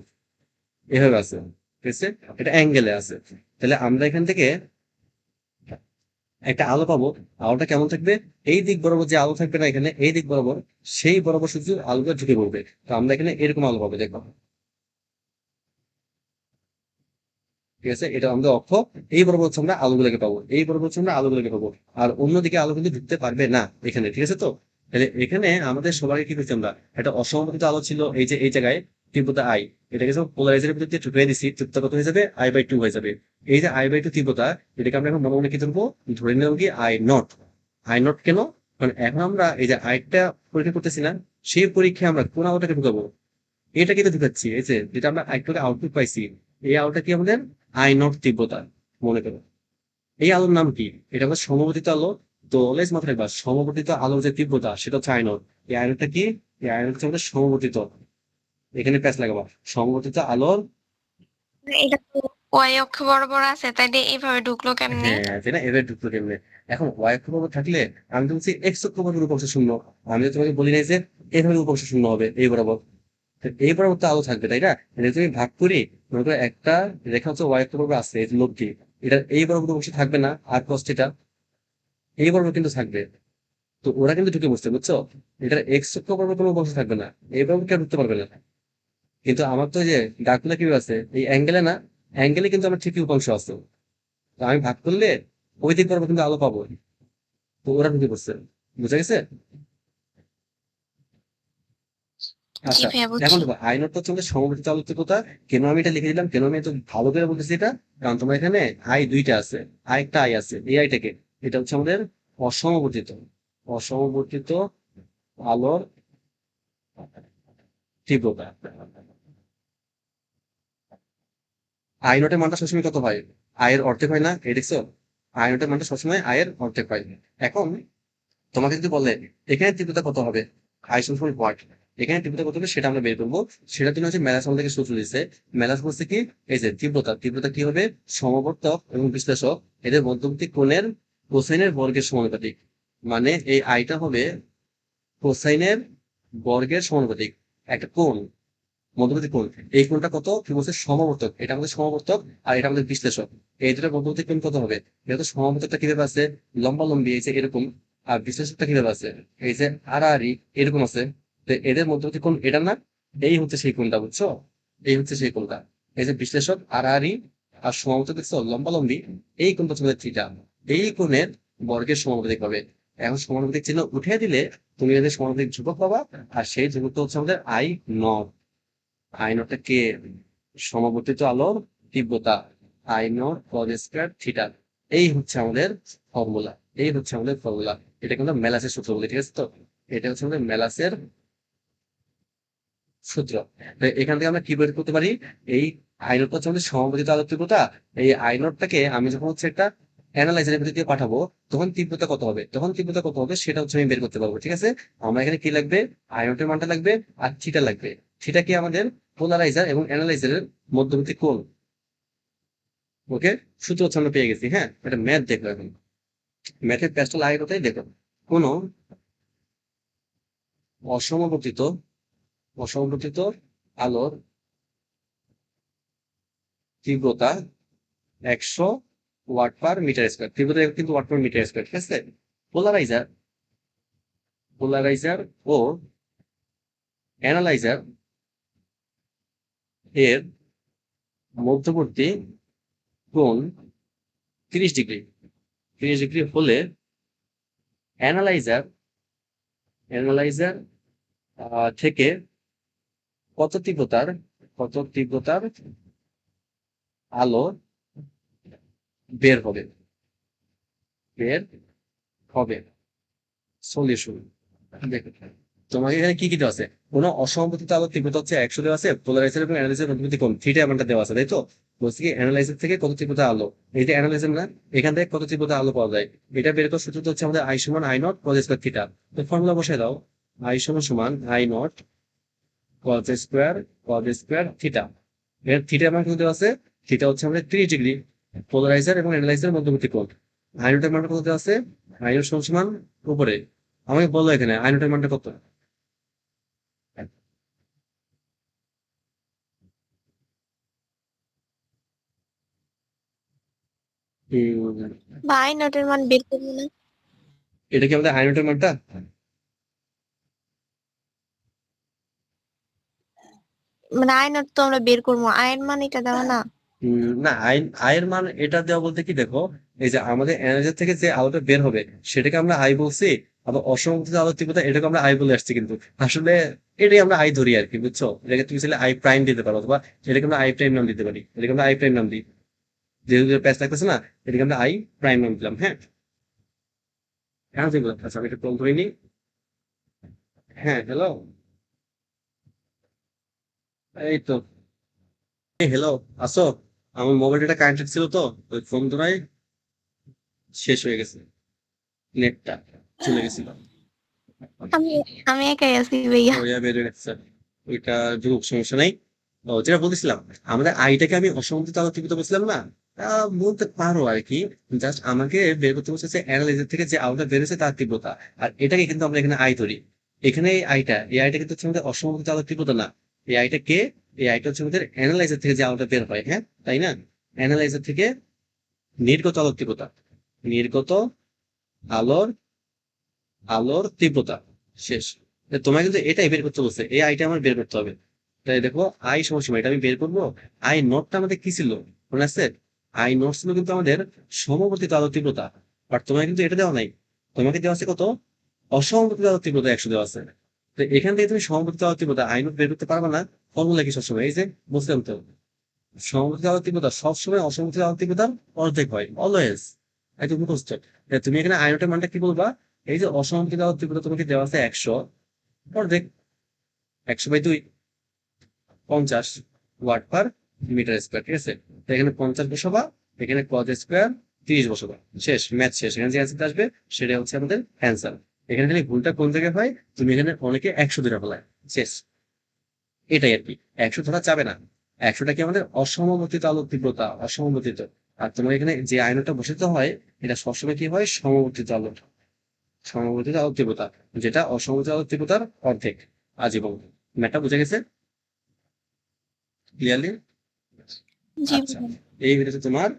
A: এভাবে আছে, ঠিক আছে, এটা অ্যাঙ্গেলে আছে। তাহলে আমরা এখান থেকে একটা আলো পাবো। আলোটা কেমন থাকবে? এই দিক বরাবর যে আলো থাকবে না এখানে, এই দিক বরাবর, সেই বরাবর শুধু আলোটা ঢুকে পড়বে। তো আমরা এখানে এরকম আলো পাবো, দেখো, ঠিক আছে, এটা আমাদের অক্ষ। এই বরাবর হচ্ছে আমরা আলোগুলোকে পাবো, এই বরাবর হচ্ছে আমরা আলোগুলোকে পাবো। আর অন্যদিকে আলো কিন্তু ঢুকতে পারবে না এখানে, ঠিক আছে। তো তাহলে এখানে আমাদের সবাই কি করছি আমরা, একটা অসমপরিত আলো ছিল এই যে এই জায়গায়, তীব্রতা আই, এটাকে যখন পোলারাইজারের ভিতর দিয়ে ঢুকিয়ে দিচ্ছি, তীব্রতা কত হয়ে যাবে? I/2 হয়ে যাবে। এই যে I/2 তীব্রতা, এটাকে আমরা এখন মনে মনে কি ধরবো? ধরে নিলাম কি I0। I0 কেন? কারণ এখন আমরা এই যে আইটা পরীক্ষা করতেছি না, সেই পরীক্ষায় আমরা কোন আলোটাকে ঢুকাবো? এটা কিন্তু ঢুকাচ্ছি, এই যে যেটা আমরা একটু আউটপুট পাইছি, এই আলোটা কি আমাদের I0 তীব্রতা, মনে করো। এই আলোর নাম কি? এটা হচ্ছে সমবর্তিত আলো। তো অলওয়েজ মাথায় রাখবা, সমবর্তিত আলোর যে তীব্রতা সেটা হচ্ছে I0। এই I0টা কি? এই I0 হচ্ছে আমাদের সমবর্তিত, এখানে প্যাচ লাগাবা, সমবর্তিত আলোর।
D: এটা তো ওয়াই অক্ষ বরাবর আছে, তাইলে এইভাবে ঢুকলো কেমনে?
A: হ্যাঁ, যেটা এভাবে ঢুকলো কেমনে? এখন ওয়াই অক্ষ বরাবর থাকলে আমি তো বলছি এক্স অক্ষ বরাবর রূপাংশ শূন্য। আমি তো তোমাকে বলি নাই যে এভাবে রূপাংশ শূন্য হবে এই বরাবর। তো এই বরাবর তো আলো থাকবে, তাই না? এটা যদি ভাগ করি, মনে করো একটা রেখা হচ্ছে ওয়াই অক্ষ বরাবর আছে, এই যে লব্ধি, এটা এই বরাবর রূপাংশ থাকবে না, আর cos থিটা এই বরাবর কিন্তু থাকবে। তো ওরা কিন্তু ঢুকে বসছে, বুঝছো? এটার এক্স অক্ষ বরাবর কোনো বংশ থাকবে না, এই বরাবর কেউ ঢুকতে পারবে না। কিন্তু আমার তো এই যে ডাকগুলা কি আছে, এই অ্যাঙ্গেলে না, অ্যাঙ্গেলে কিন্তু আমার ঠিকই উপাংশ আছে। তো আমি ভাগ করলে ওই দিক বরাবর কিন্তু আলো পাবো। তো ওরা ঢুকে পড়ছে, বুঝা গেছে?
D: জি
A: আচ্ছা,
D: ভাইয়া,
A: এখন
D: বুঝছি।
A: দেখো আইনটা হচ্ছে আমাদের সমবর্তিত আলোচ্যতা। কেন আমি এটা লিখে দিলাম, কেন আমি এত ভালো করে বলতেছি এটা? কারণ তোমার এখানে আই দুইটা আছে, আরেকটা আই আছে, এই আইটাকে, এটা হচ্ছে আমাদের অসমবর্তিত, অসমবর্তিত আলোর তীব্রতা। আই নোটের মানটা সবসময় কত হয়? আয়ের অর্ধেক হয় না, এই দেখছো? আই নোটের মানটা সবসময় আয়ের অর্ধেক হয়। এখন তোমাকে যদি বলে এখানে তীব্রতা কত হবে, আই সমান হোয়াট, এখানে তীব্রতা কত হবে সেটা আমরা বের করবো। সেটার জন্য হচ্ছে ম্যালাস আমাদেরকে সূত্র দিচ্ছে। ম্যালাস বলছে কি, এই যে তীব্রতা, তীব্রতা কি হবে? সমবর্তক এবং বিশ্লেষক এদের মধ্যবর্তী কোণের কোসাইনের বর্গের সমানুপাতিক। মানে এই আইটা হবে কোসাইনের বর্গের সমানুপাতিক। একটা কোণ, মধ্যবর্তী কোণ, এই কোণটা কত? কি বলছে? সমবর্তক, এটা আমাদের সমবর্তক, আর এটা আমাদের বিশ্লেষক। এই দুটো মধ্যবর্তী কোণ কত হবে? এটা তো সমবর্তকটা কিভাবে আছে? লম্বা লম্বি, এই যে এরকম। আর বিশ্লেষকটা কিভাবে আছে? এই যে আড়াআড়ি এরকম আছে। তো এদের মধ্যবর্তী কোণ এটা না, এই হচ্ছে সেই কোণটা, বুঝছো? এই হচ্ছে সেই কোণটা। এই যে বিশ্লেষক আড়াআড়ি আর সমবর্তক দেখছো লম্বা লম্বি, এই কোণটা হচ্ছে আমাদের থিটা। এই কোণের বর্গের সমানুপাতিক হবে। এখন সমানুপাতিক চিহ্ন উঠিয়ে দিলে তুমি এদের সমানুপাতিক ধ্রুবক পাবা। আর সেই ধ্রুবকটা হচ্ছে আমাদের I0। I0টা কে? সমবর্তিত আলোর তীব্রতা, I0 cos স্কয়ার থিটা। এই হচ্ছে আমাদের ফর্মুলা, এই হচ্ছে আমাদের ফর্মুলা। এটা কিন্তু মেলাসের সূত্র বলি, ঠিক আছে। তো এটা হচ্ছে আমাদের মেলাসের সূত্র। তো এখান থেকে আমরা কি বের করতে পারি? এই I0 হচ্ছে আমাদের সমবর্তিত আলোর তীব্রতা। এই I0টাকে আমি যখন হচ্ছে একটা অ্যানালাইজারের ভিতর দিয়ে পাঠাবো, তখন তীব্রতা কত হবে, তখন তীব্রতা কত হবে সেটা হচ্ছে আমি বের করতে পারবো, ঠিক আছে। আমরা এখানে কি লাগবে? I0 এর মানটা লাগবে, আর থিটা লাগবে। থিটা কি? আমাদের পোলারাইজার এবং অ্যানালাইজারের মধ্যবর্তী কোণ। ওকে, সূত্র হচ্ছে আমরা পেয়ে গেছি। হ্যাঁ, এটা ম্যাথ দেখো। এখন ম্যাথের প্যাচটা লাগে কোথায় দেখো, কোন অসমবর্তিত অসমবর্তিত আলোর তীব্রতা 100 ওয়াট/মিটার স্কয়ার, তীব্রতা কিন্তু ওয়াট/মিটার স্কয়ার, ঠিক আছে। পোলারাইজার পোলারাইজার ও অ্যানালাইজার এর মধ্যবর্তী কোণ 30 ডিগ্রি। 30 ডিগ্রি হলে অ্যানালাইজার অ্যানালাইজার থেকে কত তীব্রতার আলো বের হবে, বের হবে। সলিউশন দেখো, তোমাকে এখানে কি কি দেওয়া আছে? কোন অসমবর্তিত আলোর তীব্রতা হচ্ছে 100 দেওয়া আছে, পোলারাইজার এবং অ্যানালাইজার মধ্যবর্তী কোণ থিটা এমনটা দেওয়া আছে, তাই তো? বলছি কি অ্যানালাইজার থেকে কত তীব্রতা আলো, এটা অ্যানালাইজার না, এখান থেকে কত তীব্রতা আলো পাওয়া যায়, এটা বের করার সূত্র হচ্ছে আমাদের I সমান I0 cos স্কয়ার থিটা। তো ফর্মুলা বসায় দাও, I সমান I0 cos স্কয়ার থিটা। এর থিটার মান কত দেওয়া আছে? থিটা হচ্ছে আমাদের 30 ডিগ্রি, পোলারাইজার এবং অ্যানালাইজার মধ্যবর্তী কোণ। আইনোটার মানটা কত দেওয়া আছে? আইনোর সমান উপরে। আমাকে বলো এখানে আইনোটার মানটা কত?
D: বা আই নটের মান বের করবো না?
A: এটা কি আমাদের আইনোটার মানটা?
D: মানে আই নট তো আমরা বের করবো, আয়ের মান এটা দেওয়া না?
A: না, আয়ের মান এটা দেওয়া বলতে কি দেখো, এই যে আমাদের এনার্জি থেকে যে আলোটা বের হবে সেটাকে আমরা আই বলছি, আবার অসংখ্য আলোর তীব্রতা এটাকে আমরা আই বলে আসছি, কিন্তু আসলে এটাই আমরা আই ধরি আর কি, বুঝছো? এটাকে তুমি চাইলে আই প্রাইম দিতে পারো, অথবা এটাকে আমরা আই প্রাইম নাম দিতে পারি, এটাকে আমরা আই প্রাইম নাম দিই, যেহেতু প্যাচ লাগতেছে না, এটাকে আমরা আই প্রাইম নাম দিলাম। হ্যাঁ, কেন তুমি আচ্ছা আমি একটু কল করে নিই। হ্যাঁ, হ্যালো, এই তো, হ্যালো, আসো। আমার মোবাইলটা কানেক্টেড ছিল তো, ওই ফোন ধরাই শেষ হয়ে গেছে, নেটটা চলে গেছিল।
D: আমি আমি একাই আছি ভাইয়া।
A: ওইয়া বের হয়ে গেছে, ওইটা যুগ সমস্যা নাই। ও যেটা বলতেছিলাম, আমাদের আইটাকে আমি অসমর্থিত আলোকিত বলছিলাম না, বলতে পারো আর কি। জাস্ট আমাকে বের করতে বলছে যে অ্যানালাইজার থেকে যে আলোটা বেরোছে তার তীব্রতা, আর এটাকে কিন্তু আমরা এখানে আই ধরি। এখানে এই আইটা কিন্তু হচ্ছে আমাদের অসমর্থিত আলোর তীব্রতা না। এই আইটা কে? এই আইটা হচ্ছে আমাদের অ্যানালাইজার থেকে যে আলোটা বের হয়, হ্যাঁ তাই না? অ্যানালাইজার থেকে নির্গত আলোর তীব্রতা, নির্গত আলোর আলোর তীব্রতা। শেষ। তোমায় কিন্তু এটাই বের করতে বলছে, এই আইটা আমার বের করতে হবে। তাই দেখো, আই সমসীমা এটা আমি বের করবো। আই নোটটা আমাদের কি ছিল মনে আছে? আই নোট ছিল কিন্তু আমাদের সমবর্তিত আলোর তীব্রতা, বাট তোমার কিন্তু এটা দেওয়া নাই। তোমাকে দেওয়া আছে কত? অসমবর্তিত আলোর তীব্রতা 100 দেওয়া আছে। তো এখান থেকে তুমি সমবর্তিত আলোর তীব্রতা আই নোট বের করতে পারবে না। ফর্মুলা কি সবসময়? এই যে বুঝলাম তো, সমবর্তিত আলোর তীব্রতা সবসময় অসমবর্তিত আলোর তীব্রতার অর্ধেক হয়, অলওয়েজ। একদম মুখস্থ। তুমি এখানে আই নোটের মানটা কি বলবা? এই যে অসমবর্তিত আলোর তীব্রতা তোমাকে দেওয়া আছে 100, অর্ধেক 100/2, 50 ওয়াট/মিটার স্কোয়ার, ঠিক আছে? তো এখানে 50 বসাবা, এখানে কজ স্কোয়ার 30 বসাবা, শেষ, ম্যাথ শেষ। এখানে যে অ্যান্সার আসবে সেটা হচ্ছে আমাদের অ্যান্সার। এখানে খালি ভুলটা কোন জায়গায় হয়, তুমি এখানে অনেকে 100 ধরে ফেলায়, শেষ। এটাই আর কি, 100 ধরা যাবে না। 100টা কি আমাদের অসমবর্তিত আলোর তীব্রতা, অসমবর্তিত। আর তোমার এখানে যে আয়নটা বসাতে হয়, এটা সবসময় কি হয়? সমবর্তিত আলো, সমবর্তিত আলোর তীব্রতা, যেটা অসমবর্তিত আলোর তীব্রতার অর্ধেক। আজীবন। ম্যাথটা বুঝে গেছে ক্লিয়ারলি?
D: জি
A: আচ্ছা,
D: ভাইয়া।
A: এই হচ্ছে তোমার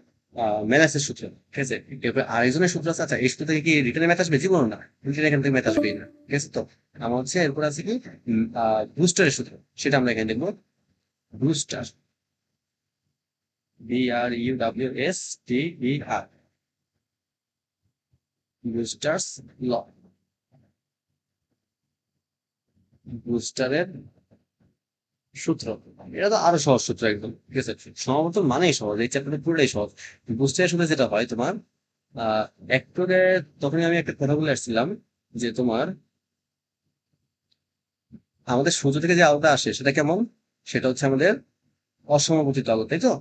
A: ম্যালাসের সূত্র, ঠিক আছে? এরপর আরেকজনের সূত্র আছে। আচ্ছা, এই সূত্র থেকে কি রিটার্নে ম্যাথ আসবে? জীবন না, রিটার্ন এখান থেকে ম্যাথ আসবেই না, ঠিক আছে? তো আমার হচ্ছে এরপর আছে কি, ব্রুস্টারের সূত্র, সেটা আমরা এখানে দেখবো। ব্রুস্টার, BRUWSTER, ব্রুস্টার্স ল, ব্রুস্টারের সূত্র। এটা তো আরো সহজ সূত্র একদম, ঠিক আছে? সমাবর্তন মানেই সহজ, এই চ্যাপ্টারটা পুরোটাই সহজ। বুস্টারের সূত্রে যেটা হয় তোমার, একটুরে তখনই আমি একটা কথা বলে আসছিলাম, যে তোমার আমাদের সূর্য থেকে যে আলোটা আসে সেটা কেমন? সেটা হচ্ছে আমাদের অসমবর্তিত আলো, তাই তো?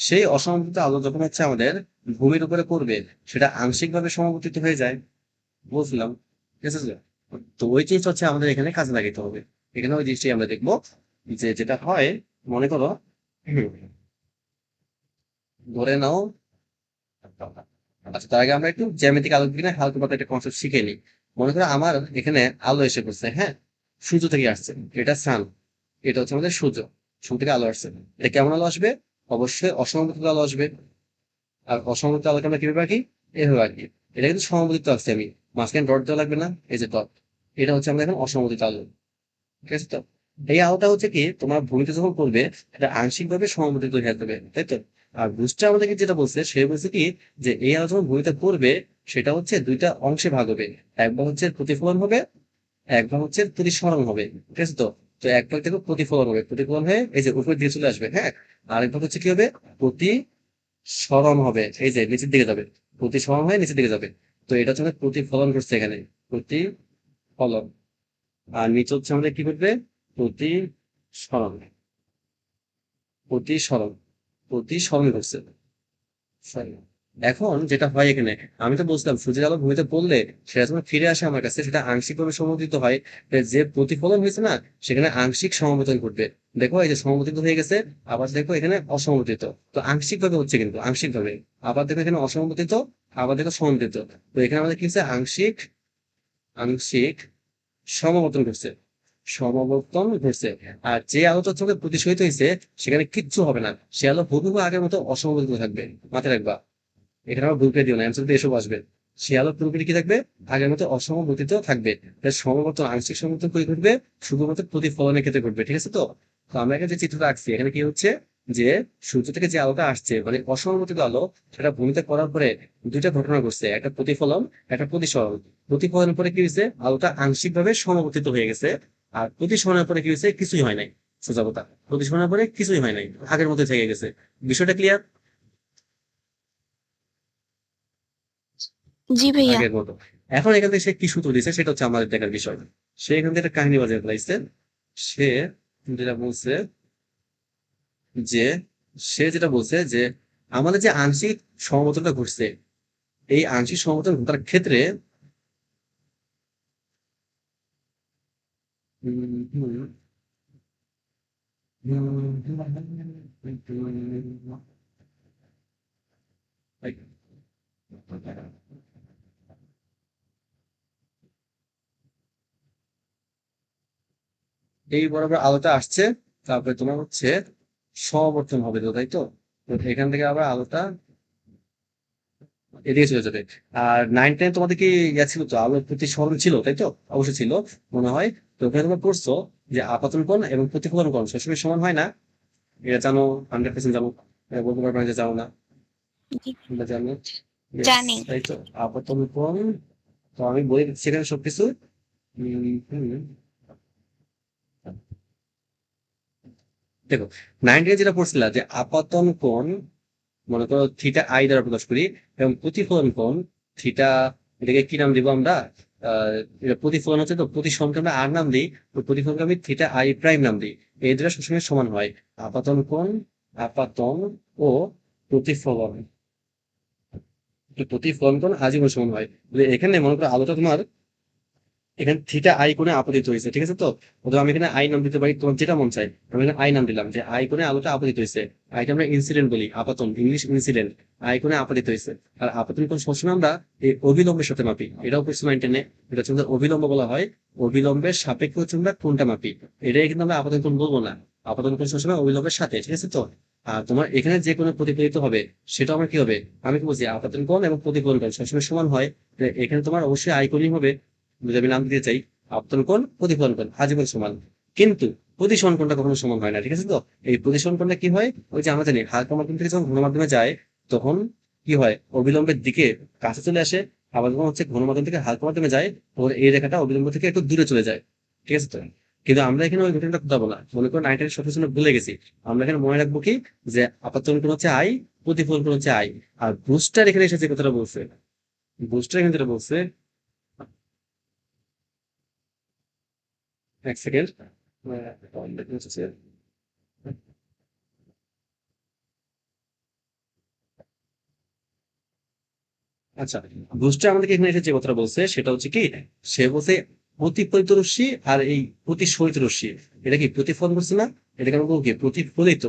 A: সেই অসমবর্তিত আলো যখন হচ্ছে আমাদের ভূমির উপরে পড়বে, সেটা আংশিকভাবে সমবর্তিত হয়ে যায়, বলছিলাম, ঠিক আছে? তো ওই জিনিসটা হচ্ছে আমাদের এখানে কাজে লাগাতে হবে। এখানে ওই জিনিসটাই আমরা দেখবো, যে যেটা হয়, মনে করো, ধরে নাও, আচ্ছা তার আগে আমরা একটু জ্যামিতিক আলোক বিজ্ঞানে হালকা পাতলা একটা কনসেপ্ট শিখে নিই। মনে করো আমার এখানে আলো এসে পড়ছে, হ্যাঁ, সূর্য থেকে আসছে, এটা সান, এটা হচ্ছে আমাদের সূর্য, সূর্য থেকে আলো আসছে। এটা কেমন আলো আসবে? অবশ্যই অসমবর্তিত আলো আসবে। আর অসমবর্তিত আলোকে আমরা কিভাবে আঁকি? এভাবে আঁকি। এটা কিন্তু সমবর্তিত আসছে, আমি মাঝখানে ডট দেওয়া লাগবে না, এই যে ডট, এটা হচ্ছে আমাদের এখন অসমবর্তিত আলো, ঠিক আছে? তো এই আলোটা হচ্ছে কি, তোমার ভূমিতে যখন পড়বে, এটা আংশিকভাবে সমবর্তিত হয়ে যাবে, তাই তো? আর বুস্টার আমাদেরকে যেটা বলছে, সে বলছে কি, যে এই আলো যখন ভূমিতে পড়বে, সেটা হচ্ছে দুইটা অংশে ভাগ হবে। একবার হচ্ছে প্রতিফলন হবে, একবার হচ্ছে প্রতিসরণ হবে, ঠিক আছে? তো তো একবার দেখো প্রতিফলন হবে, প্রতিফলন হয়ে এই যে উপরে দিয়ে চলে আসবে, হ্যাঁ। আর একবার হচ্ছে কি হবে? প্রতিসরণ হবে, এই যে নিচের দিকে যাবে, প্রতিসরণ হয়ে নিচের দিকে যাবে। তো এটা হচ্ছে আমাদের প্রতিফলন করছে এখানে, প্রতিফলন। আর নিচে হচ্ছে আমাদের কি করবে? প্রতিসরণ, প্রতিসরণ, প্রতিসরণ করছে, সরি, এখন যেটা হয় এখানে, আমি তো বুঝলাম সূর্যের আলো ভূমিতে পড়লে সেটা যখন ফিরে আসে আমার কাছে সেটা আংশিকভাবে সমর্থিত হয়। যে প্রতিফলন হয়েছে না, সেখানে আংশিক সমবর্তন ঘটবে। দেখো এই যে সমবর্তিত হয়ে গেছে, আবার দেখো এখানে অসমবর্তিত। তো আংশিক ভাবে হচ্ছে, কিন্তু আংশিক ভাবে। আবার দেখো এখানে অসমবর্তিত, আবার দেখো সমবর্তিত। তো এখানে আমাদের কি হচ্ছে, আংশিক আংশিক সমবর্তন ঘটছে, সমবর্তন ঘটছে। আর যে আলোটা চোখে প্রতিশোধিত হয়েছে সেখানে কিচ্ছু হবে না, সে আলো হুবহু আগের মতো অসমবর্তিত থাকবে। মাথায় রাখবা, এখানে আমার ভুল করে দিও না, অ্যান্সার তো এসব আসবে। সে আলো পুরোপুরি কি থাকবে, আগের মতো অসমবর্তিত থাকবে। তাই সমবর্তন, আংশিক সমবর্তন করে ঘটবে শুধুমাত্র প্রতিফলনের ক্ষেত্রে ঘটবে, ঠিক আছে তো? তো আমরা এখানে যে চিত্রটা আঁকছি, এখানে কি হচ্ছে যে সূর্য থেকে যে আলোটা আসছে মানে অসমবর্তিত আলো, সেটা ভূমিতে পড়ার পরে দুইটা ঘটনা ঘটছে, একটা প্রতিফলন, একটা প্রতিসরণ। প্রতিফলনের পরে কি হয়েছে, আলোটা আংশিকভাবে সমবর্তিত হয়ে গেছে। আর প্রতিসরণের পরে কি হয়েছে, কিছুই হয় নাই। সোজা কথা, প্রতিসরণের পরে কিছুই হয় নাই, আগের মতো থেকে গেছে। বিষয়টা ক্লিয়ার?
D: জি ভাইয়া।
A: আগের মতো। এখন এখান থেকে সে কি সূত্র দিছে সেটা হচ্ছে আমাদের দেখার বিষয়। সে এখান থেকে একটা কাহিনী বাজারে ফেলাইছে। সে যেটা বলছে যে সে যেটা বলছে যে আমাদের যে আংশিক সমবর্তনটা ঘটছে, এই আংশিক সমবর্তন ঘটার ক্ষেত্রে উম, হুম, এই বরাবর আলোটা আসছে, তারপরে তোমার হচ্ছে সমবর্তন হবে তো, তাই তো? তো এখান থেকে আবার আলোটা এদিকে চলে যাবে। আর 9-10 তোমাদের কি ইয়া ছিল তো, আলোর প্রতিসরণ ছিল তাই তো? অবশ্যই ছিল মনে হয়। তো ওখানে তোমরা পড়ছো যে আপতন কোণ এবং প্রতিফলন কোণ সবসময় সমান হয় না। এটা জানো, 100% জানো। এটা বলতে পারবে না যে জানো না,
D: জি,
A: তোমরা জানো। Yes,
D: জানি।
A: তাই তো, আপতন কোণ। তো আমি বলে দিচ্ছি এখানে সবকিছু। উম, হুম, দেখো, 9-10 যেটা পড়ছিলা যে আপতন কোণ, মনে করো থিটা আই দ্বারা প্রকাশ করি, এবং প্রতিফলন কোণ থিটা, এটাকে কি নাম দিব আমরা? এটা প্রতিফলন হচ্ছে, তো প্রতিসরণকে আমরা আর নাম দিই, তো প্রতিফলনকে আমি থিটা আই প্রাইম নাম দিই। এই দুটা সবসময় সমান হয়। আপাতন কোণ, আপাতন ও প্রতিফলন, তো প্রতিফলন কোণ আজীবন সমান হয়। এখানে মনে করো আলোটা তোমার এখানে থিটা আই কোণে আপতিত হয়েছে, ঠিক আছে তো? অথবা আমি এখানে আই নাম দিতে পারি, তোমার যেটা মন চাই। আমি এখানে আই নাম দিলাম যে আই কোণে আলোটা আপতিত হয়েছে। আইটা আমরা ইনসিডেন্ট বলি, আপাতন, ইংলিশ ইনসিডেন্ট। আই কোণে আপতিত হয়েছে। আর আপতন কোণ সবসময় আমরা এই অভিলম্বের সাথে মাপি, এটাও পড়ছি 9-10-এ। এটা হচ্ছে আমাদের অভিলম্ব বলা হয়। অভিলম্বের সাপেক্ষে হচ্ছে আমরা কোণটা মাপি। এটাই কিন্তু আমরা আপতন কোণ বলবো না। আপতন কোণ সবসময় অভিলম্বের সাথে, ঠিক আছে তো? আর তোমার এখানে যে কোনো প্রতিফলিত হবে সেটা আমার কি হবে, আমি কি বলছি, আপতন কোণ এবং প্রতিফলন কোণ সবসময় সমান হয়। তো এখানে তোমার অবশ্যই আই কোণই হবে, যদি আমি নাম দিতে চাই। আপতন কোণ, প্রতিফলন কোণ আজীবন সমান। কিন্তু প্রতিসরণ কোণটা কখনো সমান হয় না, ঠিক আছে তো? এই প্রতিসরণ কোণটা কি হয়, ওই যে আমরা জানি হালকা মাধ্যম থেকে যখন ঘন মাধ্যমে যায়, তখন কি হয়, অবিলম্বের দিকে কাছে চলে আসে। আবার যখন হচ্ছে ঘন মাধ্যম থেকে হালকা মাধ্যমে যায়, তখন এই রেখাটা অবিলম্ব থেকে একটু দূরে চলে যায়, ঠিক আছে তো? কিন্তু আমরা এখানে ওই ঘটনাটা ঘটাবো না, মনে করো 9-10 সবকিছু ভুলে গেছি। আমরা এখানে মনে রাখবো কি, যে আপাতন কোণ হচ্ছে আই, প্রতিফলন কোণ হচ্ছে আই। আর বুস্টার এখানে এসে যে কথাটা বলছে, বুস্টার এখানে যেটা বলছে, এক সেকেন্ড। আচ্ছা, বুস্টার আমাদেরকে এখানে এসে যে কথাটা বলছে সেটা হচ্ছে কি, সে বলছে প্রতিফলিত রশ্মি আর এই প্রতিসরিত রশ্মি, এটা কি প্রতিফলন করছে না? এটাকে আমরা বলবো কি, প্রতিফলিত।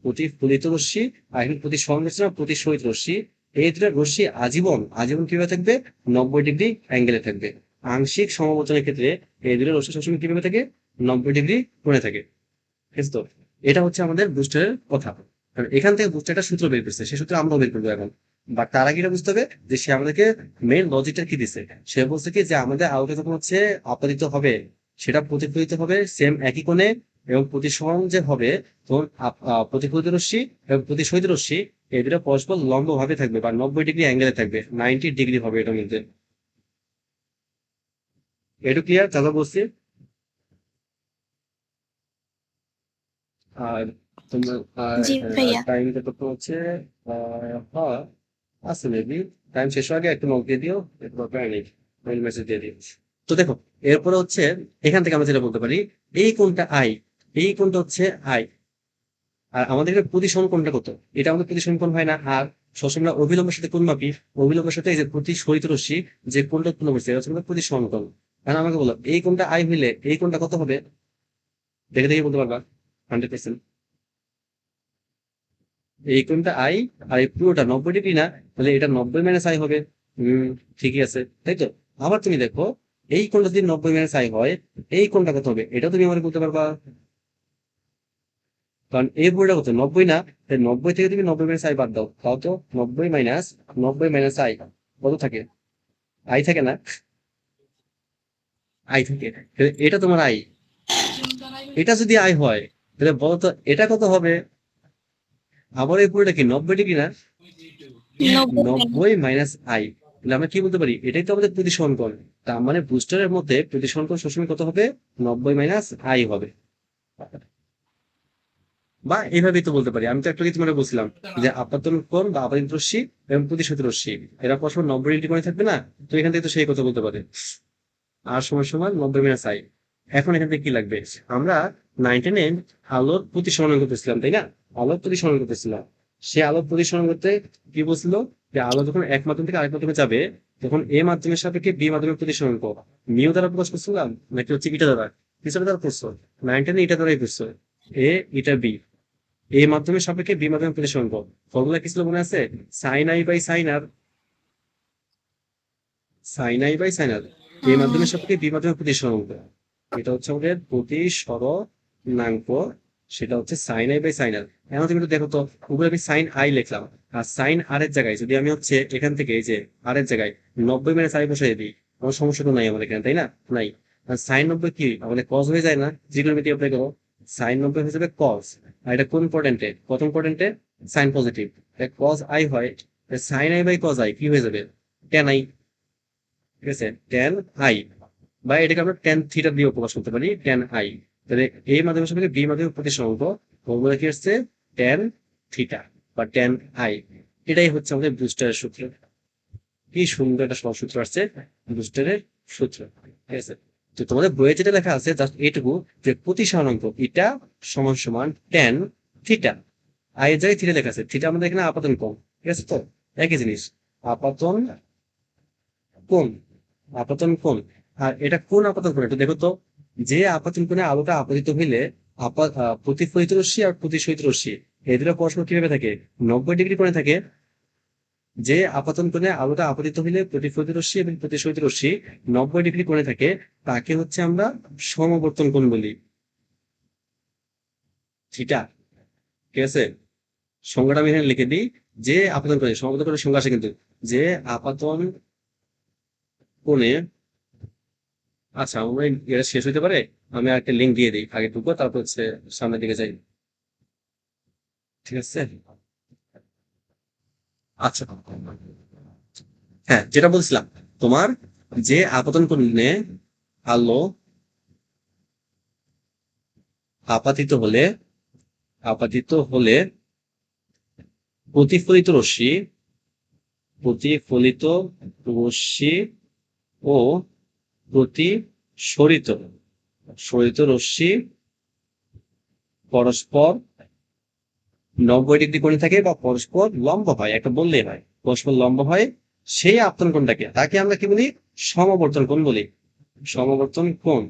A: প্রতিফলিত রশ্মি, আর এখানে প্রতিসরণ করছে না, প্রতিসরিত রশ্মি। এই দুটা রশ্মি আজীবন আজীবন কিভাবে থাকবে, 90 ডিগ্রি অ্যাঙ্গেলে থাকবে। আংশিক সমবর্তনের ক্ষেত্রে এই দুটো রশ্মি সবসময় কিভাবে থাকে, 90 ডিগ্রি কোণে থাকে, ঠিক আছে তো? এটা হচ্ছে আমাদের বুস্টারের কথা। কারণ এখান থেকে বুস্টার একটা সূত্র বের করছে, সেই সূত্র আমরাও বের করবো এখন। বাট তার আগে এটা বুঝতে হবে যে সে আমাদেরকে মেইন লজিকটা কি দিছে। সে বলছে কি যে আমাদের আলোটা যখন হচ্ছে আপতিত হবে, সেটা প্রতিফলিত হবে সেম একই কোণে, এবং প্রতিসরণ যে হবে, তখন প্রতিফলিত রশ্মি এবং প্রতিসরিত রশ্মি এই দুটো পরস্পর লম্ব ভাবে থাকবে বা 90 ডিগ্রি অ্যাঙ্গেলে থাকবে, 90 ডিগ্রি হবে এটার মধ্যে। এটু ক্লিয়ার তাহলে বলছি। আর তোমার
D: জি ভাইয়া।
A: টাইমটা কত হচ্ছে, হ্যাঁ আছে মেবি। টাইম শেষ হওয়ার আগে একটু নক দিয়ে দিও, এরপর প্যানিক মেইল মেসেজ দিয়ে দিও। তো দেখো, এরপরে হচ্ছে এখান থেকে আমরা যেটা বলতে পারি, এই কোনটা আই, এই কোনটা হচ্ছে আই, আর আমাদের এখানে প্রতিসরণ কোণটা কত, এটা আমাদের প্রতিসরণ কোণ হয় না। আর সবসময় অভিলম্বের সাথে কোণ মাপি, অভিলম্বের সাথে এই যে প্রতিসরিত রশ্মি যে কোণটা উৎপন্ন করছে এটা হচ্ছে আমাদের প্রতিসরণ কোণ। কারণ আমাকে বলো এই কোণটা আই হইলে এই কোণটা কত হবে, দেখে দেখে বলতে পারবা 100%। এই কোণটা আই আর এই পুরোটা 90 ডিগ্রি না, তাহলে এটা 90 - আই হবে। ঠিকই আছে, তাই তো। আবার তুমি দেখো এই কোণটা যদি 90 - আই হয়, এই কোণটা কত হবে, এটা তুমি আমার বলতে পারবা। কারণ এই পুরোটা কত 90 না, তাই 90 থেকে তুমি 90 - আই বাদ দাও, তাও তো 90 - 90 - আই কত থাকে, আই থাকে না, আই থাকে। তাহলে এটা তোমার আই, এটা যদি আই হয় তাহলে বলো তো এটা কত হবে। আবার এই পুরোটা কি 90 ডিগ্রি না, 90 - আই। তাহলে আমরা কি বলতে পারি, এটাই তো আমাদের প্রতিসরণ কোণ। তার মানে বুস্টারের মধ্যে প্রতিসরণ কোণ সবসময় কত হবে, 90 - আই হবে। বা এইভাবেই তো বলতে পারি। আমি তো একটা কিছু মানে বলছিলাম যে আপাতন কোণ বা আপাতিত রশ্মি এবং প্রতিসরিত রশ্মি এরা পরস্পর 90 ডিগ্রি কোণে থাকবে না, তো এখান থেকে তো সেই কথা বলতে পারে আর সমান সমান 90 - আই। এখন এখান থেকে কি লাগবে, আমরা 9-10 আলোর প্রতিসরণ করতেছিলাম তাই না, আলোর প্রতিসরণ করতেছিলাম। সে আলোর প্রতিসরণ করতে কি বলছিল, যে আলো যখন এক মাধ্যম থেকে আরেক মাধ্যমে যাবে তখন এ মাধ্যমের সাপেক্ষে বি মাধ্যমের প্রতিসরণ করবো। মিউ দ্বারা প্রকাশ করছিলাম নাকি হচ্ছে ইটা দ্বারা, কিসের দ্বারা করছো, 9-10 ইটা দ্বারাই করছো। এ ইটা বি, এ মাধ্যমের সাপেক্ষে বি মাধ্যমের প্রতিসরণ করবো। ফর্মুলা কি ছিল মনে আছে, sine i by sine r, sine i by sine r, A মাধ্যমের সাপেক্ষে বি মাধ্যমের প্রতিসরণ করবো। এটা হচ্ছে আমাদের প্রতিসরণাঙ্ক, সেটা হচ্ছে সাইন আই বাই সাইন আর। এখন তুমি একটু দেখো তো, উপরে আমি সাইন আই লিখলাম, আর সাইন আর এর জায়গায় যদি আমি হচ্ছে এখান থেকে এই যে আর এর জায়গায় 90 - আই বসাই দিই, কোনো সমস্যা তো নাই আমাদের এখানে তাই না, নাই। আর সাইন 90 কি আমাদের কজ হয়ে যায় না, ত্রিকোণমিতি অ্যাপ্লাই করো, সাইন 90 হয়ে যাবে কজ। আর এটা কোন কোয়াড্রেন্টে, প্রথম কোয়াড্রেন্টে সাইন পজিটিভ, কজ আই হয়, sine i by cos i কি হয়ে যাবে, টেন আই। ঠিক আছে, টেন আই, বা এটাকে আমরা টেন থিটা দিয়ে প্রকাশ করতে পারি, টেন আই। তাহলে এই মাধ্যমের সাথে বি মাধ্যমের প্রতিসরাঙ্ক ফর্মুলা কি আসছে, টেন থিটা বা টেন আই। এটাই হচ্ছে আমাদের বুস্টারের সূত্র। কি সুন্দর একটা সহজ সূত্র আসছে, বুস্টারের সূত্র। ঠিক আছে, তো তোমাদের বইয়ে যেটা লেখা আছে জাস্ট এইটুকু, যে প্রতিসরাঙ্ক এটা সমান সমান টেন থিটা। আই এর জায়গায় থিটা লেখা আছে, থিটা আমাদের এখানে আপাতন কোণ। ঠিক আছে, তো একই জিনিস, আপাতন কোণ, আপাতন কোণ। আর এটা কোন আপাতন কোণ, এটা দেখো তো, যে আপাতন কোণে আলোটা আপতিত হইলে প্রতিফলিত রশ্মি আর প্রতিসরিত রশ্মি এই দুটো পরস্পর কিভাবে থাকে, 90 ডিগ্রি কোণে থাকে। যে আপাতন কোণে আলোটা আপতিত হইলে প্রতিফলিত রশ্মি এবং প্রতিসরিত রশ্মি 90 ডিগ্রি কোণে থাকে, তাকে হচ্ছে আমরা সমবর্তন কোণ বলি, থিটা। ঠিক আছে, সংজ্ঞাটা আমি এখানে লিখে দিই, যে আপাতন কোণে, সমবর্তন কোণের সংজ্ঞা আছে কিন্তু, যে আপাতন কোণে, আচ্ছা আমরা এটা শেষ হইতে পারে, আমি একটা লিঙ্ক দিয়ে দিই আগে ঢুকবো, তারপর হচ্ছে সামনের দিকে যাই। ঠিক আছে, আচ্ছা হ্যাঁ, যেটা বলছিলাম তোমার, যে আপতন কোণে আলো আপাতিত হলে, আপাতিত হলে প্রতিফলিত রশ্মি, প্রতিফলিত রশ্মি ও প্রতিসরিত সরিত রশ্মি পরস্পর 90 ডিগ্রি কোণে থাকে বা পরস্পর লম্ব হয়, একটা বললেই হয়, পরস্পর লম্ব হয়, সেই আপতন কোণটাকে তাকে আমরা কি বলি, সমবর্তন কোণ বলি, সমবর্তন কোণ।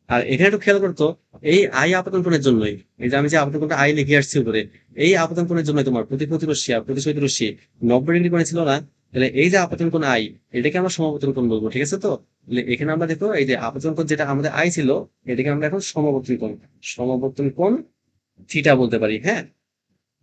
A: আর এখানে একটু খেয়াল করতো, এই আই আপতন কোণের জন্যই, এই যে আমি যে আপতন কোণটা আই লিখে আসছি উপরে, এই আপতন কোণের জন্য তোমার প্রতিফলিত রশ্মি আর প্রতিসরিত রশ্মি 90 ডিগ্রি কোণে ছিল না, তাহলে এই যে আপতন কোণ আই, এটাকে আমরা সমবর্তন কোণ বলবো। ঠিক আছে, তো তাহলে এখানে আমরা দেখো এই যে আপতন কোণ যেটা আমাদের আই ছিল, এটাকে আমরা এখন সমবর্তন কোণ, সমবর্তন কোণ থিটা বলতে পারি। হ্যাঁ,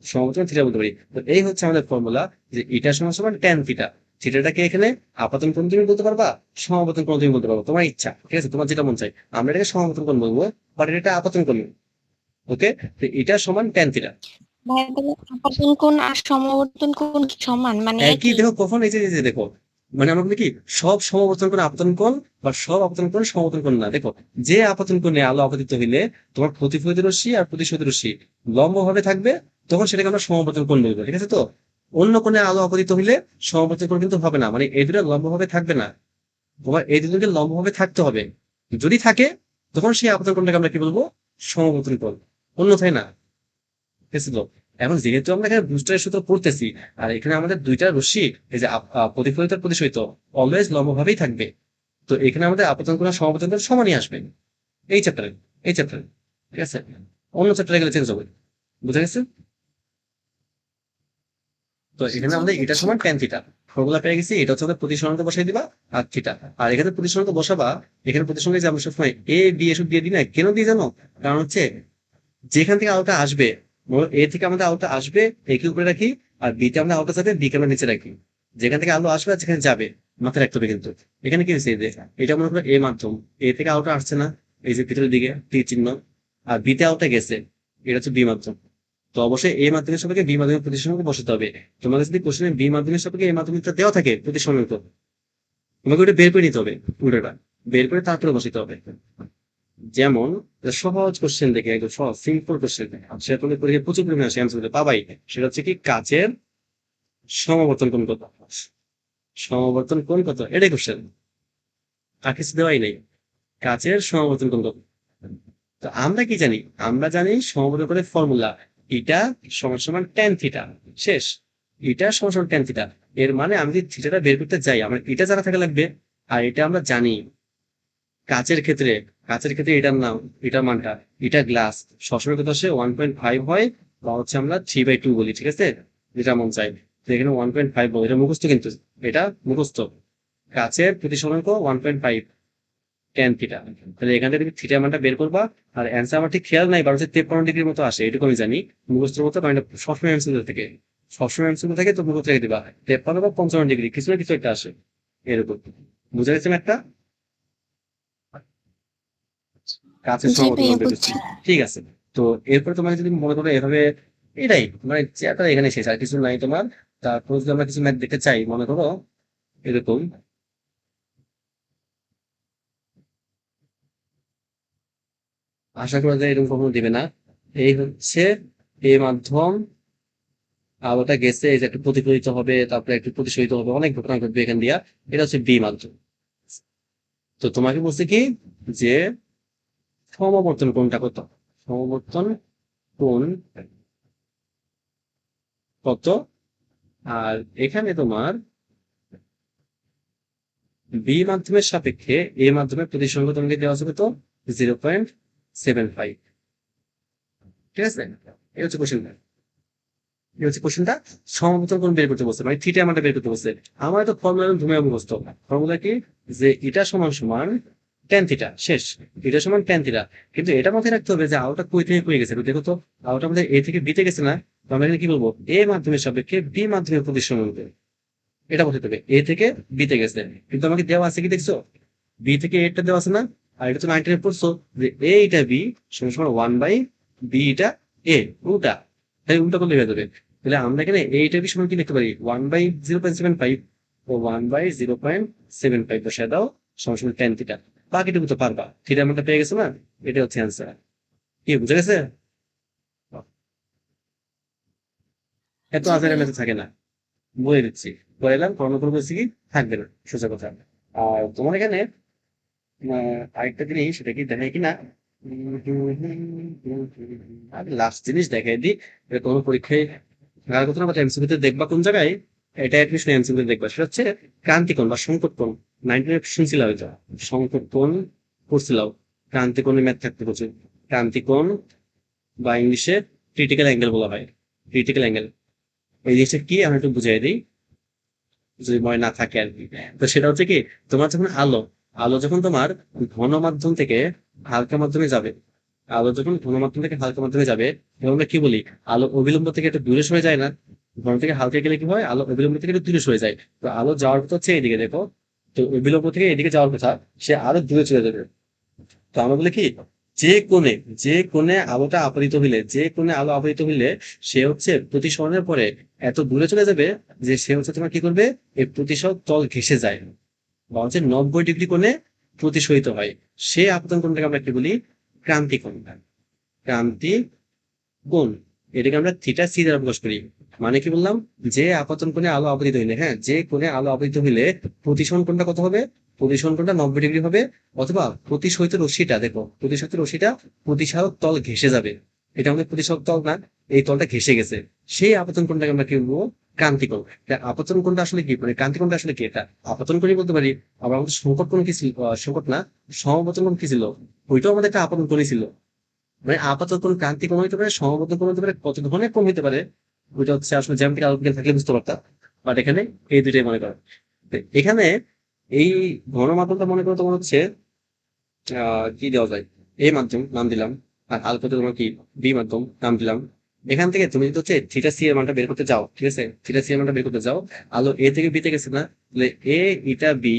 A: সমবর্তন থিটা বলতে পারি। তো এই হচ্ছে আমাদের ফর্মুলা, যে এটা সমান সমান ট্যান থিটা। থিটাটাকে এখানে আপাতন কোণ তুমি বলতে পারবা, সমাবর্তন কোণ তুমি বলতে পারবা, তোমার ইচ্ছা। ঠিক আছে, তোমার যেটা মন চাই, আমরা এটাকে সমাবর্তন কোণ বলবো, বাট এটা আপাতন কোণ। ওকে, তো এটা সমান ট্যান থিটা।
D: ভাইয়া তাহলে আপাতন কোণ আর সমবর্তন কোণ সমান মানে
A: একই,
D: একই?
A: দেখো কখন এই যে দেখো, মানে আমরা বলি কি সব সমবর্তন কোণ আপতন কোণ, বা সব আপতন কোণ সমবর্তন কোণ না। দেখো, যে আপতন কোণে আলো আপতিত হইলে তোমার প্রতিফলিত রশ্মি আর প্রতিসরিত রশ্মি লম্ব ভাবে থাকবে, তখন সেটাকে আমরা সমবর্তন কোণ বলবো। ঠিক আছে, তো অন্য কোণে আলো আপতিত হইলে সমবর্তন কোণ কিন্তু হবে না, মানে এই দুটো লম্ব ভাবে থাকবে না, তোমার এই দুটোকে লম্ব ভাবে থাকতে হবে। যদি থাকে তখন সেই আপতন কোণটাকে আমরা কি বলবো, সমবর্তন কোণ, অন্যথায় না। বুঝেছিল? এখন যেহেতু আমরা এখানে বুস্টারের সূত্র পড়তেছি, আর এখানে আমাদের দুইটা রশ্মি, এই যে প্রতিফলিত আর প্রতিসরিত, অলওয়েজ লম্বভাবেই থাকবে। তো এখানে আমাদের আপতন কোণ আর সমাপতন কোণ সমানই আসবে এই চ্যাপ্টারে ঠিক আছে। অন্য চ্যাপ্টারে গেলে চেঞ্জ হবে। বুঝা গেছে? তো এখানে
D: জি
A: আমাদের এটা
D: বুঝছি।
A: সমান ট্যান থিটা ফর্মুলা পেয়ে গেছি। এটা হচ্ছে আমাদের প্রতিসরণকে বসাই দিবা আর থিটা। আর এখানে প্রতিসরণকে বসাবা, এখানে প্রতিসরণকে যে আমরা সবসময় এ বি এসব দিয়ে দিই না, কেন দিই জানো? কারণ হচ্ছে যেখান থেকে আলোটা আসবে, এ থেকে আমাদের আলোটা আসবে এ কে উপরে রাখি, আর বি তে আমাদের আলোটা যাবে বি কে আমরা নিচে রাখি। যেখান থেকে আলো আসবে আর যেখানে যাবে মাথায় রাখতে হবে। কিন্তু এখানে কি হয়েছে, এই যে এটা মনে করো এ মাধ্যম, এ থেকে আলোটা আসছে না, এই যে ভিতরের দিকে টি চিহ্ন, আর বি তে আলোটা গেছে, এটা হচ্ছে বি মাধ্যম। তো অবশ্যই এ মাধ্যমের সাপেক্ষে বি মাধ্যমের প্রতিসরণকে বসাতে হবে। তোমাকে যদি কোশ্চেনে বি মাধ্যমের সাপেক্ষে এ মাধ্যমটা দেওয়া থাকে প্রতিসরণ, তো তোমাকে ওটা বের করে নিতে হবে, উল্টোটা বের করে তারপরে বসাতে হবে। যেমন সহজ কোশ্চেন দেখে, একদম সহজ সিম্পল কোশ্চেন, সেটা তুমি পরীক্ষায় প্রচুর পরিমাণে আসে অ্যান্সার দিতে পাবাই। সেটা হচ্ছে কি, কাচের সমাবর্তন কোণ কত? সমাবর্তন কোণ কত, এটাই কোশ্চেন, আর কিছু দেওয়াই নেই। কাচের সমাবর্তন কোণ কত? তো আমরা কি জানি? আমরা জানি সমাবর্তন কোণের ফর্মুলা, এটা সমান সমান ট্যান থিটা। শেষ। এটা সমান সমান ট্যান থিটা। এর মানে আমি যদি থিটাটা বের করতে যাই, আমার এটা জানা থাকা লাগবে। আর এটা আমরা জানি কাচের ক্ষেত্রে, এটার নাম, এটার মানটা, এটা গ্লাস সবসময় কত আসে 1.5 হয়, বা হচ্ছে আমরা 3/2 বলি, ঠিক আছে, যেটা মন চাই। তো এখানে 1.5 বলি, এটা মুখস্থ কিন্তু, এটা মুখস্থ। কাচের প্রতিসরাঙ্ক 1.5 ট্যান থিটা। তাহলে এখান থেকে তুমি থিটা মানটা বের করবা। আর অ্যান্সার আমার ঠিক খেয়াল নাই, 1253 ডিগ্রির মতো আসে, এটুকু আমি জানি মুখস্থর মতো, কারণ এটা সবসময় অ্যান্সার থেকে, তো মুখস্থ রেখে দিবা 53 বা 55 ডিগ্রি, কিছু না কিছু একটা আসে এরকম। বুঝা গেছে একটা? কাছের
D: জি
A: সমাবর্তন
D: ভাইয়া
A: বের করছি,
D: বুঝছি।
A: ঠিক আছে। তো এরপরে তোমাকে যদি মনে করো এভাবে, এটাই মানে চ্যাপ্টার এখানে শেষ, আর কিছু নাই তোমার। তারপর যদি আমরা কিছু ম্যাথ দেখতে চাই, মনে করো এরকম, আশা করা যায় এরকম কখনো দিবে না। এই হচ্ছে এ মাধ্যম, আলোটা গেছে, এই যে একটু প্রতিফলিত হবে, তারপরে একটু প্রতিশোধিত হবে, অনেক ঘটনা ঘটবে এখান দিয়া। এটা হচ্ছে বি মাধ্যম। তো তোমাকে বলছে কি, যে সমাবর্তন কোণটা কত, সমাবর্তন কোণ কত। আর এখানে তোমার বি মাধ্যমের সাপেক্ষে এ মাধ্যমের প্রতিসংখ্য তোমাকে দেওয়া আছে কত, 0.75। ঠিক আছে, এই হচ্ছে কোশ্চেনটা, সমাবর্তন কোণ বের করতে বলছে, মানে থিটা মানটা বের করতে বলছে। আমার তো ফর্মুলা ধুমে মুখস্থ। ফর্মুলা কি, যে এটা সমান সমান ট্যান থিটা। শেষ। এটা সমান ট্যান থিটা। কিন্তু এটা মাথায় রাখতে হবে যে আলোটা কই থেকে কই গেছে, দেখো তো, আলোটা আমাদের এ থেকে বিতে গেছে না, তো আমরা এখানে কি বলবো, এ মাধ্যমের সাপেক্ষে বি মাধ্যমের প্রতিসংখ্য, এটা বলতে হবে এ থেকে বিতে গেছে। কিন্তু আমাকে দেওয়া আছে কি, দেখছো, বি থেকে এটা দেওয়া আছে না। আর এটা তো 19 পড়ছো, যে এ এটা বি সমান সমান 1/বি এটা এ, উল্টা। তাই উল্টা করলে হয়ে যাবে। তাহলে আমরা এখানে এইটা বি সমান কি লিখতে পারি, 1/0.75, ও 1/0.75 বসে দাও, সমান সমান ট্যান থিটা। বাকিটুকু তো পারবা, থিটার মধ্যে পেয়ে গেছো না, এটা হচ্ছে অ্যান্সার। কি বুঝে গেছে? এত
D: জি
A: আজের
D: ভাইয়া।
A: মেথড থাকে না, বলে দিচ্ছি। বলে এলাম কর্ণ করে বলছি কি, থাকবে না, সোজা কথা। আর তোমার এখানে আরেকটা জিনিস, সেটা কি দেখায় কিনা, আর লাস্ট জিনিস দেখাই দিই। এটা কোনো পরীক্ষায় আর কত না এমসিকিউতে দেখবা কোন জায়গায়, এটা অ্যাডমিশন এমসিকিউতে দেখবা, সেটা হচ্ছে ক্রান্তিকোণ বা সংকট কোণ। 19 শুনছিলাম এটা, সংকট কোণ পড়ছিলাম। ক্রান্তিকোণের ম্যাথ থাকতে প্রচুর। ক্রান্তিকোণ বা ইংলিশে ক্রিটিক্যাল অ্যাঙ্গেল বলা হয়, ক্রিটিক্যাল অ্যাঙ্গেল। এই জিনিসটা কি আমি একটু বুঝাই দিই, যদি মনে না থাকে আর কি। তো সেটা হচ্ছে কি, তোমার যখন আলো যখন তোমার ঘন মাধ্যম থেকে হালকা মাধ্যমে যাবে, আলো যখন ঘন মাধ্যম থেকে হালকা মাধ্যমে যাবে, তখন আমরা কি বলি, আলো অবিলম্ব থেকে একটু দূরে সরে যায় না। ঘন থেকে হালকা গেলে কি হয়, আলো অবিলম্ব থেকে একটু দূরে সরে যায়। তো আলো যাওয়ার কথা হচ্ছে এইদিকে, দেখো, তো অবিলম্ব থেকে এদিকে যাওয়ার কথা, সে আরো দূরে চলে যাবে। তো আমরা বলি কি, যে কোণে আলোটা আপতিত হইলে, আলো আপতিত হইলে সে হচ্ছে প্রতিসরণের পরে এত দূরে চলে যাবে, যে সে হচ্ছে তোমার কি করবে, এই প্রতিসর তল ঘেঁষে যায়, বা হচ্ছে 90 ডিগ্রি কোণে প্রতিসরিত হয়। সে আপতন কোণটাকে আমরা কি বলি, ক্রান্তি কোণ। ক্রান্তি কোণ, এটাকে আমরা থিটা সি দ্বারা প্রকাশ করি। মানে কি বললাম, যে আপতন কোণে আলো আপতিত হইলে, হ্যাঁ, যে কোণে আলো আপতিত হইলে প্রতিসরণ কোণটা কত হবে, প্রতিসরণ কোণটা 90 ডিগ্রি হবে। অথবা প্রতিসরিত রশ্মিটা, দেখো, প্রতিসরিত রশ্মিটা প্রতিসারক তল ঘেঁষে যাবে, এটা আমাদের প্রতিসম তল না, এই তলটা ঘেসে গেছে, সেই আপতন কোণটাকে আমরা কি বলবো, ক্রান্তিকোণ। আপতন কোণটা আসলে কি, মানে ক্রান্তি কোণটা আসলে কি, এটা আপতন কোণই বলতে পারি। আবার আমাদের সংকট কোণ কি ছিল, সংকট না, সমপতন কোণ কি ছিল, ওইটাও আমাদের একটা আপতন কোণই ছিল। মানে আপাতত কোণ ক্রান্তি কোণ হতে পারে, সমপতন কোণ হতে পারে, কত ধরনের কোণ হতে পারে, ওইটা হচ্ছে আসলে জ্যামিতিক আলোচনা থাকলে বুঝতে পারতাম। বাট এখানে এই দুইটাই মনে করো। তো এখানে এই ঘনমাধ্যমটা মনে করো তোমার হচ্ছে কি দেওয়া যায়, এ মাধ্যম নাম দিলাম, আর আলফাতে তোমার কি বি মাধ্যম নাম দিলাম। এখান থেকে তুমি যদি হচ্ছে থিটা সি এর মানটা বের করতে যাও, ঠিক আছে, থিটা সি এর মানটা বের করতে যাও, আলো এ থেকে বিতে গেছে না, তাহলে এ ইটা বি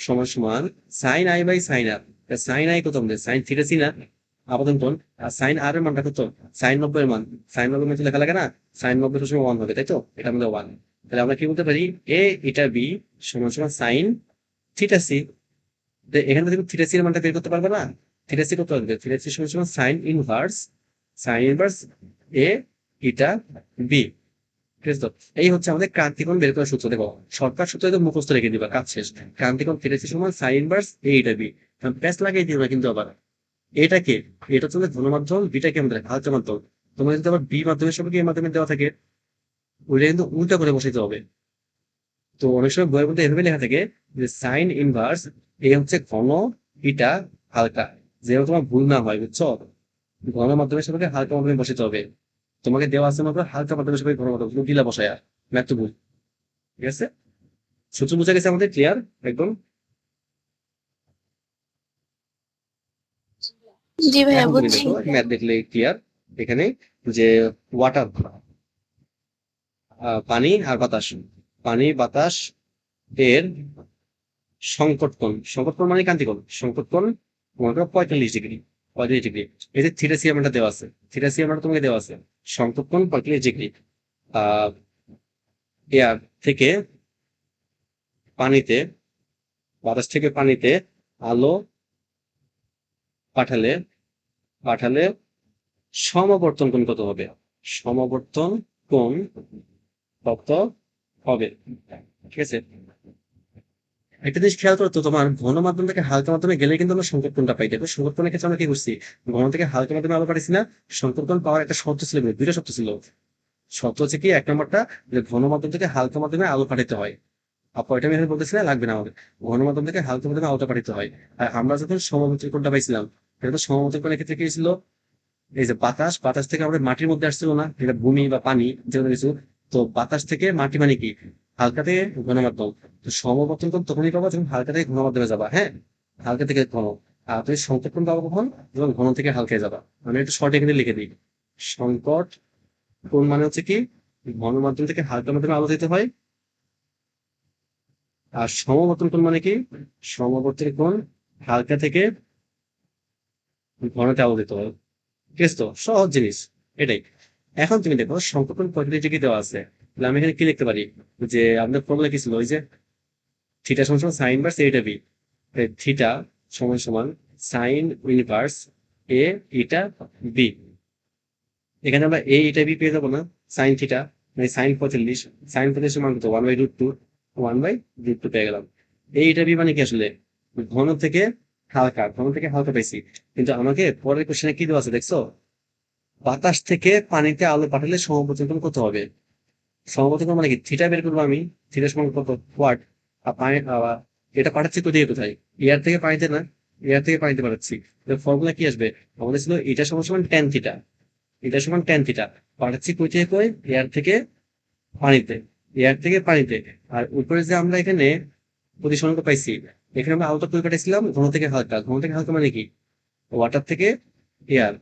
A: সমান সমান sine i by sine r. Sine i কত আমাদের, সাইন থিটা সি না আপাতন কোণ, আর সাইন আর এর মানটা কত, সাইন 90 এর মান, সাইন 90 মান লেখা লাগে না, সাইন 90 সবসময় 1 হবে, তাই তো, এটা আমাদের 1। তাহলে আমরা কি বলতে পারি, এ ইটা বি সমান সমান সাইন থিটা সি। এখানে তুমি থিটা সি এর মানটা বের করতে পারবে না, থিটা সি কত আসবে, থিটা সি সমান সমান sine inverse a eta b. ঠিক আছে তো, এই হচ্ছে আমাদের ক্রান্তিকোণ বের করার সূত্র। দেখো শর্টকাট সূত্র একদম মুখস্থ রেখে দিবা, কাজ শেষ। ক্রান্তিকোণ থিটা সি সমান sine inverse a eta b, প্যাচ লাগিয়ে দিও না কিন্তু আবার। এটাকে, এটা হচ্ছে আমাদের ধনমাধ্যম, বিটাকে আমাদের হালকা মাধ্যম। তোমার যদি আবার বি মাধ্যমের সঙ্গে এ মাধ্যমে দেওয়া থাকে, ওইটা কিন্তু উল্টা করে বসাইতে হবে। তো অনেক সময় বইয়ের মধ্যে এভাবে লেখা থাকে যে সাইন ইনভার্স এ হচ্ছে ঘন, ইটা হালকা, যেহেতু তোমার ভুল না হয়, বুঝছো, ঘন মাধ্যমের সাথে হালকা মাধ্যমে বসাতে হবে। তোমাকে দেওয়া আছে মাত্র হালকা মাধ্যমের সাথে ঘন মাধ্যম, তুমি দিলা বসায়া, ম্যাথ তো ভুল। ঠিক আছে, সূত্র বুঝা গেছে আমাদের, ক্লিয়ার একদম।
D: জি ভাইয়া
A: এখন তুমি
D: বুঝছি।
A: দেখো ম্যাথ দেখলে ক্লিয়ার। এখানে যে ওয়াটার, পানি আর বাতাস, পানি বাতাস এর সংকট কোণ মানে ক্রান্তি কোণ, সংকট কোণ মনে করো 45 ডিগ্রি, 45 ডিগ্রি। এই যে থিটা সি আমারটা দেওয়া আছে, থিটা সি আমারটা তোমাকে দেওয়া আছে, সংকট কোণ 45 ডিগ্রি। আহ এয়ার থেকে পানিতে, বাতাস থেকে পানিতে আলো পাঠালে, পাঠালে সমবর্তন কোণ কত হবে, সমবর্তন কোণ কত হবে। ঠিক আছে, একটা জিনিস খেয়াল করো তো, তোমার ঘন মাধ্যম থেকে হালকা মাধ্যমে গেলে কিন্তু আমরা সংকট কোণটা পাই। দেখো সংকট কোণের ক্ষেত্রে আমরা কি করছি, ঘন থেকে হালকা মাধ্যমে আলো পাঠাইছি না, সংকট কোণ পাওয়ার একটা শর্ত ছিল, দুইটা শর্ত ছিল। শর্ত হচ্ছে কি, এক নম্বরটা যে ঘন মাধ্যম থেকে হালকা মাধ্যমে আলো পাঠাতে হয়। আপু এটা আমি এখানে বলতেছি না, লাগবে না আমাদের, ঘন মাধ্যম থেকে হালকা মাধ্যমে আলোটা পাঠাতে হয়। আর আমরা যখন সমবর্তন কোণটা পাইছিলাম, এটা তো সমবর্তন কোণের ক্ষেত্রে কি ছিল, এই যে বাতাস, বাতাস থেকে আমাদের মাটির মধ্যে আসছিল না, এটা ভূমি বা পানি যেগুলো কিছু। তো বাতাস থেকে মাটি মানে কি, হালকা থেকে ঘন মাধ্যম। তো সমবর্তন কোণ তখনই পাবা যখন হালকা থেকে ঘন মাধ্যমে যাবা, হ্যাঁ, হালকা থেকে ঘন। আর তুমি সংকট কোণ পাবো কখন, যখন ঘন থেকে হালকায় যাবা। আমি একটু শর্ট এখানে লিখে দিই, সংকট কোণ মানে হচ্ছে কি, ঘন মাধ্যম থেকে হালকা মাধ্যমে আলো দিতে হয়। আর সমবর্তন কোণ মানে কি, সমবর্তন কোণ হালকা থেকে ঘনতে আলো দিতে হয়। ঠিক আছে তো, সহজ জিনিস এটাই। এখন তুমি দেখো সংকট কোণ 45 ডিগ্রি দেওয়া আছে, তাহলে আমি এখানে কি লিখতে পারি, যে আপনার ফর্মুলা কি ছিল, ওই যে থিটা সমান সমান সাইন ইনভার্স এটা বি, থিটা সমান সমান sine inverse a eta b. এখানে আমরা এ ইটা বি পেয়ে যাবো না, সাইন থিটা মানে সাইন 45, সাইন 45 মান কত, 1/√2, 1/√2 পেয়ে গেলাম। এ ইটা বি মানে কি আসলে ঘন থেকে হালকা, ঘন থেকে হালকা পাইছি। কিন্তু আমাকে পরের কোশ্চেনে কি দেওয়া আছে দেখছো, বাতাস থেকে পানিতে আলো পাঠালে সমপর্তন কোণ কত হবে। সমপর্তন কোণ মানে কি, থিটা বের করবো আমি, থিটা সমান কত ওয়াট। আর পানি এটা পাঠাচ্ছি কোথায় কোথায়, এয়ার থেকে পানিতে না, এয়ার থেকে পানিতে পাঠাচ্ছি। ফর্মুলা কি আসবে, আমাদের ছিল এটা সমান সমান ট্যান থিটা, এটা সমান ট্যান থিটা। পাঠাচ্ছি কই থেকে কই, এয়ার থেকে পানিতে, এয়ার থেকে পানিতে। আর উপরে যে আমরা এখানে প্রতিসরণ পাইছি, এখানে আমরা আলোটা কই পাঠাইছিলাম, ঘন থেকে হালকা, ঘন থেকে হালকা মানে কি, ওয়াটার থেকে এয়ার।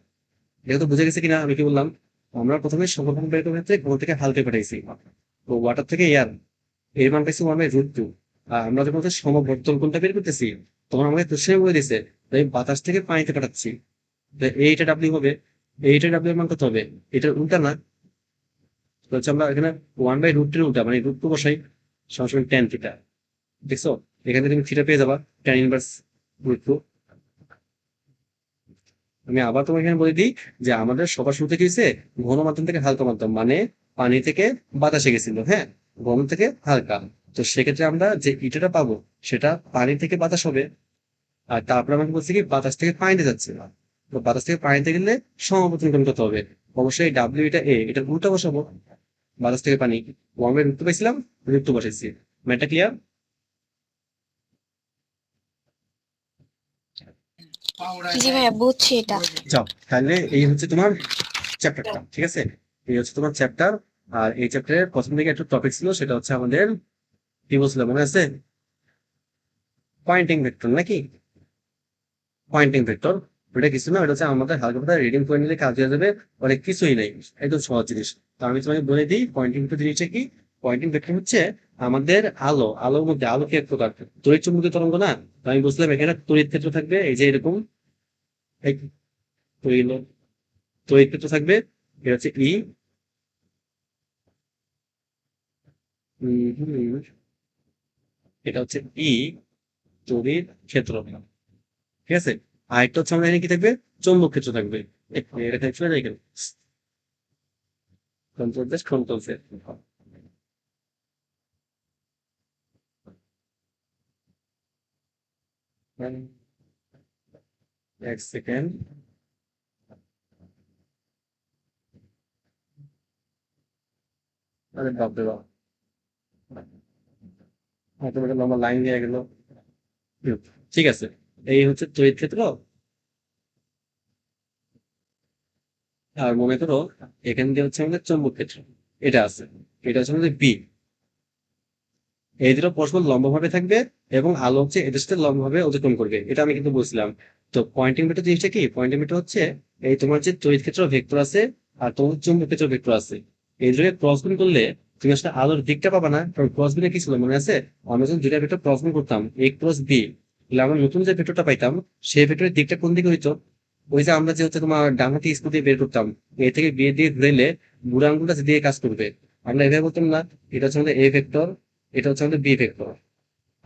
A: এটা তো বুঝে গেছে কিনা আমি কি বললাম, আমরা প্রথমে সংকটন বের করার ক্ষেত্রে ঘন থেকে হালকা পাঠাইছি, তো ওয়াটার থেকে এয়ার, এর মান পাইছি 1/√2। আর আমরা যখন হচ্ছে সমবর্তন কোণটা বের করতেছি, তখন আমাকে কোশ্চেন বলে দিছে তাই বাতাস থেকে পানিতে পাঠাচ্ছি, এইটা ডাব্লিউ হবে, এইটা ডাব্লিউ এর মান কত হবে, এটার উল্টা না, তো হচ্ছে আমরা এখানে 1/√2 উল্টা মানে √2 বসাই, সরাসরি ট্যান থিটা। দেখছো, এখানে তুমি থিটা পেয়ে যাবা, ট্যান ইনভার্স √2। আমি আবার তোমাকে এখানে বলে দিই যে আমাদের সবার শুরুতে কি হয়েছে, ঘন মাধ্যম থেকে হালকা মাধ্যম মানে পানি থেকে বাতাসে গেছিল, হ্যাঁ, ঘন থেকে হালকা। তো সেক্ষেত্রে আমরা যে ইটাটা পাবো সেটা পানি থেকে বাতাস হবে। আর তারপর আমাকে বলছে কি বাতাস থেকে পানিতে যাচ্ছে, তো বাতাস থেকে পানিতে গেলে সমপর্তন কোণ কত হবে, অবশ্যই ডাব্লিউ এটা এ, এটা উল্টা বসাবো, বাতাস থেকে পানি, ওয়ার্ম এর রুট পাইছিলাম, রুট বসাইছি। ম্যাটটা ক্লিয়ার?
D: জি ভাইয়া বুঝছি এটা।
A: যাও তাহলে এই হচ্ছে তোমার চ্যাপ্টারটা, ঠিক আছে? এই হচ্ছে তোমার চ্যাপ্টার। আর এই চ্যাপ্টারের প্রথম দিকে একটা টপিক ছিল, সেটা হচ্ছে আমাদের কি বলছিলাম মনে আছে? পয়েন্টিং ভেক্টর নাকি? পয়েন্টিং ভেক্টর, ওটা কিছু না, ওটা হচ্ছে আমাদের হালকা পাতলা রিডিং পয়েন্ট নিলে কাজ হয়ে যাবে, অনেক কিছুই নেই, একদম সহজ জিনিস। তো আমি তোমাকে বলে দিই পয়েন্টিং ভেক্টর জিনিসটা কি। পয়েন্টিং ভেক্টর হচ্ছে আমাদের আলোর মধ্যে, আলো কি এক প্রকার তড়িৎ চুম্বকীয় তরঙ্গ না? তো আমি বুঝলাম এখানে তড়িৎ ক্ষেত্র থাকবে, এই যে এরকম এই তড়িৎ তড়িৎ ক্ষেত্র থাকবে, এটা হচ্ছে ই, এটা হচ্ছে ই তড়িৎ ক্ষেত্র, ঠিক আছে? আর একটা হচ্ছে আমাদের এখানে কি থাকবে, চৌম্বক ক্ষেত্র থাকবে। এটা থাকবে না এখানে, কন্ট্রোল প্লাস কন্ট্রোল সেট। এক সেকেন্ড, আরে বাপরে বাপ, তোমাকে লম্বা লাইন দিয়ে গেল। ঠিক আছে, এই হচ্ছে তড়িৎ ক্ষেত্র। আর মনে করো এখান দিয়ে হচ্ছে আমাদের চৌম্বক ক্ষেত্র, এটা আছে, এটা হচ্ছে আমাদের বি। এই দুটো পরস্পর লম্বভাবে থাকবে এবং আলো হচ্ছে এদের সাথে লম্বভাবে অতিক্রম করবে, এটা আমি কিন্তু বলছিলাম। তো পয়েন্টিং ভেক্টর জিনিসটা কি? পয়েন্টিং ভেক্টর হচ্ছে এই তোমার যে তড়িৎ ক্ষেত্র ভেক্টর আছে আর তোমার চুম্বক ক্ষেত্র ভেক্টর আছে, এই দুটোকে ক্রস গুণ করলে তুমি আসলে আলোর দিকটা পাবা না। কারণ ক্রস গুণে কি ছিল মনে আছে? আমরা যখন দুইটা ভেক্টর ক্রস গুণ করতাম এ ক্রস বি, তাহলে আমরা নতুন যে ভেক্টরটা পাইতাম সেই ভেক্টরের দিকটা কোন দিকে হইতো? ওই যে আমরা যে হচ্ছে তোমার ডান হাতে স্কুল দিয়ে বের করতাম, এ থেকে বি দিয়ে ঘুরাইলে বুড়ো আঙ্গুলটা দিয়ে কাজ করবে, আমরা এভাবে বলতাম না? এটা হচ্ছে আমাদের এ ভেক্টর, এটা হচ্ছে আমাদের বি ভেক্টর।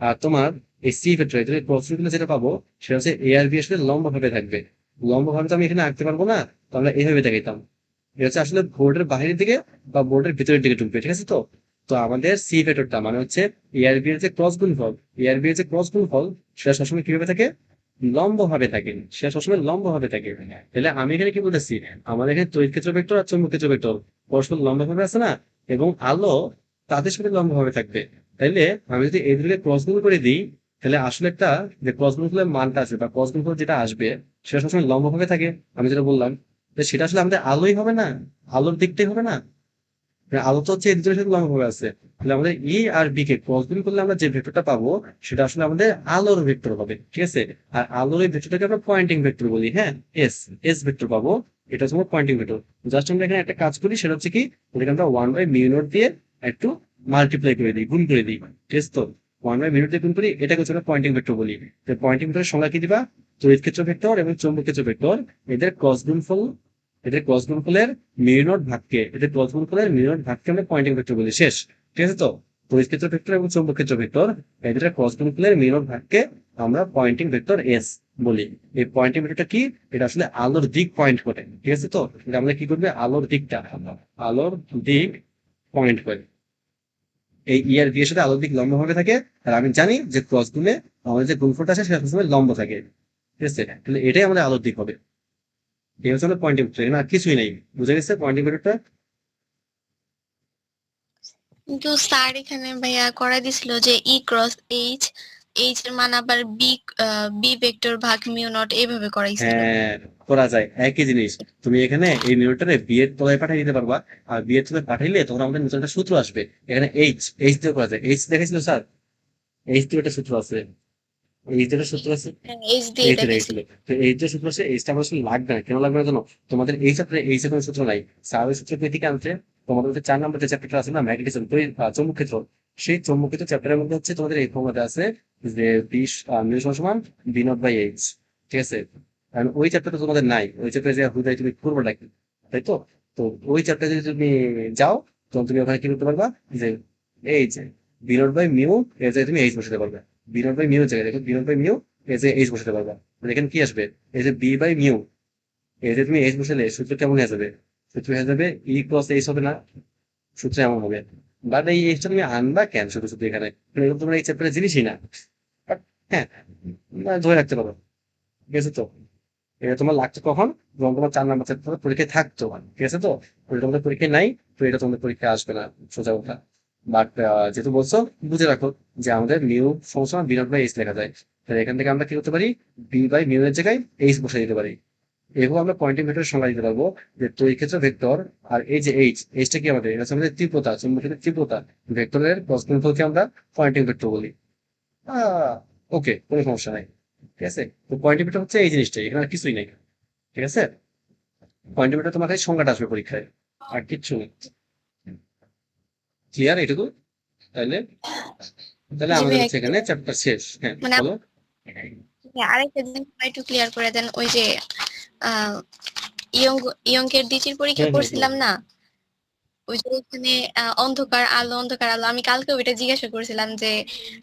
A: আর তোমার এই সি ভেক্টর, এটা প্রশ্নগুলো যেটা পাবো সেটা হচ্ছে এ আর বি আসলে লম্ব ভাবে থাকবে। লম্ব ভাবে তো আমি এখানে আঁকতে পারবো না, তো আমরা এইভাবে দেখাইতাম। এটা হচ্ছে আসলে বোর্ডের বাইরের দিকে বা বোর্ডের ভিতরের দিকে ঢুকবে, ঠিক আছে? তো তো আমাদের সি ভেক্টরটা মানে হচ্ছে এ আর বি এর যে ক্রস গুণফল, এ আর বি এর যে ক্রস গুণফল সেটা সবসময় কিভাবে থাকে? লম্ব ভাবে থাকে, সেটা সবসময় লম্ব ভাবে থাকে। তাহলে আমি এখানে কি বলতেছি, আমাদের এখানে তড়িৎ ক্ষেত্র ভেক্টর আর চৌম্বক ক্ষেত্র ভেক্টর পরস্পর লম্ব ভাবে আছে না, এবং আলো তাদের সাথে লম্ব ভাবে থাকবে। তাইলে আমি যদি এই দুটোকে ক্রস গুণ করে দিই, তাহলে আসলে একটা যে ক্রস গুণফলের মানটা আছে বা ক্রস গুণফল যেটা আসবে সেটা সবসময় লম্ব ভাবে থাকে, আমি যেটা বললাম। তো সেটা আসলে আমাদের আলোই হবে না, আলোর দিকটাই হবে না। মানে আলো তো হচ্ছে এই দুটোর সাথে লম্ব ভাবে আছে, তাহলে আমাদের ই আর বি কে ক্রস গুণ করলে আমরা যে ভেক্টরটা পাবো সেটা আসলে আমাদের আলোর ভেক্টর হবে, ঠিক আছে? আর আলোর এই ভেক্টরটাকে আমরা পয়েন্টিং ভেক্টর বলি, হ্যাঁ, এস এস ভেক্টর পাবো, এটা হচ্ছে আমার পয়েন্টিং ভেক্টর। জাস্ট আমরা এখানে একটা কাজ করি, সেটা হচ্ছে কি, ওটাকে আমরা 1/μ0 দিয়ে একটু মাল্টিপ্লাই করে দিই, গুণ করে দিই, ঠিক আছে? তো 1/μ0 দিয়ে গুণ করি, এটাকে হচ্ছে আমরা পয়েন্টিং ভেক্টর বলি। তো পয়েন্টিং ভেক্টরের সংজ্ঞা কি দিবা? তড়িৎ ক্ষেত্র ভেক্টর এবং চৌম্বক ক্ষেত্র ভেক্টর, এদের ক্রস গুণফল, এদের ক্রস গুণফলের মিউ নট ভাগকে, এদের ক্রস গুণফলের মিউ নট ভাগকে আমরা পয়েন্টিং ভেক্টর বলি, শেষ, ঠিক আছে? তো তড়িৎ ক্ষেত্র ভেক্টর এবং চৌম্বক ক্ষেত্র ভেক্টর, এদের ক্রস গুণফলের মিউ নট ভাগকে আমরা পয়েন্টিং ভেক্টর এস বলি। এই পয়েন্টিং ভেক্টরটা কি? এটা আসলে আলোর দিক পয়েন্ট করে, ঠিক আছে? তো এটা আমরা কি করবে, আলোর দিকটা, আলোর দিক পয়েন্ট করে। এই ই আর বি এর সাথে আলোর দিক লম্ব ভাবে থাকে, আর আমি জানি যে ক্রস গুণে আমাদের যে গুণফলটা আছে সেটা সবসময় লম্ব থাকে, ঠিক আছে? তাহলে এটাই আমাদের আলোর দিক হবে। এই হচ্ছে আমাদের পয়েন্টিং ভেক্টর, না কিছুই নাই, বুঝে গেছে পয়েন্টিং ভেক্টরটা?
D: কিন্তু স্যার এখানে ভাইয়া করাই দিছিল যে ই ক্রস এইচ, এইচ এর মান আবার বি, বি ভেক্টর ভাগ মিউ নট এইভাবে করাইছিল।
A: হ্যাঁ, করা যায়, একই জিনিস। তুমি এখানে এই মিউটারে বি এর তলায় পাঠিয়ে দিতে পারবা, আর বি এর তলায় পাঠাইলে তখন আমাদের নতুন একটা সূত্র আসবে। এখানে এইচ, এইচ দিয়ে করা যায়, এইচ দেখাইছিল স্যার, এইচ দিয়ে একটা সূত্র আছে, এইচ দিয়ে একটা সূত্র আছে,
D: এইচ দিয়ে
A: এইচ দিয়ে
D: দেখাইছিল।
A: দেখাইছিল। তো এইচ যে সূত্র আছে, এইচটা আমার আসলে লাগবে না, কেন লাগবে না জানো? তোমাদের এই চ্যাপ্টারে এইচ এর কোনো সূত্র নাই, স্যার ওই সূত্র থেকে আনতে। তোমাদের যে 4 নম্বর যে চ্যাপ্টারটা আছে না, ম্যাগনেটিজম, তো চৌম্বক ক্ষেত্র, সেই চৌম্বক ক্ষেত্র চ্যাপ্টারের মধ্যে হচ্ছে তোমাদের এই ফর্মুলাটা আছে যে 20 মিউ সমান বি নট বাই এইচ, ঠিক আছে? কারণ ওই চ্যাপ্টারটা তোমাদের নাই, ওই চ্যাপ্টারে যে হুদাই তুমি করবো নাকি, তাই তো? তো ওই চ্যাপ্টারে যদি তুমি যাও, তখন তুমি ওখানে কি করতে পারবা, যে এই যে বি নট বাই মিউ এর জায়গায় তুমি এইচ বসাতে পারবে। বি নট বাই মিউ এর জায়গায় দেখো, বি নট বাই মিউ এর জায়গায় এইচ বসাতে পারবা। মানে এখানে কি আসবে, এই যে বি বাই মিউ এর যে তুমি এইচ বসালে সূত্র কেমন হয়ে যাবে? সূত্র হয়ে যাবে ই ক্রস এইচ হবে না? সূত্র এমন হবে। বাট এই এইচটা তুমি আনবা কেন শুধু শুধু এখানে? এরকম তোমরা এই চ্যাপ্টারের জিনিসই না। But হ্যাঁ, ধরে রাখতে পারো, ঠিক আছে? তো এটা তোমার লাগতো কখন, যখন তোমার 4 নাম্বার চ্যাপ্টার পরীক্ষায় থাকতো, ঠিক আছে? তো ওটা তোমাদের পরীক্ষায় নাই, তো এটা তোমাদের পরীক্ষায় আসবে না, সোজা কথা। বাট যেহেতু বলছো, বুঝে রাখো যে আমাদের মিউ সমস্যা বি নট বাই এইচ লেখা যায়, তাহলে এখান থেকে আমরা কি করতে পারি, বি বাই মিউ এর জায়গায় এইচ বসে দিতে পারি। এভাবে আমরা পয়েন্টিং ভেক্টরের সংজ্ঞা দিতে পারবো, যে তড়িৎ ক্ষেত্র ভেক্টর, আর এই যে এইচটা কি আমাদের, এটা হচ্ছে আমাদের তীব্রতা, চুম্বকের তীব্রতা, ভেক্টরের ক্রস গুণফলকে আমরা পয়েন্টিং ভেক্টর বলি। ওকে, কোনো সমস্যা নাই, ঠিক আছে? তো পয়েন্টিং ভেক্টর হচ্ছে এই জিনিসটাই, এখানে আর কিছুই নাই, ঠিক আছে? পয়েন্টিং ভেক্টর তোমার কাছে সংজ্ঞাটা আসবে পরীক্ষায়, আর কিচ্ছু নেই। ক্লিয়ার এটুকু? তাহলে তাহলে
D: জি
A: আমাদের
D: ভাইয়া
A: হচ্ছে এখানে চ্যাপ্টার শেষ। হ্যাঁ,
D: মানে
A: বলো।
D: আরেকটা জিনিস একটু ক্লিয়ার করে দেন, ওই যে আহ ইয়ং ইয়ংকের ডিজির পরীক্ষা
A: হুম হুম হুম।
D: করছিলাম না, ওই যে ওখানে অন্ধকার আলো অন্ধকার আলো, আমি কালকে ওইটা জিজ্ঞাসা করেছিলাম যে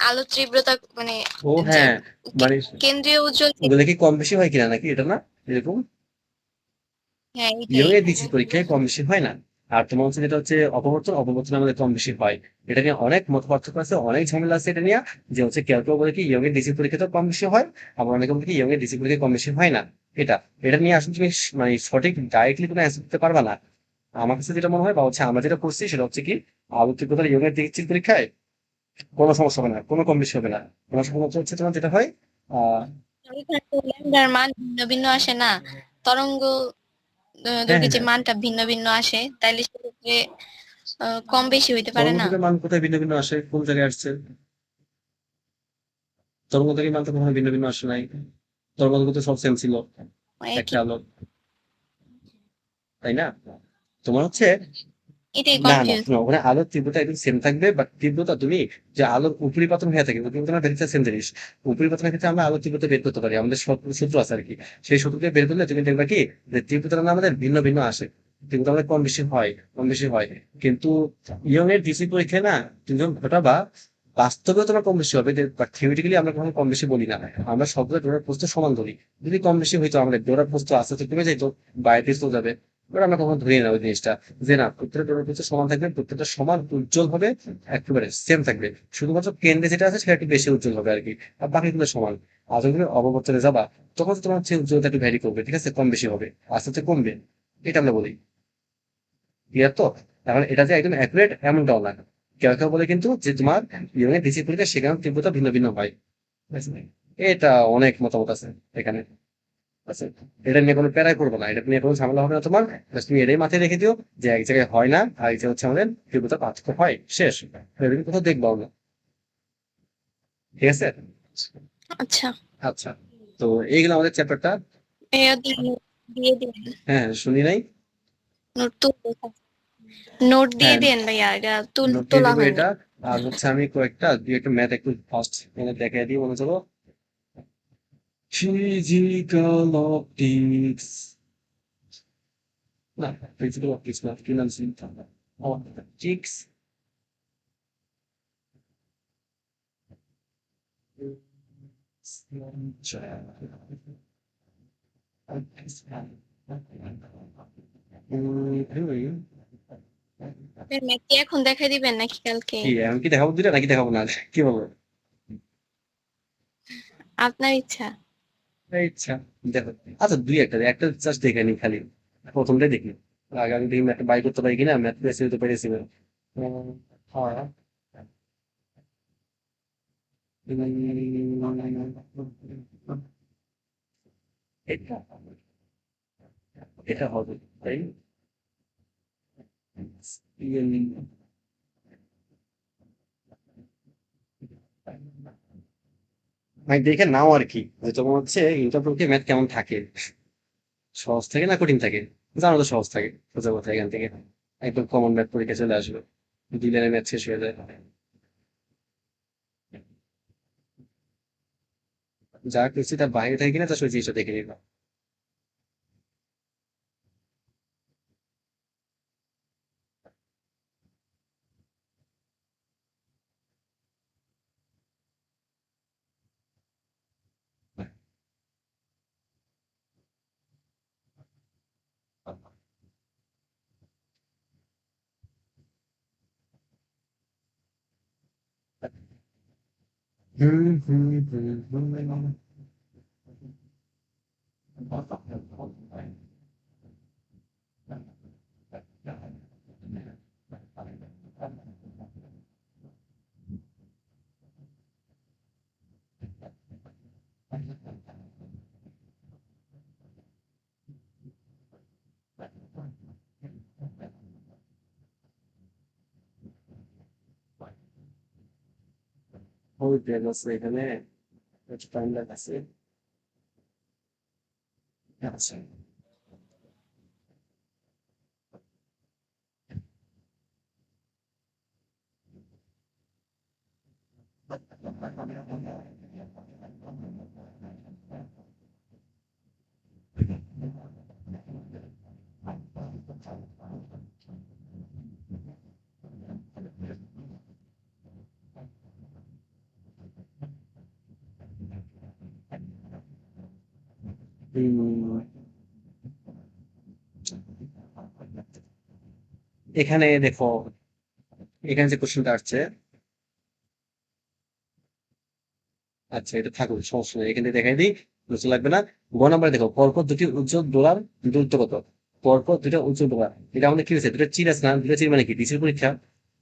D: আলোর তীব্রতা মানে
A: ও
D: যে
A: হ্যাঁ, মানে
D: কেন্দ্রীয় উজ্জ্বল
A: ওগুলো কি কম বেশি হয় কিনা নাকি, এটা না এরকম?
D: হ্যাঁ
A: ইয়ং
D: এটাই।
A: এর ডিসি পরীক্ষায় কম বেশি হয় না। আর তোমার হচ্ছে যেটা হচ্ছে অপবর্তন, অপবর্তন আমাদের কম বেশি হয়। এটা নিয়ে অনেক মত পার্থক্য আছে, অনেক ঝামেলা আছে এটা নিয়ে। যে হচ্ছে কেউ কেউ বলে কি ইয়ং এর ডিসি পরীক্ষা তো কম বেশি হয়, আবার অনেকে বলে কি ইয়ং এর ডিসি পরীক্ষা কম বেশি হয় না। এটা এটা নিয়ে আসলে তুমি মানে সঠিক ডাইরেক্টলি কোনো অ্যান্সার দিতে পারবা না। আমার কাছে যেটা মনে হয় বা হচ্ছে আমরা যেটা করছি সেটা হচ্ছে কি, আলোক তীব্রতার ইয়ং এর ডিসি পরীক্ষায় কোনো সমস্যা হবে না, কোনো কম বেশি হবে না। তোমার সমস্যা হচ্ছে তোমার যেটা হয়, আহ
D: ওইখানে তো ল্যামডার মান ভিন্ন ভিন্ন আসে না, তরঙ্গ
A: হ্যাঁ হ্যাঁ
D: দৈর্ঘ্যের যে
A: হ্যাঁ,
D: মানটা ভিন্ন ভিন্ন আসে, তাইলে সেক্ষেত্রে কম বেশি হইতে পারে না।
A: তরঙ্গের মান কোথায় ভিন্ন ভিন্ন আসে, কোন জায়গায় আসছে? তরঙ্গের মান তো কখনো ভিন্ন ভিন্ন আসে নাই, তরঙ্গ তো সব সেম ছিল, একটা
D: একই,
A: আলো, তাই না? তোমার হচ্ছে,
D: এটাই
A: না না
D: কনফিউজ।
A: শোনো, ওখানে আলোর তীব্রতা একদম সেম থাকবে, বাট তীব্রতা তুমি যে আলোর উপরিপাতন হয়ে থাকে, উপরিপাতন আর বেরিতে সেম জিনিস। উপরিপাতনের ক্ষেত্রে আমরা আলোর তীব্রতা বের করতে পারি, আমাদের সূত্র আছে আর কি। সেই সূত্র দিয়ে বের করলে তুমি দেখবা কি, যে তীব্রতাটা না আমাদের ভিন্ন ভিন্ন আসে, কিন্তু আমাদের কম বেশি হয়, কম বেশি হয়। কিন্তু ইয়ং এর ডিসি পরীক্ষায় না, তুমি যখন ঘটাবা, বাস্তবেও তোমার কম বেশি হবে, বাট থিওরিটিক্যালি আমরা কখনো কম বেশি বলি না। আমরা সবগুলো ডোরার প্রস্থ সমান ধরি। যদি কম বেশি হইতো, আমাদের ডোরার প্রস্থ আস্তে আস্তে কমে যাইতো, বাইরে চলে যাবে, এবার আমরা কখনো ধরি না ওই জিনিসটা, যে না প্রত্যেকটা ডোনার হচ্ছে সমান থাকবে, প্রত্যেকটা সমান উজ্জ্বল হবে, একেবারে সেম থাকবে। শুধুমাত্র কেন্দ্রে যেটা আছে সেটা একটু বেশি উজ্জ্বল হবে আর কি, আর বাকিগুলো সমান। আর যখন তুমি অববর্তনে যাবা, তখন তো তোমার হচ্ছে উজ্জ্বলতা একটু ভ্যারি করবে, ঠিক আছে, কম বেশি হবে, আস্তে আস্তে কমবে। এটা আমরা বলি, ক্লিয়ার তো? এখন এটা যে একদম অ্যাকুরেট এমনটাও না। কেউ কেউ বলে কিন্তু যে তোমার ইউনিট ডিসি পরীক্ষা সেখানে তীব্রতা ভিন্ন ভিন্ন হয়, ঠিক আছে? এটা অনেক মতামত আছে এখানে, আচ্ছা, এটা নিয়ে কোনো প্যারাই করবো না, এটা নিয়ে কোনো ঝামেলা হবে না তোমার। Just তুমি এটাই মাথায় রেখে দিও যে এক জায়গায় হয় না, আর এক জায়গায় হচ্ছে আমাদের তীব্রতা পার্থক্য হয়, শেষ। এরকম কোথাও দেখবাও না, ঠিক আছে?
D: আচ্ছা,
A: আচ্ছা, তো এইগুলো আমাদের চ্যাপ্টারটা।
D: ভাইয়া দিয়ে দিন,
A: হ্যাঁ, শুনি নাই।
D: নোট তুলতে, নোট দিয়ে
A: হ্যাঁ,
D: দেন ভাইয়া, এটা
A: নোট দিয়ে
D: তোলা
A: দিব
D: হয়নি।
A: এটা। আর হচ্ছে আমি কয়েকটা দুই একটা ম্যাথ একটু ফার্স্ট এনে দেখাই দিই, মনে চলো। ফিজিক্যাল অপটিক্স, না ফিজিক্যাল অপটিক্স না, ফিনান্সিয়াল অপটিক্স।
D: ম্যাথ কি এখন দেখাই দিবেন নাকি কালকে?
A: কি এখন কি দেখাবো দুইটা নাকি দেখাবো না, কি বলবো?
D: আপনার ইচ্ছা।
A: এই ইচ্ছা, দেখো। আচ্ছা, দুই একটা একটা জাস্ট দেখে নি খালি, প্রথমটাই দেখি। আগে আমি দেখি ম্যাথ বাই করতে পারি কিনা, ম্যাথ বেসে দিতে পেরেছি না। হ্যাঁ। এটা এটা হবে, তাই? আমি দেখে নাও আর কি, যে তোমার হচ্ছে ইন্টারভিউতে ম্যাথ কেমন থাকে, সহজ থাকে না কঠিন থাকে? জানো তো সহজ থাকে, সোজা কথা, এখান থেকে একদম কমন ম্যাথ পরীক্ষা চলে আসবে, দুই লাইনের ম্যাথ শেষ হয়ে যায়। যা করছি তার বাইরে থাকে কিনা, তার সেই জিনিসটা দেখে নিবা। হুম হুম হুম হুম। ওই ডেল আছে এখানে, একটু টাইম লাগছে। আচ্ছা, উম, এখানে দেখো, এখানে যে কোশ্চেনটা আসছে, আচ্ছা এটা থাকুক, সমস্যা নেই, এখানে দেখাই দিই, বুঝতে লাগবে না। গ নাম্বারে দেখো, পরপর দুটি উজ্জ্বল ডোলার দূরত্ব কত? পরপর দুটা উজ্জ্বল ডোলার, এটা আমাদের কি হয়েছে, দুটা চির আছে না, দুটা চির মানে কি, ডিসির পরীক্ষা,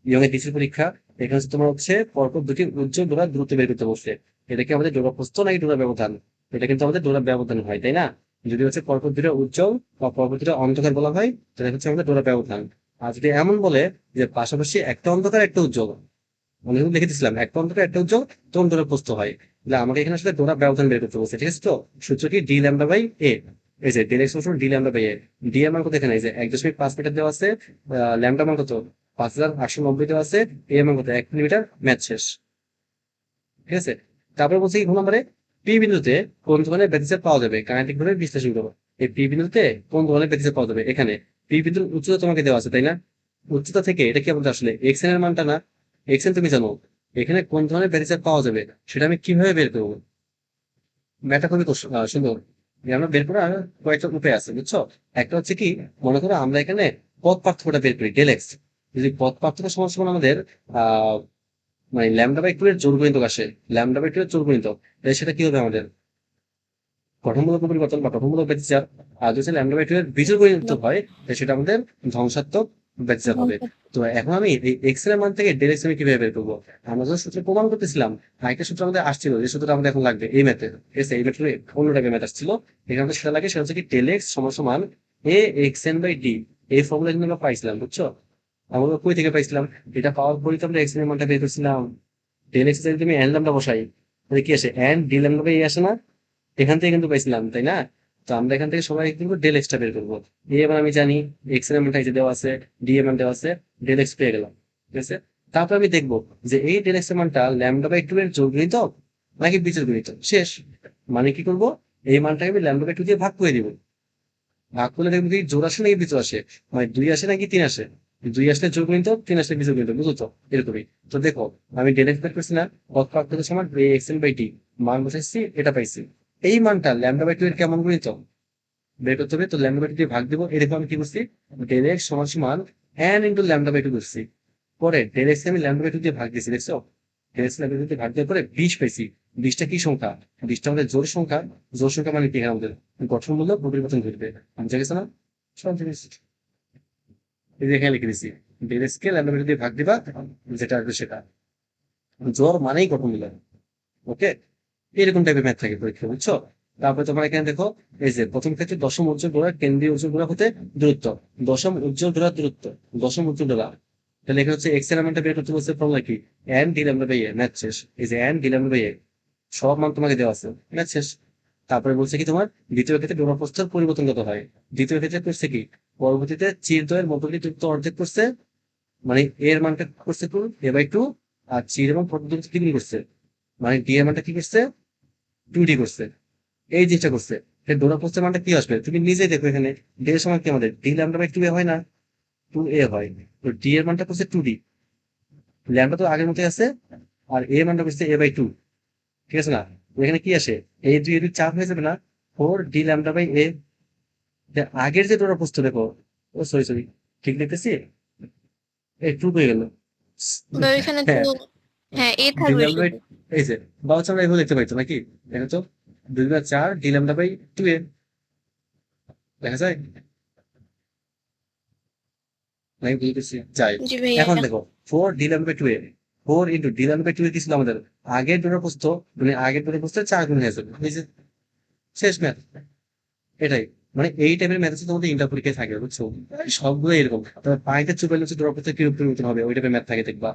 A: ইয়ং এর ডিসির পরীক্ষা। এখানে হচ্ছে তোমার হচ্ছে পরপর দুটি উজ্জ্বল ডোলার দূরত্ব বের করতে বসছে। এটা কি আমাদের ডোলার প্রস্থ নাকি ডোলার ব্যবধান? এটা কিন্তু আমাদের ডোলার ব্যবধান হয়, তাই না? যদি হচ্ছে পরপর দুটা উজ্জ্বল বা পরপর দুটা অন্ধকার বলা হয়, তাহলে হচ্ছে আমাদের ডোলার ব্যবধান। আর যদি এমন বলে যে পাশাপাশি একটা অন্ধকার একটা উজ্জ্বল, আমি কিন্তু লিখে দিচ্ছিলাম একটা অন্তত একটা উজ্জ্বল, তখন ডোরা প্রস্থ হয়। তাহলে আমাকে এখানে আসলে ডোরা ব্যবধান বের করতে বলছে, ঠিক আছে? তো সূত্র কি, ডি ল্যামডা বাই এ। এই যে ডেল এক্স সমান d lambda by a. D এর মান কত এখানে, এই যে 1.5 মিটার দেওয়া আছে, ল্যামডা মান কত 5890 দেওয়া আছে, এ এর মান কত 1 মিলিমিটার, ম্যাথ শেষ। ঠিক আছে, তারপরে বলছে কি, কোন নম্বরে, পি বিন্দুতে কোন ধরনের ব্যতিচাপ পাওয়া যাবে, গাণিতিক ভাবে বিশ্লেষণ করবো। এই পি বিন্দুতে কোন ধরনের ব্যতিচাপ পাওয়া যাবে, এখানে পি বিন্দুর উচ্চতা তোমাকে দেওয়া আছে, তাই না? উচ্চতা থেকে এটা কি আমাদের আসলে এক্স এর মানটা না, এক্স এন তুমি জানো, এখানে কোন ধরনের ব্যতিচাপ পাওয়া যাবে সেটা আমি কিভাবে বের করবো? ম্যাথটা খুবই সুন্দর। আমরা বের করার কয়েকটা উপায় আছে, বুঝছো? একটা হচ্ছে কি, মনে করো আমরা এখানে পথ পার্থক্যটা বের করি, ডেল এক্স। যদি পথ পার্থক্য সমান সমান আমাদের আহ মানে ল্যামডা বাই টু এর জোড় গুণিতক আসে, ল্যামডা বাই টু এর জোড় গুণিতক, তাহলে সেটা কি হবে আমাদের গঠনমূলক পরিবর্তন বা গঠনমূলক ব্যতিচাপ। আর যদি ল্যামডা বাই টু এর বিজোড় গুণিতক হয়, তাহলে সেটা আমাদের ধ্বংসাত্মক ব্যতিচাপ হবে। তো এখন আমি এই এক্স এর মান থেকে ডেল এক্স আমি কিভাবে বের করবো? আমরা যখন সূত্র প্রমাণ করতেছিলাম, আরেকটা সূত্র আমাদের আসছিল, যে সূত্রটা আমাদের এখন লাগবে এই ম্যাথে, ঠিক আছে? এই ম্যাথে অন্য টাইপের ম্যাথ আসছিল, এখানে আমাদের সেটা লাগে, সেটা হচ্ছে কি, ডেল এক্স সমান সমান এ এক্স এন বাই ডি। এই ফর্মুলা কিন্তু আমরা পাইছিলাম, বুঝছো? আমরা কই থেকে পাইছিলাম? এটা পাওয়ার পরই তো আমরা এক্স এর মানটা বের করছিলাম। ডেল এক্স যদি তুমি এন ল্যামডা বসাই, তাহলে কি আসে, এন ডি ল্যামডা বাই এ আসে না? এখান থেকে কিন্তু পাইছিলাম, তাই না? তো আমরা এখান থেকে সবাই কিন্তু ডেল এক্সটা বের করবো। এ এবার আমি জানি এক্স এর মানটা এই যে দেওয়া আছে, ডি এর মান দেওয়া আছে, ডেল এক্স পেয়ে গেলাম, ঠিক আছে? তারপর আমি দেখবো যে এই ডেল এক্স এর মানটা ল্যামডা বাই টু এর যোগ গুণিতক নাকি বিজোড় গুণিতক, শেষ। মানে কি করবো, এই মানটাকে আমি ল্যামডা বাই টু দিয়ে ভাগ করে দিব। ভাগ করলে দেখবো কি জোড় আসে নাকি বিজোড় আসে, মানে 2 আসে নাকি 3 আসে। 2 আসলে যোগ গুণিতক, 3 আসলে বিজোড় গুণিতক, বুঝলো তো? এরকমই। তো দেখো, আমি ডেল এক্স বের করছি না, পথ পার্থক্য সমান এক্স এন বাই টি, মান বসাইছি, এটা পাইছি। এই মানটা ল্যামডা বাই টু এর কেমন গুণিতক বের করতে হবে, তো ল্যামডা বাই টু দিয়ে ভাগ দিব। এই দেখো আমি কি করছি, ডেল এক্স সমান সমান n into lambda by two করছি। পরে ডেল এক্স আমি ল্যামডা বাই টু দিয়ে ভাগ দিয়েছি, দেখছো? Del x lambda by two দিয়ে ভাগ দেওয়ার পরে 20 পাইছি। 20টা কি সংখ্যা? 20টা আমাদের জোড় সংখ্যা। জোড় সংখ্যা মানে কি, এখানে আমাদের গঠনমূলক পরিবর্তন ঘটবে, বুঝা গেছে না? সব জিনিস এই যে এখানে লিখে দিচ্ছি, ডেল এক্স কে ল্যামডা বাই টু দিয়ে ভাগ দিবা, যেটা আসবে সেটা। জোড় মানেই গঠনমূলক, ওকে? এরকম টাইপের ম্যাথ থাকে পরীক্ষা, বুঝছো? তারপরে তোমার এখানে দেখো, এই যে প্রথম ক্ষেত্রে দশম উজ্জ্বল ডোলার কেন্দ্রীয় উজ্জ্বল ডোলার হতে দূরত্ব, দশম উজ্জ্বল ডোলার দূরত্ব, দশম উজ্জ্বল ডোলার। তাহলে এখানে হচ্ছে এক্স এর মানটা বের করতে বলছে, ফর্মুলা কি, n d lambda by a, math শেষ। এই যে n d lambda by a, সব মান তোমাকে দেওয়া আছে, ম্যাথ শেষ। তারপরে বলছে কি, তোমার দ্বিতীয় ক্ষেত্রে ডোলার প্রস্থের পরিবর্তন কত হয়। দ্বিতীয় ক্ষেত্রে করছে কি, পরবর্তীতে চিরদ্বয়ের মধ্যবর্তী দূরত্ব অর্ধেক করছে, মানে এর মানটা করছে টু এ বাই টু, আর চির এবং পরবর্তী দ্বিগুণ করছে, মানে ডি এর মানটা কি করছে, 2D করছে। এই জিনিসটা করছে, ডোরা পোস্টের মানটা কি আসবে তুমি নিজেই দেখো, এখানে ডি এর সময় কি আমাদের ডি ল্যামডা বাই 2a হয় না, 2a হয়। তো ডি এর মানটা করছে 2D, ল্যামডা তো আগের মতোই আছে, আর এ মানটা করছে a/2, ঠিক আছে না? তো এখানে কি আসে, এই দুই এর চাপ হয়ে যাবে না, 4D ল্যামডা বাই এ। আগের যে ডোরা পোস্ট দেখো, ও সরি সরি, ঠিক লিখতেছি, এই 2 হয়ে গেল।
D: বা ওইখানে তো
A: হ্যাঁ,
D: হ্যাঁ এ
A: ডি
D: থাকবে
A: ল্যামডা বাই,
D: শুধু।
A: এই যে বা হচ্ছে আমরা এইভাবে লিখতে পারতো নাকি, দেখো তো, 2 4 ডি ল্যামডা বাই 2a, দেখা যায় নাকি বলতেছি যাই।
D: জি ভাইয়া।
A: এখন দেখো 4 ডিভাইড বাই 2 এ 4 ইনটু ডিভাইড বাই 2 এ কি ছিল আমাদের আগের ডোরের প্রস্থ মানে আগের ডোরের প্রস্থ 4 গুণ হয়ে যাবে এই যে শেষ ম্যাথ এটাই মানে এই টাইপের ম্যাথ তোমাদের ইন্টার পরীক্ষায় থাকে বুঝছো সবগুলো এরকম তবে পানিতে চুপাইলে হচ্ছে ডোরের প্রস্থ কিরূপ পরিবর্তন হবে ওই টাইপের ম্যাথ থাকে দেখবা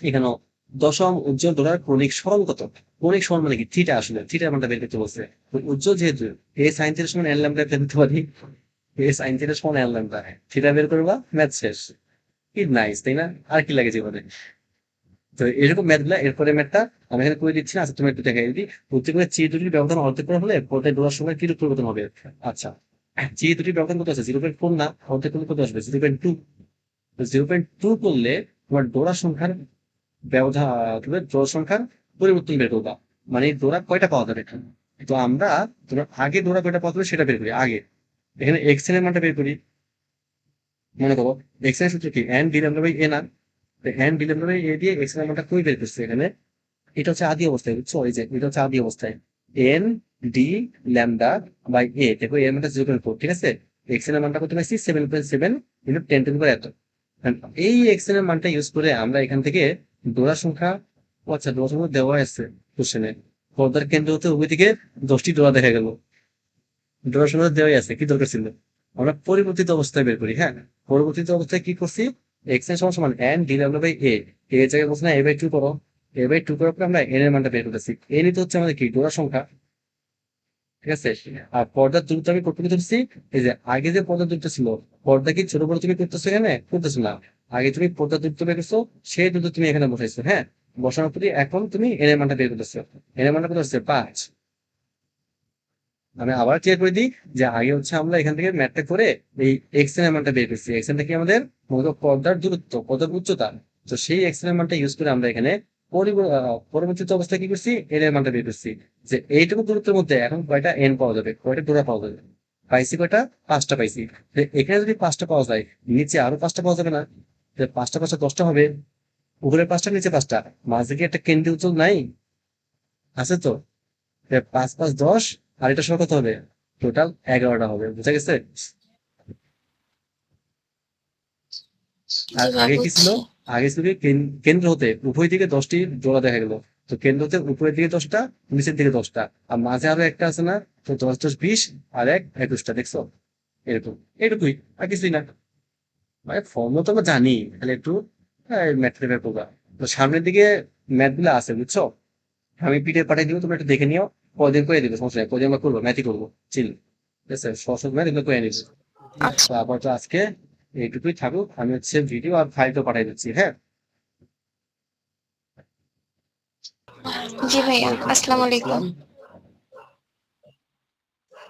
A: এখানে দশম উজ্জ্বল ডোরার কৌণিক সরল কত কৌণিক সরল মানে কি থিটা আসলে থিটার মানটা বের করতে বলছে তো উজ্জ্বল যেহেতু এ সাইন থিটার সমান এন ল্যাম্ডা বের করতে পারি এ সাইন থিটার সমান এন ল্যাম্ডা থিটা বের করবা ম্যাথ শেষ কি নাইস তাই না আর কি লাগে জীবনে তো এরকম ম্যাথ গুলা এরপরে ম্যাথটা আমি এখানে করে দিচ্ছি না আচ্ছা তুমি একটু দেখাই দিই উদ্দীপকের চি দুটির ব্যবধান অর্ধেক করা হলে পর্দায় ডোরার সময় কিরূপ পরিবর্তন হবে আচ্ছা চি দুটির ব্যবধান কত আছে 0.4 না অর্ধেক করলে কত আসবে 0.2 0.2 করলে তোমার ডোরার সংখ্যার ব্যবধান তুমি ডোরার সংখ্যার পরিবর্তন বের করবা মানে ডোরা কয়টা পাওয়া যাবে তো আমরা তোমার আগে ডোরা কয়টা পাওয়া যাবে সেটা বের করি আগে এখানে এক্স এর মানটা বের করি মনে করো এক্স এর সূত্র কি এন ডি ল্যামডা বাই এ না এন ডি ল্যামডা বাই এ দিয়ে এক্স এর মানটা কই বের করছে এখানে এটা হচ্ছে আদি অবস্থায় বুঝছো এই যে এটা হচ্ছে আদি অবস্থায় এন ডি ল্যামডা বাই এ দেখো এর মানটা 0.4 ঠিক আছে এক্স এর মানটা কত পাইছি 7.7 ইনটু 10 টু দি পাওয়ার এত এই এক্স এর মানটা ইউজ করে আমরা এখান থেকে ডোরা সংখ্যা আচ্ছা ডোরা সংখ্যা দেওয়া আছে কোশ্চেনে পর্দার কেন্দ্র হতে উভয় দিকে 10টি ডোরা দেখা গেল ডোরা সংখ্যা দেওয়াই আছে কি দরকার ছিল আমরা পরিবর্তিত অবস্থায় বের করি হ্যাঁ পরিবর্তিত অবস্থায় কি করছি এক্স এর সমান এন ডি ল্যামডা বাই এ এর জায়গায় বলছি না এ বাই 2 করো এ বাই 2 করার পরে আমরা এন এর মানটা বের করতেছি এন তো হচ্ছে আমাদের কি ডোরা সংখ্যা ঠিক আছে আর পর্দার দূরত্ব আমি করতে ধরছি এই যে আগে যে পর্দার দূরত্ব ছিল পর্দা কি ছোট বড় তুমি করতেছো এখানে করতেছো না আগে তুমি পর্দার দূরত্ব বের করছো সেই দূরত্ব তুমি এখানে বসাইছো হ্যাঁ বসানোর পরে এখন তুমি এন এর মানটা বের করতেছো এন এর মানটা কত হচ্ছে 5 আমি আবার ক্লিয়ার করে দিই যে আগে হচ্ছে আমরা এখান থেকে ম্যাথটা করে এই এক্স এর মানটা বের করছি এক্স এর কি আমাদের মূলত পর্দার দূরত্ব পর্দার উচ্চতা তো সেই এক্স এর মানটা ইউজ করে আমরা এখানে পরিবর্তিত অবস্থায় কি করছি এন এর মানটা বের করছি যে এইটুকু দূরত্বের মধ্যে এখন কয়টা এন পাওয়া যাবে কয়টা ডোরা পাওয়া যাবে পাইছি কয়টা 5টা পাইছি এখানে যদি 5টা পাওয়া যায় নিচে আরো 5টা পাওয়া যাবে না 5টা 10টা হবে উপরে 5টা নিচে 5টা মাঝে কি একটা কেন্দ্রীয় উজ্জ্বল নাই আছে তো 5 5 10 আর এটা সহ কত হবে টোটাল 11টা হবে বুঝা গেছে
D: জি
A: আর
D: ভাইয়া
A: আগে কি ছিল
D: বুঝছি।
A: আগে ছিল কি কেন্দ্র হতে উভয় দিকে 10টি জোড়া দেখা গেল তো কেন্দ্র হতে উপরের দিকে 10টা নিচের দিকে 10টা আর মাঝে আরো একটা আছে না তো 10 10 20 আর 1 21টা দেখছো এরকম এটুকুই আর কিছুই না মানে ফর্মুলা তো আমরা জানি তাহলে একটু ম্যাথ প্রিপেয়ার করবা তো সামনের দিকে ম্যাথ গুলো আছে বুঝছো আমি পিডিএফ পাঠিয়ে দিব তোমরা একটু দেখে নিও কদিন করে দিবে সমস্যা নেই কদিন আমরা করবো ম্যাথই করবো চিল ঠিক আছে সহজ ম্যাথ এগুলো করে নিচ্ছি
D: আচ্ছা
A: তো আপাতত আজকে এইটুকুই থাকুক আমি হচ্ছে ভিডিও আর ফাইলটা পাঠিয়ে দিচ্ছি হ্যাঁ
D: জি ভাইয়া আসসালামু আলাইকুম।
A: আসসালাম